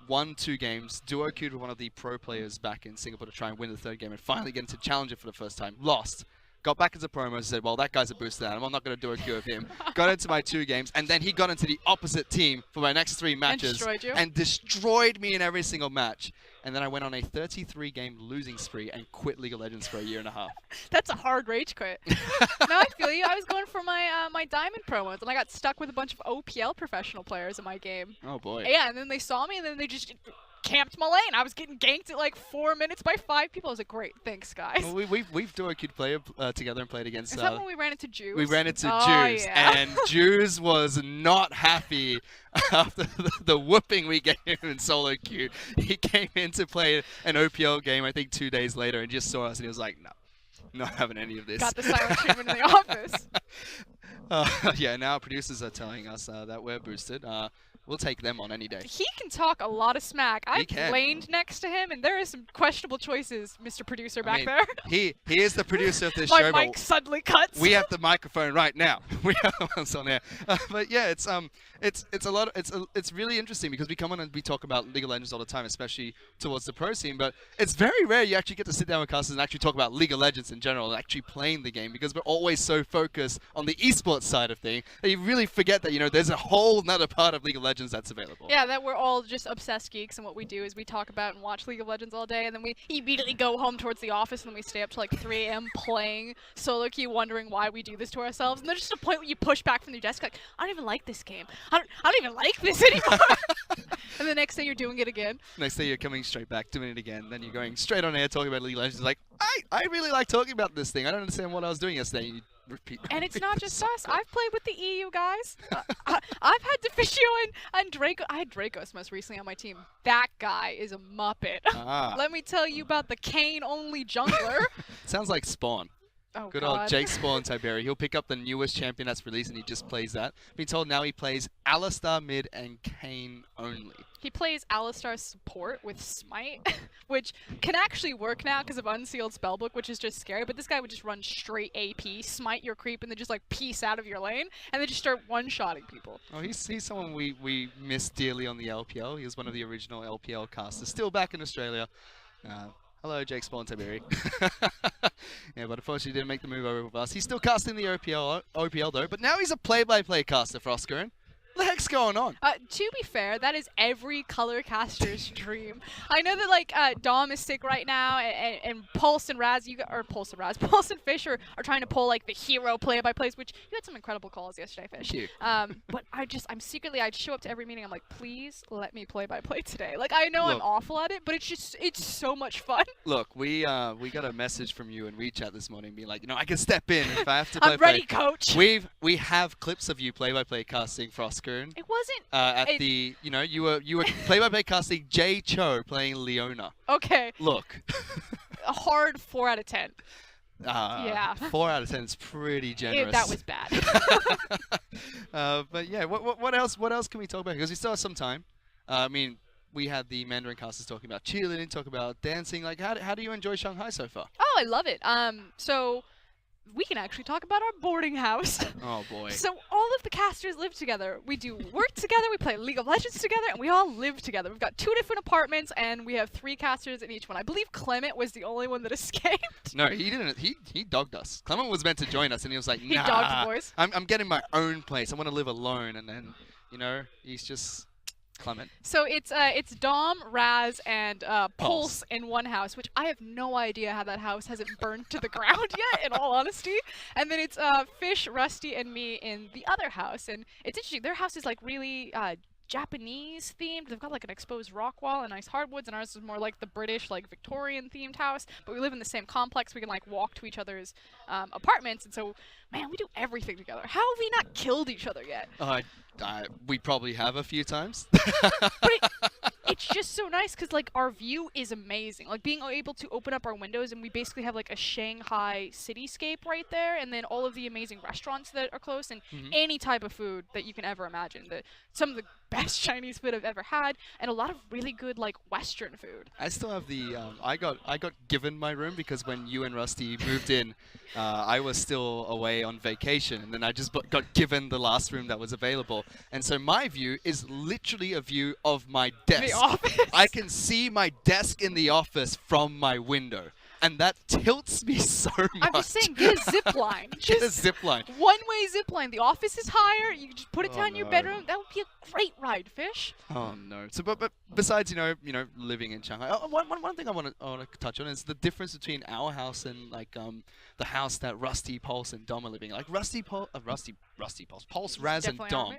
won 2 games, duo queued with one of the pro players back in Singapore to try and win the 3rd game, and finally get into Challenger for the first time. Lost. Got back into promos and said, well, that guy's a boosted animal. I'm not going to do a queue of him. Got into my 2 games, and then he got into the opposite team for my next 3 matches. And destroyed you? And destroyed me in every single match. And then I went on a 33-game losing spree and quit League of Legends for a year and a half. That's a hard rage quit. No, I feel you. I was going for my my Diamond promos, and I got stuck with a bunch of OPL professional players in my game. Oh, boy. Yeah, and then they saw me, and then they just camped my lane. I was getting ganked at like 4 minutes by 5 people. I was like, great, thanks, guys. Well, we've duo queued together and played against... Is that when we ran into Juice? We ran into Oh, Juice, yeah. and Juice was not happy after the whooping we gave him in solo queue. He came in to play an OPL game, I think 2 days later, and just saw us, and he was like, no, not having any of this. Got the silent treatment in the office. Yeah, now producers are telling us that we're boosted. We'll take them on any day. He can talk a lot of smack. I can. laned next to him, and there is some questionable choices, Mr. Producer back mean, there. He is the producer of this My show, mic but suddenly cuts. we have the microphone right now. We have the ones on air. But yeah, it's a lot. It's really interesting because we come on and we talk about League of Legends all the time, especially towards the pro scene. But it's very rare you actually get to sit down with casters and actually talk about League of Legends in general and actually playing the game, because we're always so focused on the esports side of thing that you really forget that, you know, there's a whole nother part of League of Legends that's available. Yeah, that we're all just obsessed geeks, and what we do is we talk about and watch League of Legends all day, and then we immediately go home towards the office, and then we stay up till like 3 a.m. playing solo queue, wondering why we do this to ourselves. And there's just a point where you push back from your desk, like, I don't even like this game. I don't even like this anymore. And the next day you're doing it again. Next day you're coming straight back, doing it again. Then you're going straight on air talking about League of Legends. Like, I really like talking about this thing. I don't understand what I was doing yesterday. You repeat. And it's repeat not the just us. cycle. I've played with the EU guys. I've had Deficio and Draco. I had Dracos most recently on my team. That guy is a muppet. Ah. Let me tell you about the Kane-only jungler. Sounds like Spawn. Oh, Good God. old Jake Spawn Tiberi. He'll pick up the newest champion that's released and he just plays that. Been told now he plays Alistar mid and Kane only. He plays Alistar support with Smite, which can actually work now because of Unsealed Spellbook, which is just scary. But this guy would just run straight AP, smite your creep, and then just like peace out of your lane, and then just start one-shotting people. Oh, he's someone we miss dearly on the LPL. He was one of the original LPL casters, still back in Australia. Hello, Jake Spawn Tiberi. Yeah, but unfortunately didn't make the move over with us. He's still casting the OPL though, but now he's a play-by-play caster for Oscar. What the heck's going on? To be fair, that is every color caster's dream. I know that like Dom is sick right now, and Pulse and Raz, Pulse and Fish are trying to pull like the hero play-by-plays, which you had some incredible calls yesterday, Fish. Thank you. But I'd show up to every meeting. I'm like, please let me play-by-play today. Like I know I'm Look. awful at it, but it's so much fun. Look, we got a message from you in WeChat this morning, being like, you know, I can step in if I have to play. I'm ready, coach. We have clips of you play-by-play casting for Oscar. It wasn't You were play-by-play casting Jay Cho playing Leona. okay. Look. A hard 4 out of 10. Yeah. 4 out of 10 is pretty generous. That was bad. But yeah, what else can we talk about? Because we still have some time. I mean, we had the Mandarin casters talking about cheerleading, talking about dancing. Like, how do you enjoy Shanghai so far? Oh, I love it. So we can actually talk about our boarding house. Oh boy. So all of the casters live together. We do work together, we play League of Legends together, and we all live together. We've got 2 different apartments, and we have 3 casters in each one. I believe Clement was the only one that escaped. No, he didn't. He dogged us. Clement was meant to join us, and he was like, nah. He dogged the boys. I'm getting my own place. I want to live alone. And then, you know, he's just Clement. So it's Dom, Raz, and Pulse in one house, which I have no idea how that house hasn't burned to the ground yet, in all honesty. And then it's Fish, Rusty, and me in the other house. And it's interesting. Their house is like really Japanese themed. They've got like an exposed rock wall and nice hardwoods, and ours is more like the British, like Victorian themed house. But we live in the same complex. We can like walk to each other's apartments, and so man, we do everything together. How have we not killed each other yet? We probably have a few times. But it's just so nice because like our view is amazing. Like being able to open up our windows and we basically have like a Shanghai cityscape right there, and then all of the amazing restaurants that are close, and any type of food that you can ever imagine. Some of the best Chinese food I've ever had, and a lot of really good like Western food. I still have the I got given my room because when you and Rusty moved in, I was still away on vacation, and then I just got given the last room that was available. And so my view is literally a view of my desk. The office. I can see my desk in the office from my window, and that tilts me so much. I'm just saying, get a zip line. Get a zip line. One-way zip line. The office is higher. You can just put it down in your no. bedroom. That would be a great ride, Fish. Oh no! So, but besides, you know, living in Shanghai, one thing I want to touch on is the difference between our house and like the house that Rusty, Pulse, and Dom are living in. Like Pulse, Raz, and Dom.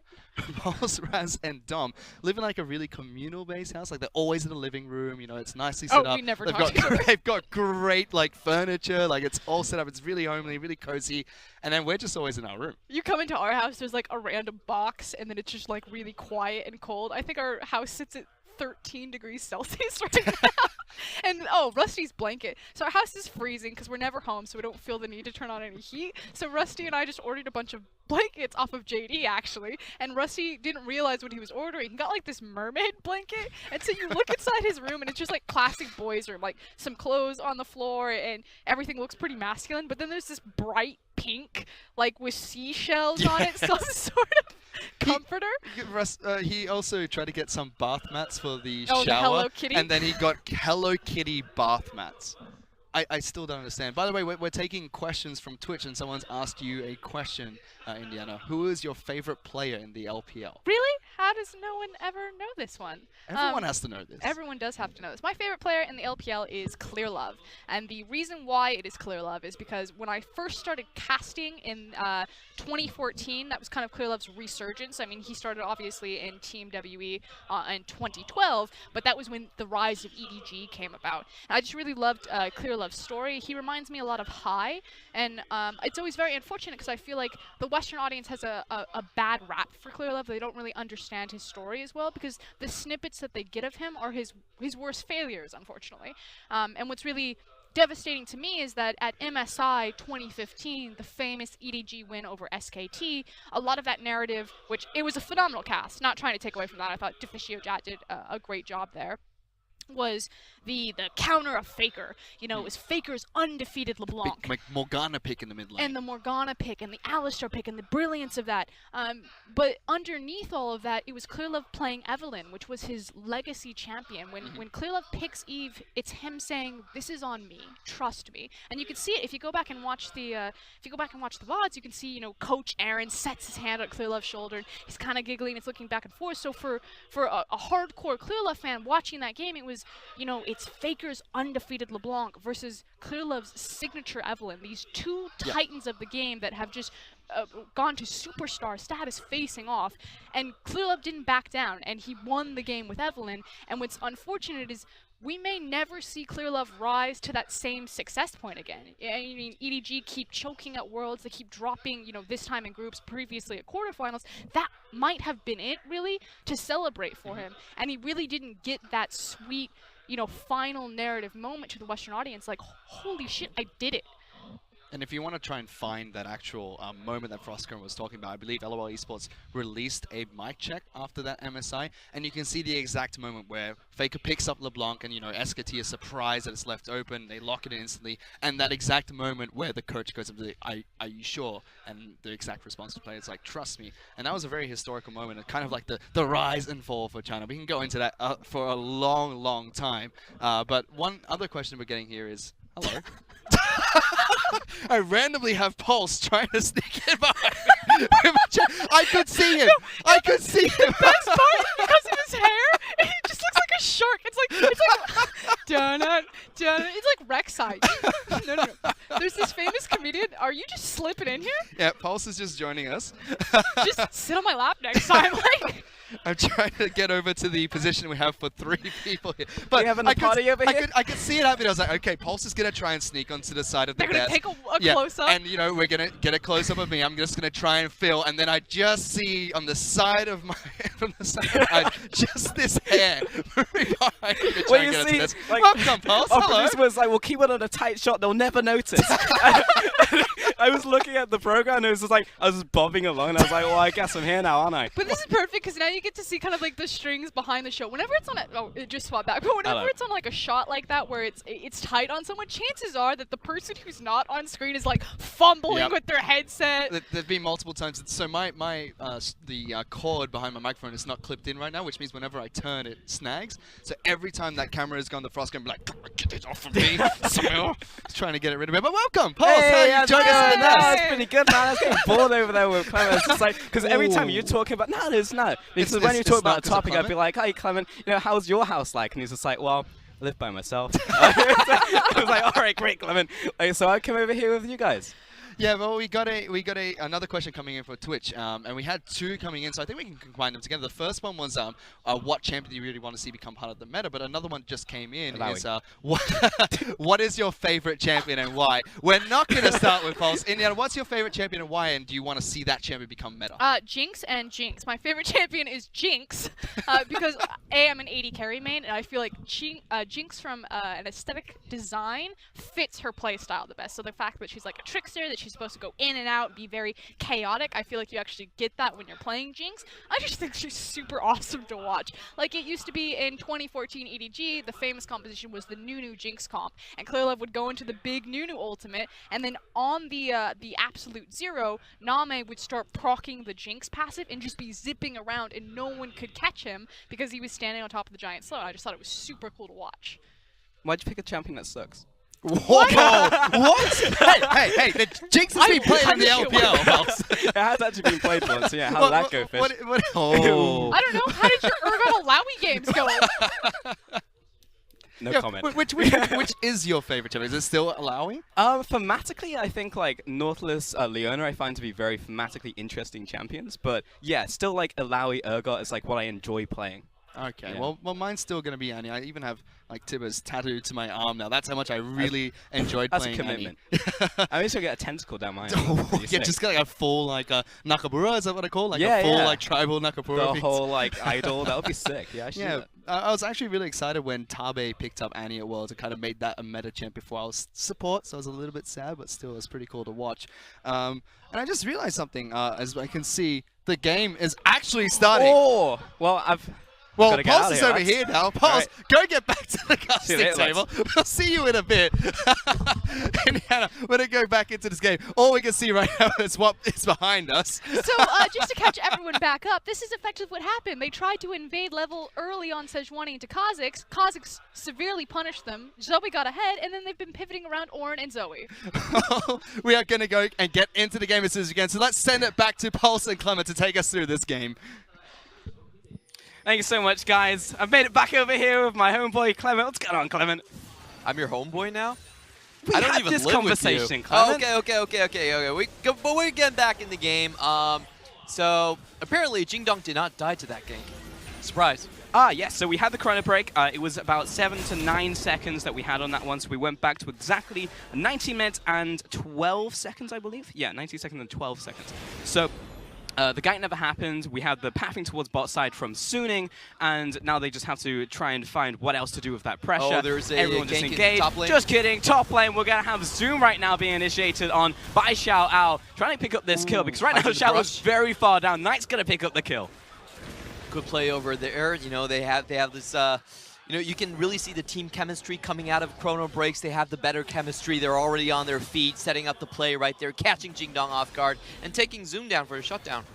Pulse, Raz, and Dom live in like a really communal-based house. Like they're always in the living room. You know, it's nicely set up. We never They've talked got to each other. they've got great like furniture. Like it's all set up. It's really homely, really cozy. And then we're just always in our room. You come into our house, there's like a random box, and then it's just like really quiet and cold. I think our house sits at 13 degrees Celsius right now. And Rusty's blanket. So our house is freezing because we're never home, so we don't feel the need to turn on any heat. So Rusty and I just ordered a bunch of blankets off of JD actually, and Rusty didn't realize what he was ordering. He got like this mermaid blanket, and so you look inside his room and it's just like classic boys room, like some clothes on the floor and everything looks pretty masculine, but then there's this bright pink, like with seashells on it, some sort of comforter. He also tried to get some bath mats for the Oh, shower, the Hello Kitty? and then he got Hello Kitty bath mats. I still don't understand. By the way, we're taking questions from Twitch, and someone's asked you a question, Indiana. Who is your favorite player in the LPL? Really? How does no one ever know this one? Everyone has to know this. Everyone does have to know this. My favorite player in the LPL is Clearlove, and the reason why it is Clearlove is because when I first started casting in 2014, that was kind of Clearlove's resurgence. I mean, he started obviously in Team WE in 2012, but that was when the rise of EDG came about. And I just really loved Clearlove's story. He reminds me a lot of High, and it's always very unfortunate because I feel like the Western audience has a bad rap for Clearlove. They don't really understand his story as well because the snippets that they get of him are his worst failures, unfortunately. And what's really devastating to me is that at MSI 2015, the famous EDG win over SKT, a lot of that narrative, which it was a phenomenal cast, not trying to take away from that, I thought Deficio Jat did a great job there, was the counter of Faker. You know, it was Faker's undefeated LeBlanc. Big Morgana pick in the mid lane. And the Morgana pick, and the Alistar pick, and the brilliance of that. But underneath all of that, it was Clearlove playing Evelynn, which was his legacy champion. When Clearlove picks Eve, it's him saying, "This is on me. Trust me." And you can see it if you go back and watch the VODs. You can see, you know, Coach Aaron sets his hand on Clearlove's shoulder. And he's kind of giggling. It's looking back and forth. So for a hardcore Clearlove fan watching that game, it was, you know, it's Faker's undefeated LeBlanc versus Clearlove's signature Evelynn. These two titans of the game that have just gone to superstar status facing off. And Clearlove didn't back down, and he won the game with Evelynn. And what's unfortunate is we may never see Clearlove rise to that same success point again. I mean, EDG keep choking at Worlds, they keep dropping, you know, this time in groups, previously at quarterfinals. That might have been it, really, to celebrate for him. And he really didn't get that sweet, you know, final narrative moment to the Western audience, like, holy shit, I did it. And if you want to try and find that actual moment that Frostgren was talking about, I believe LOL Esports released a mic check after that MSI, and you can see the exact moment where Faker picks up LeBlanc and, you know, SKT is surprised that it's left open, they lock it in instantly, and that exact moment where the coach goes up to the, are you sure? And the exact response to the player is like, trust me. And that was a very historical moment, and kind of like the rise and fall for China. We can go into that for a long, long time. But one other question we're getting here is, hello. I randomly have Pulse trying to sneak in behind me. I could see him. I could see him. Best part, because of his hair, he just looks like a shark. It's like donut. It's like Rek'Sai. No. There's this famous comedian. Are you just slipping in here? Yeah, Pulse is just joining us. Just sit on my lap next time. Like, I'm trying to get over to the position we have for 3 people here. But we having a party over here? I could see it happening. I was like, okay, Pulse is going to try and sneak onto the side of the they're gonna desk. take a close-up. And, you know, we're going to get a close-up of me. I'm just going to try and fill. And then I just see on the side of my, from the side of my eye, just this hair moving behind me to try and get into this. Like, welcome, Pulse. Our Hello. producer was like, we'll keep it on a tight shot. They'll never notice. I was looking at the program and it was just like, I was just bobbing along. And I was like, well, I guess I'm here now, aren't I? But this is perfect because now you get to see kind of like the strings behind the show. Whenever it's on a, oh, it just swapped back. But whenever it's on like a shot like that where it's tight on someone, chances are that the person who's not on screen is like fumbling with their headset. There've been multiple times. So the cord behind my microphone is not clipped in right now, which means whenever I turn, it snags. So every time that camera has gone, the Frost going to be like, get it off of me. Samuel. Trying to get it rid of it. But welcome, Pulse. Hey, how you joining us in the That's pretty good, man. I was getting bored over there with Clement. It's just like, because every time you're talking about, because when you talk about a topic, I'd be like, hey, Clement, you know, how's your house like? And he's just like, well, I live by myself. I was like, all right, great, Clement. Like, so I come over here with you guys. Yeah, well, we got another question coming in for Twitch, and we had 2 coming in, so I think we can combine them together. The first one was what champion do you really want to see become part of the meta, but another one just came in. Is what is your favorite champion and why? We're not going to start with Pulse. Indiana, what's your favorite champion and why, and do you want to see that champion become meta? Jinx and Jinx. My favorite champion is Jinx because I'm an AD carry main, and I feel like Jinx from an aesthetic design fits her playstyle the best. So the fact that she's like a trickster, that she's supposed to go in and out, be very chaotic. I feel like you actually get that when you're playing Jinx. I just think she's super awesome to watch. Like it used to be in 2014 EDG, the famous composition was the Nunu Jinx comp, and Clearlove would go into the big Nunu ultimate, and then on the absolute zero, Name would start proccing the Jinx passive and just be zipping around, and no one could catch him because he was standing on top of the giant slow. I just thought it was super cool to watch. Why'd you pick a champion that sucks? What? hey, the Jinx has been played in the LPL. It has actually been played once, so yeah, how did that go, Fish? I don't know, how did your Urgot Alawi games go? No comment. Which is your favorite champion? Is it still Alawi? Thematically, I think like Nautilus, Leona, I find to be very thematically interesting champions, but yeah, still like Alawi, Urgot is like what I enjoy playing. Okay, yeah. well, mine's still going to be Annie. I even have like Tibbers tattooed to my arm now. That's how much I really enjoyed playing Annie. That's a commitment. I used to get a tentacle down my arm. Yeah, just got like a full like Nakamura, is that what I call? Like yeah, a full like tribal Nakamura. The whole like idol, that would be sick. Yeah, I was actually really excited when Tabe picked up Annie at Worlds and kind of made that a meta champ before I was support, so I was a little bit sad, but still it was pretty cool to watch. And I just realized something, as I can see, the game is actually starting. Oh, well, Well, Pulse is over here now. Pulse, go get back to the casting table. We'll see you in a bit. Indiana, we're going to go back into this game. All we can see right now is what is behind us. So, just to catch everyone back up, this is effectively what happened. They tried to invade level early on Sejuani into Kha'Zix. Kha'Zix severely punished them. Zoe got ahead, and then they've been pivoting around Orin and Zoe. We are going to go and get into the game as soon as we can. So let's send it back to Pulse and Clement to take us through this game. Thank you so much, guys. I've made it back over here with my homeboy, Clement. What's going on, Clement? I'm your homeboy now? I don't even live conversation, with you. Clement. Okay. But we're getting back in the game. So apparently Jingdong did not die to that gank. Surprise. Yes, so we had the chrono break. It was about 7 to 9 seconds that we had on that one, so we went back to exactly 90 minutes and 12 seconds, I believe. Yeah, 90 seconds and 12 seconds. So The gank never happened. We had the pathing towards bot side from Suning, and now they just have to try and find what else to do with that pressure. Oh, there's a Everyone gank in disengaged. top lane. Just kidding. Top lane, we're going to have Zoom right now being initiated on by Xiao Ao, trying to pick up this kill, because right now Xiao is very far down. Knight's going to pick up the kill. Good play over there. You know, they have this. You know, you can really see the team chemistry coming out of Chrono Breaks. They have the better chemistry. They're already on their feet, setting up the play right there, catching Jingdong off guard, and taking Zoom down for a shutdown.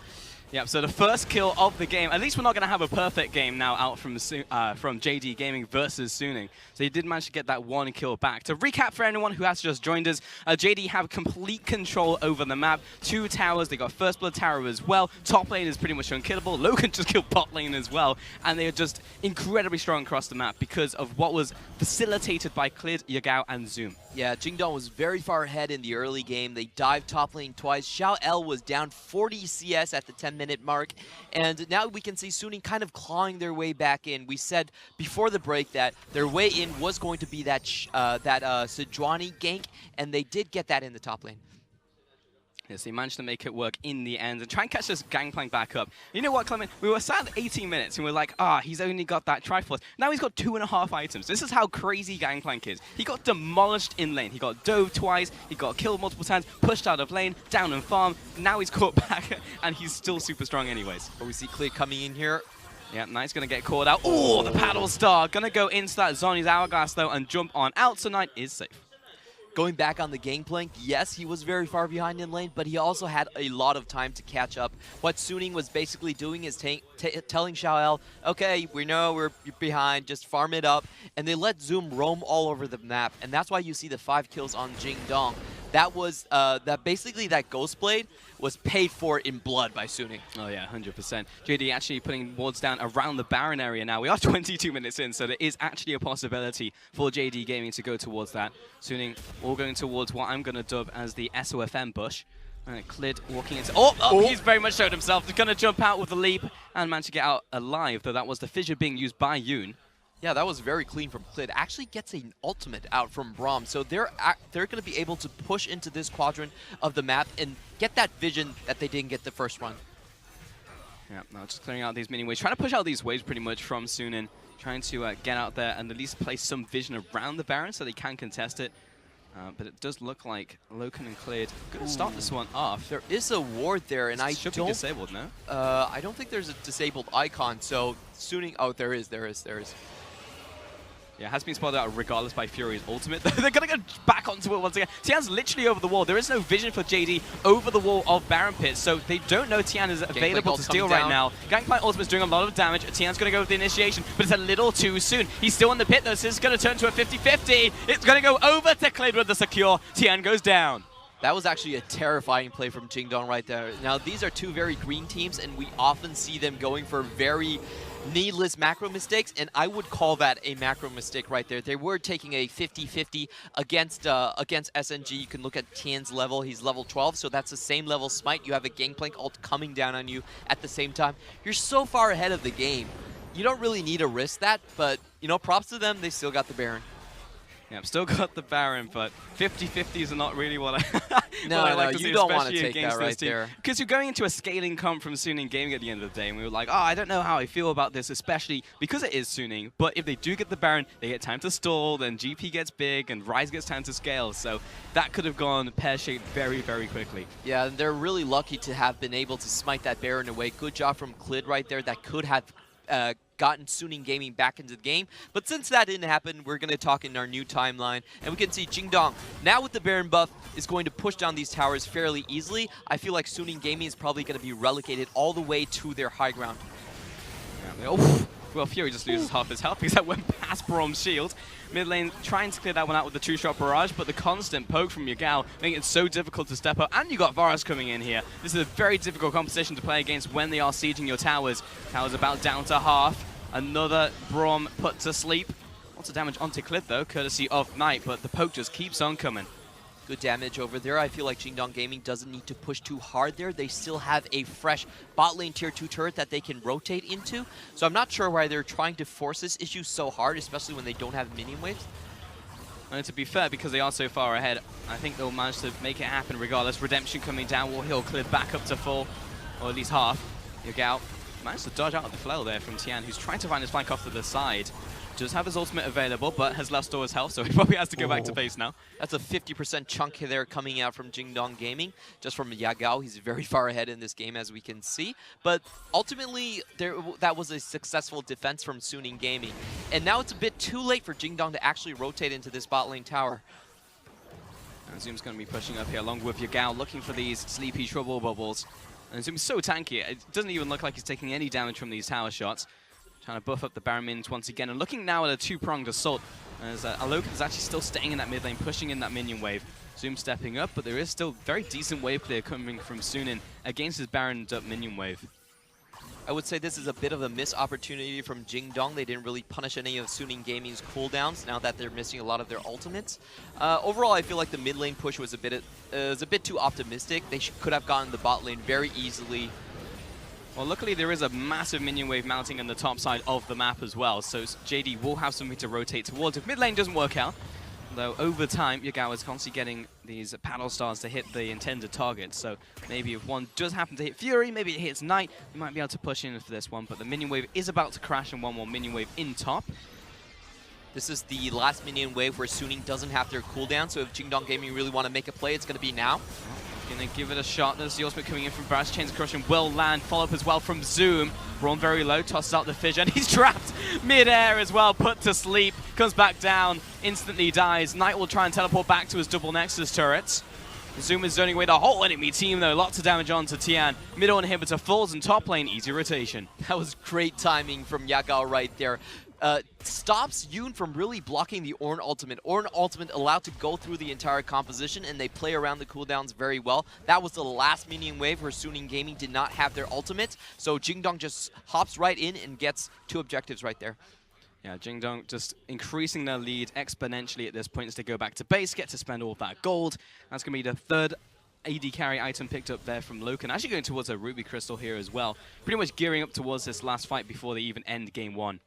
Yeah, so the first kill of the game. At least we're not going to have a perfect game now out from JD Gaming versus Suning. So he did manage to get that one kill back. To recap for anyone who has just joined us, JD have complete control over the map. 2 towers, they got First Blood Tower as well. Top lane is pretty much unkillable. Logan just killed bot lane as well. And they are just incredibly strong across the map because of what was facilitated by Klid, Yagao, and Zoom. Yeah, Jingdong was very far ahead in the early game. They dived top lane twice. Xiao El was down 40 CS at the 10-minute mark. And now we can see Suning kind of clawing their way back in. We said before the break that their way in was going to be that Sejuani gank, and they did get that in the top lane. Yes, he managed to make it work in the end and try and catch this gangplank back up. You know what, Clement? We were sat at 18 minutes and we're like, he's only got that Triforce. Now he's got 2.5 items. This is how crazy gangplank is. He got demolished in lane. He got dove twice. He got killed multiple times, pushed out of lane, down and farm. Now he's caught back and he's still super strong anyways. But we see Klid coming in here. Yeah, Knight's going to get caught out. Oh, the paddle star. Going to go into that Zhonya's Hourglass though and jump on out, so Knight is safe. Going back on the gangplank, yes, he was very far behind in lane, but he also had a lot of time to catch up. What Suning was basically doing is telling Xiao El, okay, we know we're behind, just farm it up. And they let Zoom roam all over the map. And that's why you see the 5 kills on Jingdong. That was, basically that Ghost Blade was paid for in blood by Suning. Oh yeah, 100%. JD actually putting wards down around the Baron area now. We are 22 minutes in, so there is actually a possibility for JD Gaming to go towards that. Suning all going towards what I'm going to dub as the SOFM bush. Klid walking into... He's very much showed himself. He's going to jump out with a leap and manage to get out alive, though that was the fissure being used by Yoon. Yeah, that was very clean from Klid. Actually gets an ultimate out from Braum, so they're going to be able to push into this quadrant of the map and get that vision that they didn't get the first run. Yeah, now just clearing out these mini waves, trying to push out these waves pretty much from Suning, trying to get out there and at least place some vision around the Baron so they can contest it. But it does look like Loken and Klid going to start this one off. There is a ward there, and I should don't... be disabled, no? I don't think there's a disabled icon, so Suning... Oh, there is. Yeah, it has been spotted out regardless by Fury's ultimate. They're going to go back onto it once again. Tian's literally over the wall. There is no vision for JD over the wall of Baron Pit, so they don't know Tian is available to steal right now. Gangplank ultimate's doing a lot of damage. Tian's going to go with the initiation, but it's a little too soon. He's still in the pit, though, so this is going to turn to a 50-50. It's going to go over to Klid with the secure. Tian goes down. That was actually a terrifying play from Jingdong right there. Now, these are 2 very green teams, and we often see them going for very needless macro mistakes, and I would call that a macro mistake right there. They were taking a 50-50 against SNG. You can look at Tian's level. He's level 12, so that's the same level smite. You have a Gangplank ult coming down on you at the same time. You're so far ahead of the game. You don't really need to risk that, but, you know, props to them. They still got the Baron. Yeah, I've still got the Baron, but 50-50s are not really what I, like to see, you don't want to especially take against that right this team. there. Because you're going into a scaling comp from Suning Gaming at the end of the day, and we were like, I don't know how I feel about this, especially because it is Suning. But if they do get the Baron, they get time to stall, then GP gets big, and Rise gets time to scale. So that could have gone pear-shaped very, very quickly. Yeah, and they're really lucky to have been able to smite that Baron away. Good job from Klid right there. That could have gotten Suning Gaming back into the game. But since that didn't happen, we're going to talk in our new timeline. And we can see Jingdong, now with the Baron buff, is going to push down these towers fairly easily. I feel like Suning Gaming is probably going to be relegated all the way to their high ground. Yeah, well, Fury just loses half his health because that went past Braum's shield. Mid lane trying to clear that one out with the 2-shot barrage, but the constant poke from Yagao making it so difficult to step up. And you got Varus coming in here. This is a very difficult composition to play against when they are sieging your towers. Towers about down to half. Another Braum put to sleep. Lots of damage onto Klid though, courtesy of Knight, but the poke just keeps on coming. Good damage over there. I feel like Jingdong Gaming doesn't need to push too hard there. They still have a fresh bot lane tier 2 turret that they can rotate into. So I'm not sure why they're trying to force this issue so hard, especially when they don't have minion waves. And to be fair, because they are so far ahead, I think they'll manage to make it happen regardless. Redemption coming down will heal Klid back up to full. or at least half. Yagao managed to dodge out of the flail there from Tian, who's trying to find his flank off to the side. Does have his ultimate available, but has lost all his health, so he probably has to go back to base now. That's a 50% chunk there coming out from Jingdong Gaming. Just from Yagao, he's very far ahead in this game, as we can see. But ultimately, that was a successful defense from Suning Gaming. And now it's a bit too late for Jingdong to actually rotate into this bot lane tower. And Zoom's going to be pushing up here along with Yagao, looking for these sleepy trouble bubbles. And Zoom's so tanky, it doesn't even look like he's taking any damage from these tower shots. Trying to buff up the Baron minions once again, and looking now at a two-pronged assault, as Aloka is actually still staying in that mid lane, pushing in that minion wave. Zoom stepping up, but there is still very decent wave clear coming from Sunin against his Baroned up minion wave. I would say this is a bit of a missed opportunity from Jingdong. They didn't really punish any of Suning Gaming's cooldowns now that they're missing a lot of their ultimates. Overall, I feel like the mid lane push was a bit too optimistic. They could have gotten the bot lane very easily. Well, luckily there is a massive minion wave mounting on the top side of the map as well, so JD will have something to rotate towards if mid lane doesn't work out. Though over time, Yagao is constantly getting these paddle stars to hit the intended target, so maybe if one does happen to hit Fury, maybe it hits Knight, you might be able to push in for this one, but the minion wave is about to crash and one more minion wave in top. This is the last minion wave where Suning doesn't have their cooldown, so if Jingdong Gaming really want to make a play, it's going to be now. Gonna give it a shot. There's the ultimate coming in from Brass. Chains of Corruption will land. Follow up as well from Zoom. Braun very low, tosses out the fissure, and he's trapped mid-air as well, put to sleep. Comes back down, instantly dies. Knight will try and teleport back to his double Nexus turrets. Zoom is zoning away the whole enemy team though. Lots of damage onto Tian. Middle inhibitor falls in top lane, easy rotation. That was great timing from Yagao right there. Stops Yoon from really blocking the Ornn ultimate. Ornn ultimate allowed to go through the entire composition, and they play around the cooldowns very well. That was the last minion wave where Suning Gaming did not have their ultimate, so Jingdong just hops right in and gets 2 objectives right there. Yeah, Jingdong just increasing their lead exponentially at this point as they go back to base, get to spend all of that gold. That's going to be the third AD carry item picked up there from Loken. Actually going towards a Ruby Crystal here as well. Pretty much gearing up towards this last fight before they even end game 1.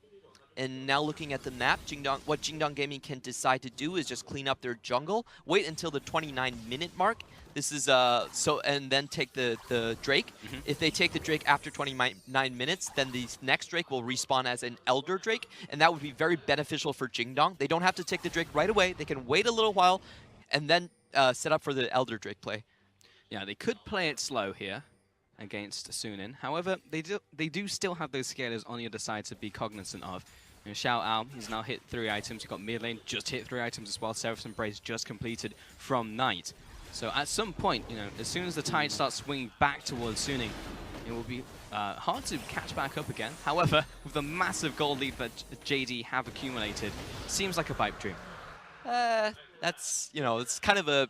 And now looking at the map, what Jingdong Gaming can decide to do is just clean up their jungle, wait until the 29-minute mark. This is and then take the Drake. If they take the Drake after 29 minutes, then the next Drake will respawn as an Elder Drake, and that would be very beneficial for Jingdong. They don't have to take the Drake right away. They can wait a little while and then set up for the Elder Drake play. Yeah, they could play it slow here against Sunin. However, they do still have those scalers on the other side to be cognizant of. You know, Xiao Ao, he's now hit 3 items. You've got mid lane, just hit 3 items as well. Seraph's Embrace just completed from Knight. So at some point, you know, as soon as the tide starts swinging back towards Suning, it will be hard to catch back up again. However, with the massive gold lead that JD have accumulated, seems like a pipe dream. That's, you know, it's kind of a...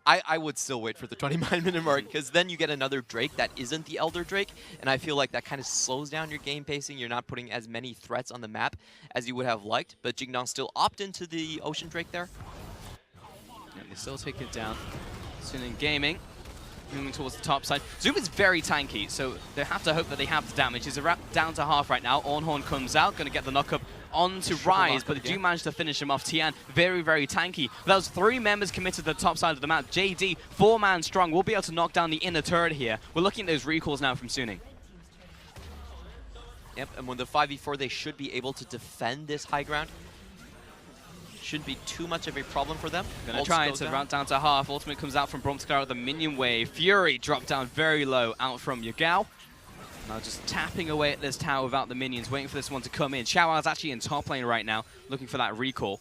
I would still wait for the 29-minute mark, because then you get another Drake that isn't the Elder Drake, and I feel like that kind of slows down your game pacing. You're not putting as many threats on the map as you would have liked, but Jingdong still opt into the Ocean Drake there. Yeah, they still take it down. Suning Gaming, moving towards the top side. Zoom is very tanky, so they have to hope that they have the damage. He's down to half right now. Ornhorn comes out, going to get the knock-up onto Rise, but they do manage to finish him off. Tian, very, very tanky. That was 3 members committed to the top side of the map. JD, 4-man strong, will be able to knock down the inner turret here. We're looking at those recalls now from Suning. Yep, and when the 5v4, they should be able to defend this high ground. Shouldn't be too much of a problem for them. Gonna try to round down to half. Ultimate comes out from Braum to clear out the minion wave. Fury dropped down very low out from Yagao. Now just tapping away at this tower without the minions, waiting for this one to come in. Xiao Ao's actually in top lane right now, looking for that recall.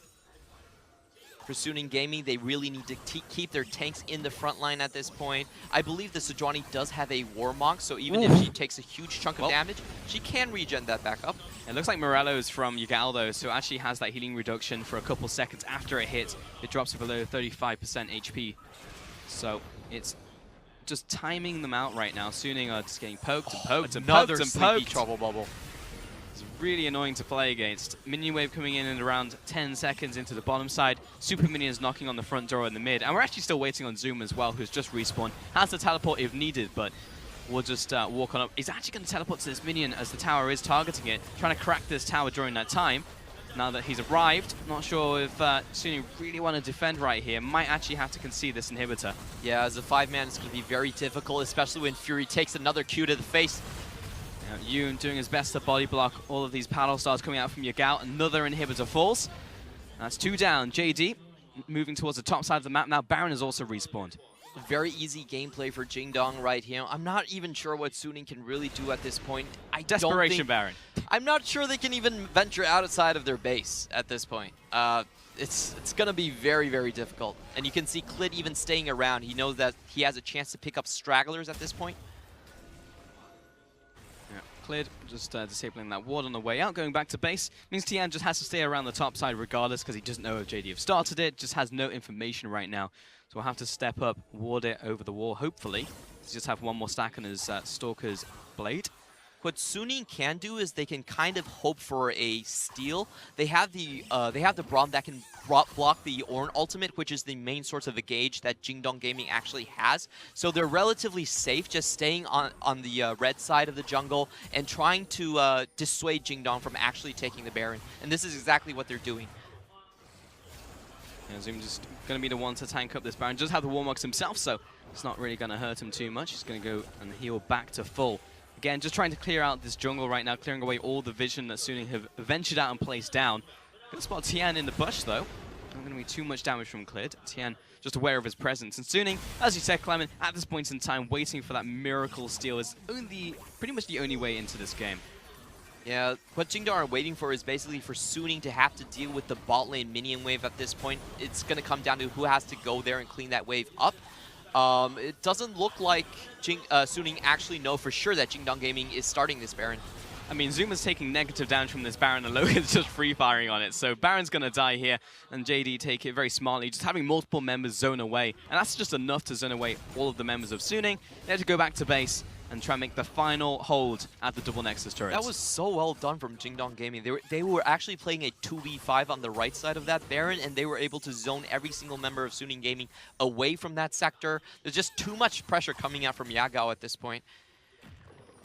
For Suning Gaming, they really need to keep their tanks in the front line at this point. I believe the Sejuani does have a Warmog, so even if she takes a huge chunk of damage, she can regen that back up. It looks like Morello's from Yagao though, so actually has that healing reduction for a couple seconds after it hits. It drops to below 35% HP. So it's just timing them out right now. Suning are just getting poked and poked and poked and poked. Trouble bubble. It's really annoying to play against. Minion wave coming in at around 10 seconds into the bottom side. Super minions knocking on the front door in the mid. And we're actually still waiting on Zoom as well, who's just respawned. Has the teleport if needed, but we'll just walk on up. He's actually going to teleport to this minion as the tower is targeting it, trying to crack this tower during that time. now that he's arrived. Not sure if Suning really want to defend right here. Might actually have to concede this inhibitor. Yeah, as a 5-man, it's going to be very difficult, especially when Fury takes another Q to the face. Yoon doing his best to body block all of these paddle stars coming out from Yagao. Another inhibitor falls. That's 2 down. JD moving towards the top side of the map. Now Baron has also respawned. Very easy gameplay for Jingdong right here. I'm not even sure what Suning can really do at this point. Desperation Baron. I'm not sure they can even venture outside of their base at this point. It's going to be very, very difficult. And you can see Klid even staying around. He knows that he has a chance to pick up stragglers at this point. Klid just disabling that ward on the way out, going back to base. Means Tian just has to stay around the top side regardless because he doesn't know if JD have started it, just has no information right now. So we'll have to step up, ward it over the wall, hopefully. He's just have one more stack on his Stalker's blade. What Suning can do is they can kind of hope for a steal. They have the Braum that can block the Ornn ultimate, which is the main source of the gauge that Jingdong Gaming actually has. So they're relatively safe, just staying on the red side of the jungle and trying to dissuade Jingdong from actually taking the Baron. And this is exactly what they're doing. Yeah, Zoom just going to be the one to tank up this Baron. Just have the Warmux himself, so it's not really going to hurt him too much. He's going to go and heal back to full. Again, just trying to clear out this jungle right now, clearing away all the vision that Suning have ventured out and placed down. Good spot Tian in the bush, though. Not going to be too much damage from Klid. Tian just aware of his presence. And Suning, as you said, Clement, at this point in time, waiting for that miracle steal is pretty much the only way into this game. Yeah, what Jingdong are waiting for is basically for Suning to have to deal with the bot lane minion wave at this point. It's going to come down to who has to go there and clean that wave up. It doesn't look like Suning actually know for sure that Jingdong Gaming is starting this Baron. I mean, Zuma's taking negative damage from this Baron, and Logan's just free-firing on it. So Baron's going to die here, and JD take it very smartly, just having multiple members zone away. And that's just enough to zone away all of the members of Suning. They have to go back to base and try and make the final hold at the double Nexus turrets. That was so well done from Jingdong Gaming. They were actually playing a 2v5 on the right side of that Baron, and they were able to zone every single member of Suning Gaming away from that sector. There's just too much pressure coming out from Yagao at this point.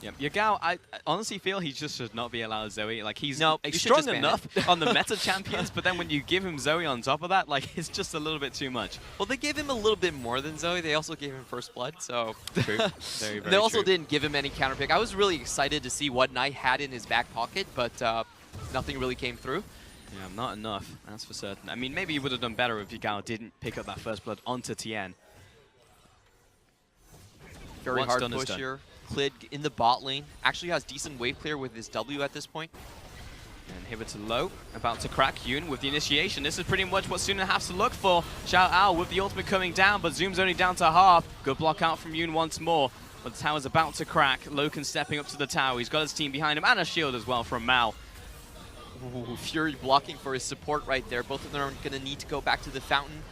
Yep, Yagao, I honestly feel he just should not be allowed Zoe. Like, he's no, strong enough on the meta champions, but then when you give him Zoe on top of that, like, it's just a little bit too much. Well, they gave him a little bit more than Zoe. They also gave him First Blood, so... True. Very, very They also true. didn't give him any counterpick. I was really excited to see what Knight had in his back pocket, but nothing really came through. Yeah, not enough, that's for certain. I mean, maybe he would have done better if Yagao didn't pick up that First Blood onto Tian. Very hard push here. Klid in the bot lane. Actually has decent wave clear with his W at this point. Inhibitor low, about to crack Yoon with the initiation. This is pretty much what Suning has to look for. Xiao Ao with the ultimate coming down, but Zoom's only down to half. Good block out from Yoon once more. But the tower's about to crack. Loken stepping up to the tower. He's got his team behind him and a shield as well from Mao. Ooh, Fury blocking for his support right there. Both of them are going to need to go back to the fountain.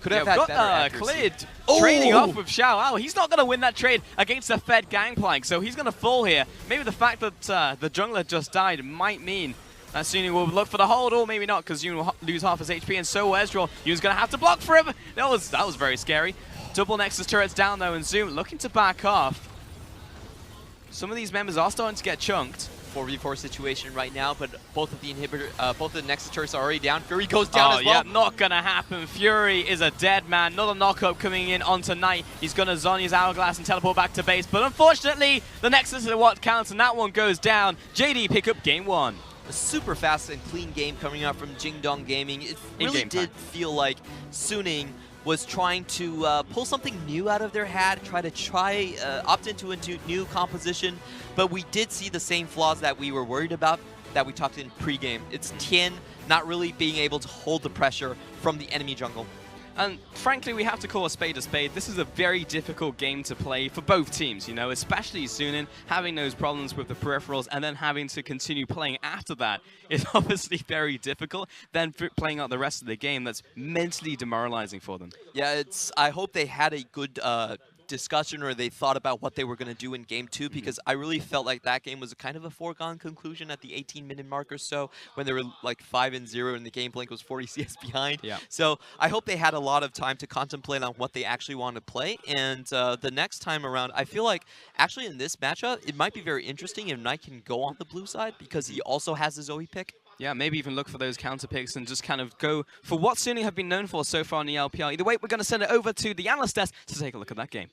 Could have had better accuracy. Klid trading off with Xiao Ao. He's not going to win that trade against a Fed Gangplank, so he's going to fall here. Maybe the fact that the jungler just died might mean that Suning will look for the hold, or maybe not, because Yoon will lose half his HP, and so will Ezreal. Yoon's going to have to block for him. That was very scary. Double Nexus turrets down, though, and Zoom looking to back off. Some of these members are starting to get chunked. 4v4 situation right now, but both of the Nexus turrets are already down. Fury goes down as well. Yeah, not gonna happen. Fury is a dead man. Another knockup coming in onto Knight. He's gonna Zhonya's Hourglass and teleport back to base, but unfortunately, the Nexus is what counts, and that one goes down. JD pick up game 1. A super fast and clean game coming out from Jingdong Gaming. It really did feel like Suning was trying to pull something new out of their hat, opt into a new composition, but we did see the same flaws that we were worried about that we talked in pregame. It's Tian not really being able to hold the pressure from the enemy jungle. And frankly, we have to call a spade a spade. This is a very difficult game to play for both teams, you know, especially Suning having those problems with the peripherals and then having to continue playing after that is obviously very difficult. Then playing out the rest of the game, that's mentally demoralizing for them. Yeah, I hope they had a good discussion, or they thought about what they were going to do in game 2, because I really felt like that game was a kind of a foregone conclusion at the 18-minute mark or so, when they were like 5-0 and the game blank was 40 CS behind. Yeah. So I hope they had a lot of time to contemplate on what they actually want to play, and the next time around, I feel like actually in this matchup, it might be very interesting if Knight can go on the blue side, because he also has a Zoe pick. Yeah, maybe even look for those counter picks and just kind of go for what Suning have been known for so far in the LPL. Either way, we're going to send it over to the analyst desk to take a look at that game.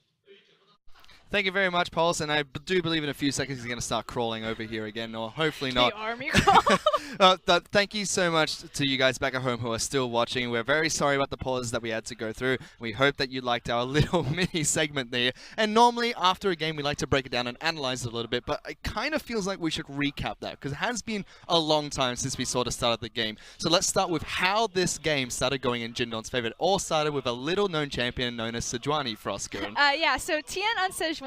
Thank you very much, Pulse, and I do believe in a few seconds he's going to start crawling over here again, or hopefully not. The army crawl. Thank you so much to you guys back at home who are still watching. We're very sorry about the pauses that we had to go through. We hope that you liked our little mini segment there. And normally, after a game, we like to break it down and analyze it a little bit, but it kind of feels like we should recap that, because it has been a long time since we sort of started the game. So let's start with how this game started going in Jindon's favor. It all started with a little-known champion known as Sejuani, Frostgirl. Yeah, so Tien on Sejuani,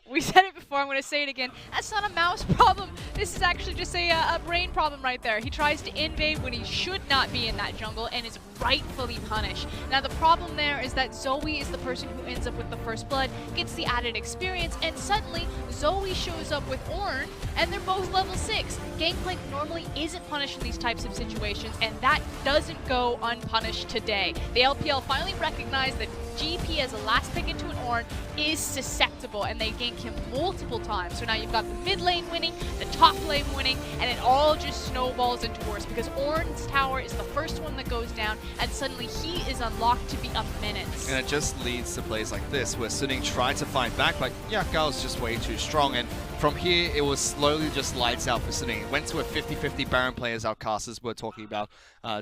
we said it before, I'm going to say it again, that's not a mouse problem. This is actually just a brain problem right there. He tries to invade when he should not be in that jungle and is rightfully punished. Now the problem there is that Zoe is the person who ends up with the first blood, gets the added experience, and suddenly Zoe shows up with Ornn, and they're both level 6. Gangplank normally isn't punished in these types of situations, and that doesn't go unpunished today. The LPL finally recognized that GP as a last pick into an Ornn is susceptible, and they gank him multiple times. So now you've got the mid lane winning, the top lane winning, and it all just snowballs into worse because Ornn's tower is the first one that goes down, and suddenly he is unlocked to be a menace. And it just leads to plays like this, where Suning tried to fight back, but Yakal's just way too strong, and from here, it was slowly just lights out for Suning. It went to a 50-50 Baron play, as our casters were talking about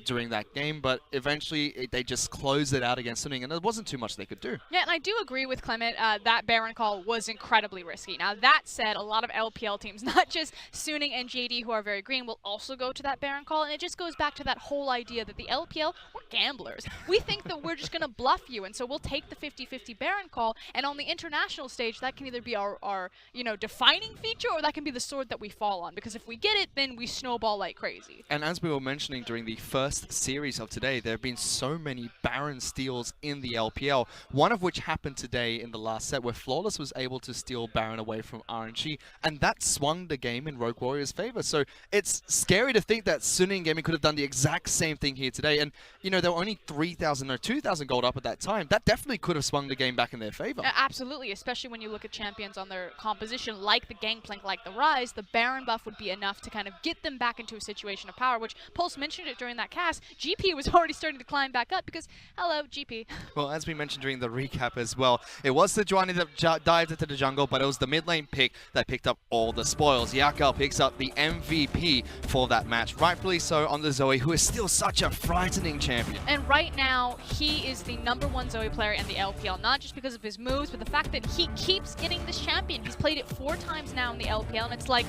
during that game, but eventually they just closed it out against Suning, and there wasn't too much they could do. Yeah, and I do agree with Clement, that Baron call was incredibly risky. Now, that said, a lot of LPL teams, not just Suning and JD, who are very green, will also go to that Baron call, and it just goes back to that whole idea that the LPL, we're gamblers. We think that we're just going to bluff you, and so we'll take the 50-50 Baron call, and on the international stage, that can either be our defining feature, or that can be the sword that we fall on, because if we get it, then we snowball like crazy. And as we were mentioning during the first series of today, there have been so many Baron steals in the LPL, one of which happened today in the last set, where Flawless was able to steal Baron away from RNG, and that swung the game in Rogue Warrior's favor. So it's scary to think that Suning Gaming could have done the exact same thing here today, and there were only 2,000 gold up at that time. That definitely could have swung the game back in their favor. Absolutely, especially when you look at champions on their composition, like the Gangplank, like the Rise, the Baron buff would be enough to kind of get them back into a situation of power, which Pulse mentioned it during that cast. GP was already starting to climb back up because, hello, GP. Well, as we mentioned during the recap as well, it was Sejuani that dived into the jungle, but it was the mid lane pick that picked up all the spoils. Yakal picks up the MVP for that match, rightfully so, on the Zoe, who is still such a frightening champion. And right now, he is the #1 Zoe player in the LPL, not just because of his moves, but the fact that he keeps getting this champion. He's played it 4 times now in the LPL, and it's like,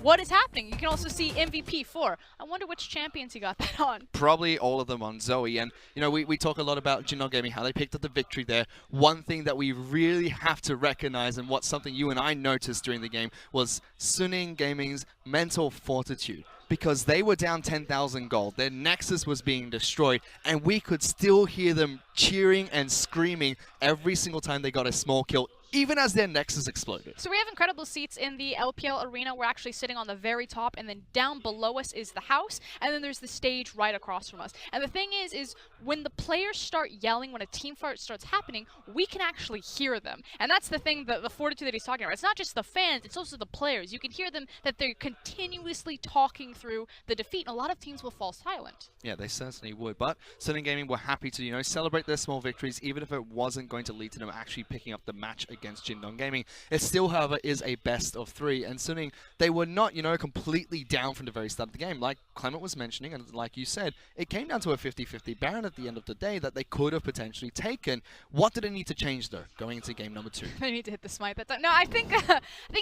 what is happening? You can also see MVP 4. I wonder which champions he got that on. Probably all of them on Zoe. And, we talk a lot about Jindon Gaming, how they picked up the victory there. One thing that we really have to recognize, and what's something you and I noticed during the game, was Suning Gaming's mental fortitude. Because they were down 10,000 gold, their Nexus was being destroyed, and we could still hear them cheering and screaming every single time they got a small kill, even as their Nexus exploded. So we have incredible seats in the LPL arena. We're actually sitting on the very top, and then down below us is the house, and then there's the stage right across from us. And the thing is when the players start yelling, when a team fight starts happening, we can actually hear them. And that's the thing, the fortitude that he's talking about. It's not just the fans, it's also the players. You can hear them, that they're continuously talking through the defeat, and a lot of teams will fall silent. Yeah, they certainly would. But Suning Gaming were happy to, celebrate their small victories, even if it wasn't going to lead to them actually picking up the match against Jindon Gaming. It still, however, is a best of 3, and Suning, they were not, completely down from the very start of the game. Like Clement was mentioning, and like you said, it came down to a 50-50 Baron at the end of the day that they could have potentially taken. What did it need to change, though, going into game number 2? I need to hit the smite that time. No, I think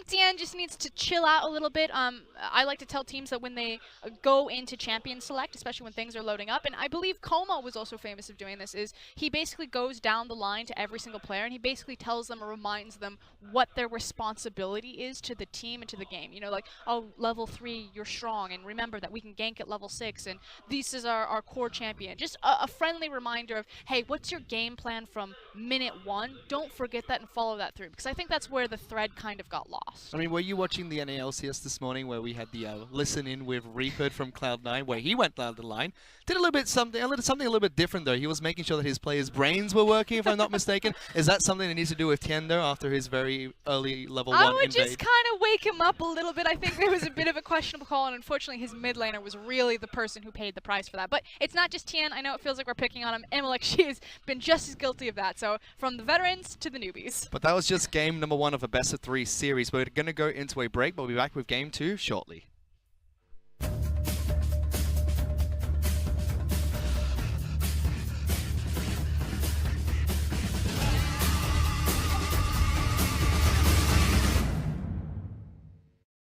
Tien just needs to chill out a little bit. I like to tell teams that when they go into champion select, especially when things are loading up, and I believe Koma was also famous of doing this, is he basically goes down the line to every single player, and he basically tells them or reminds them what their responsibility is to the team and to the game. Like, oh, level 3, you're strong, and remember that we can gank at level 6, and this is our core champion. Just a friendly reminder of, hey, what's your game plan from minute 1? Don't forget that and follow that through, because I think that's where the thread kind of got lost. I mean, were you watching the NALCS this morning where we had the listen in with Reapert from Cloud9, where he went down the line, did something a little bit different though. He was making sure that his players' brains were working, if I'm not mistaken. Is that something that needs to do with Tien though? though, after his very early level I 1 would invade? just kind of wake him up a little bit. I think there was a bit of a questionable call, and unfortunately his mid laner was really the person who paid the price for that. But it's not just Tian. I know it feels like we're picking on him. Emelec, she has been just as guilty of that. So from the veterans to the newbies. But that was just game number 1 of a best of 3 series. We're going to go into a break, but we'll be back with game 2 shortly.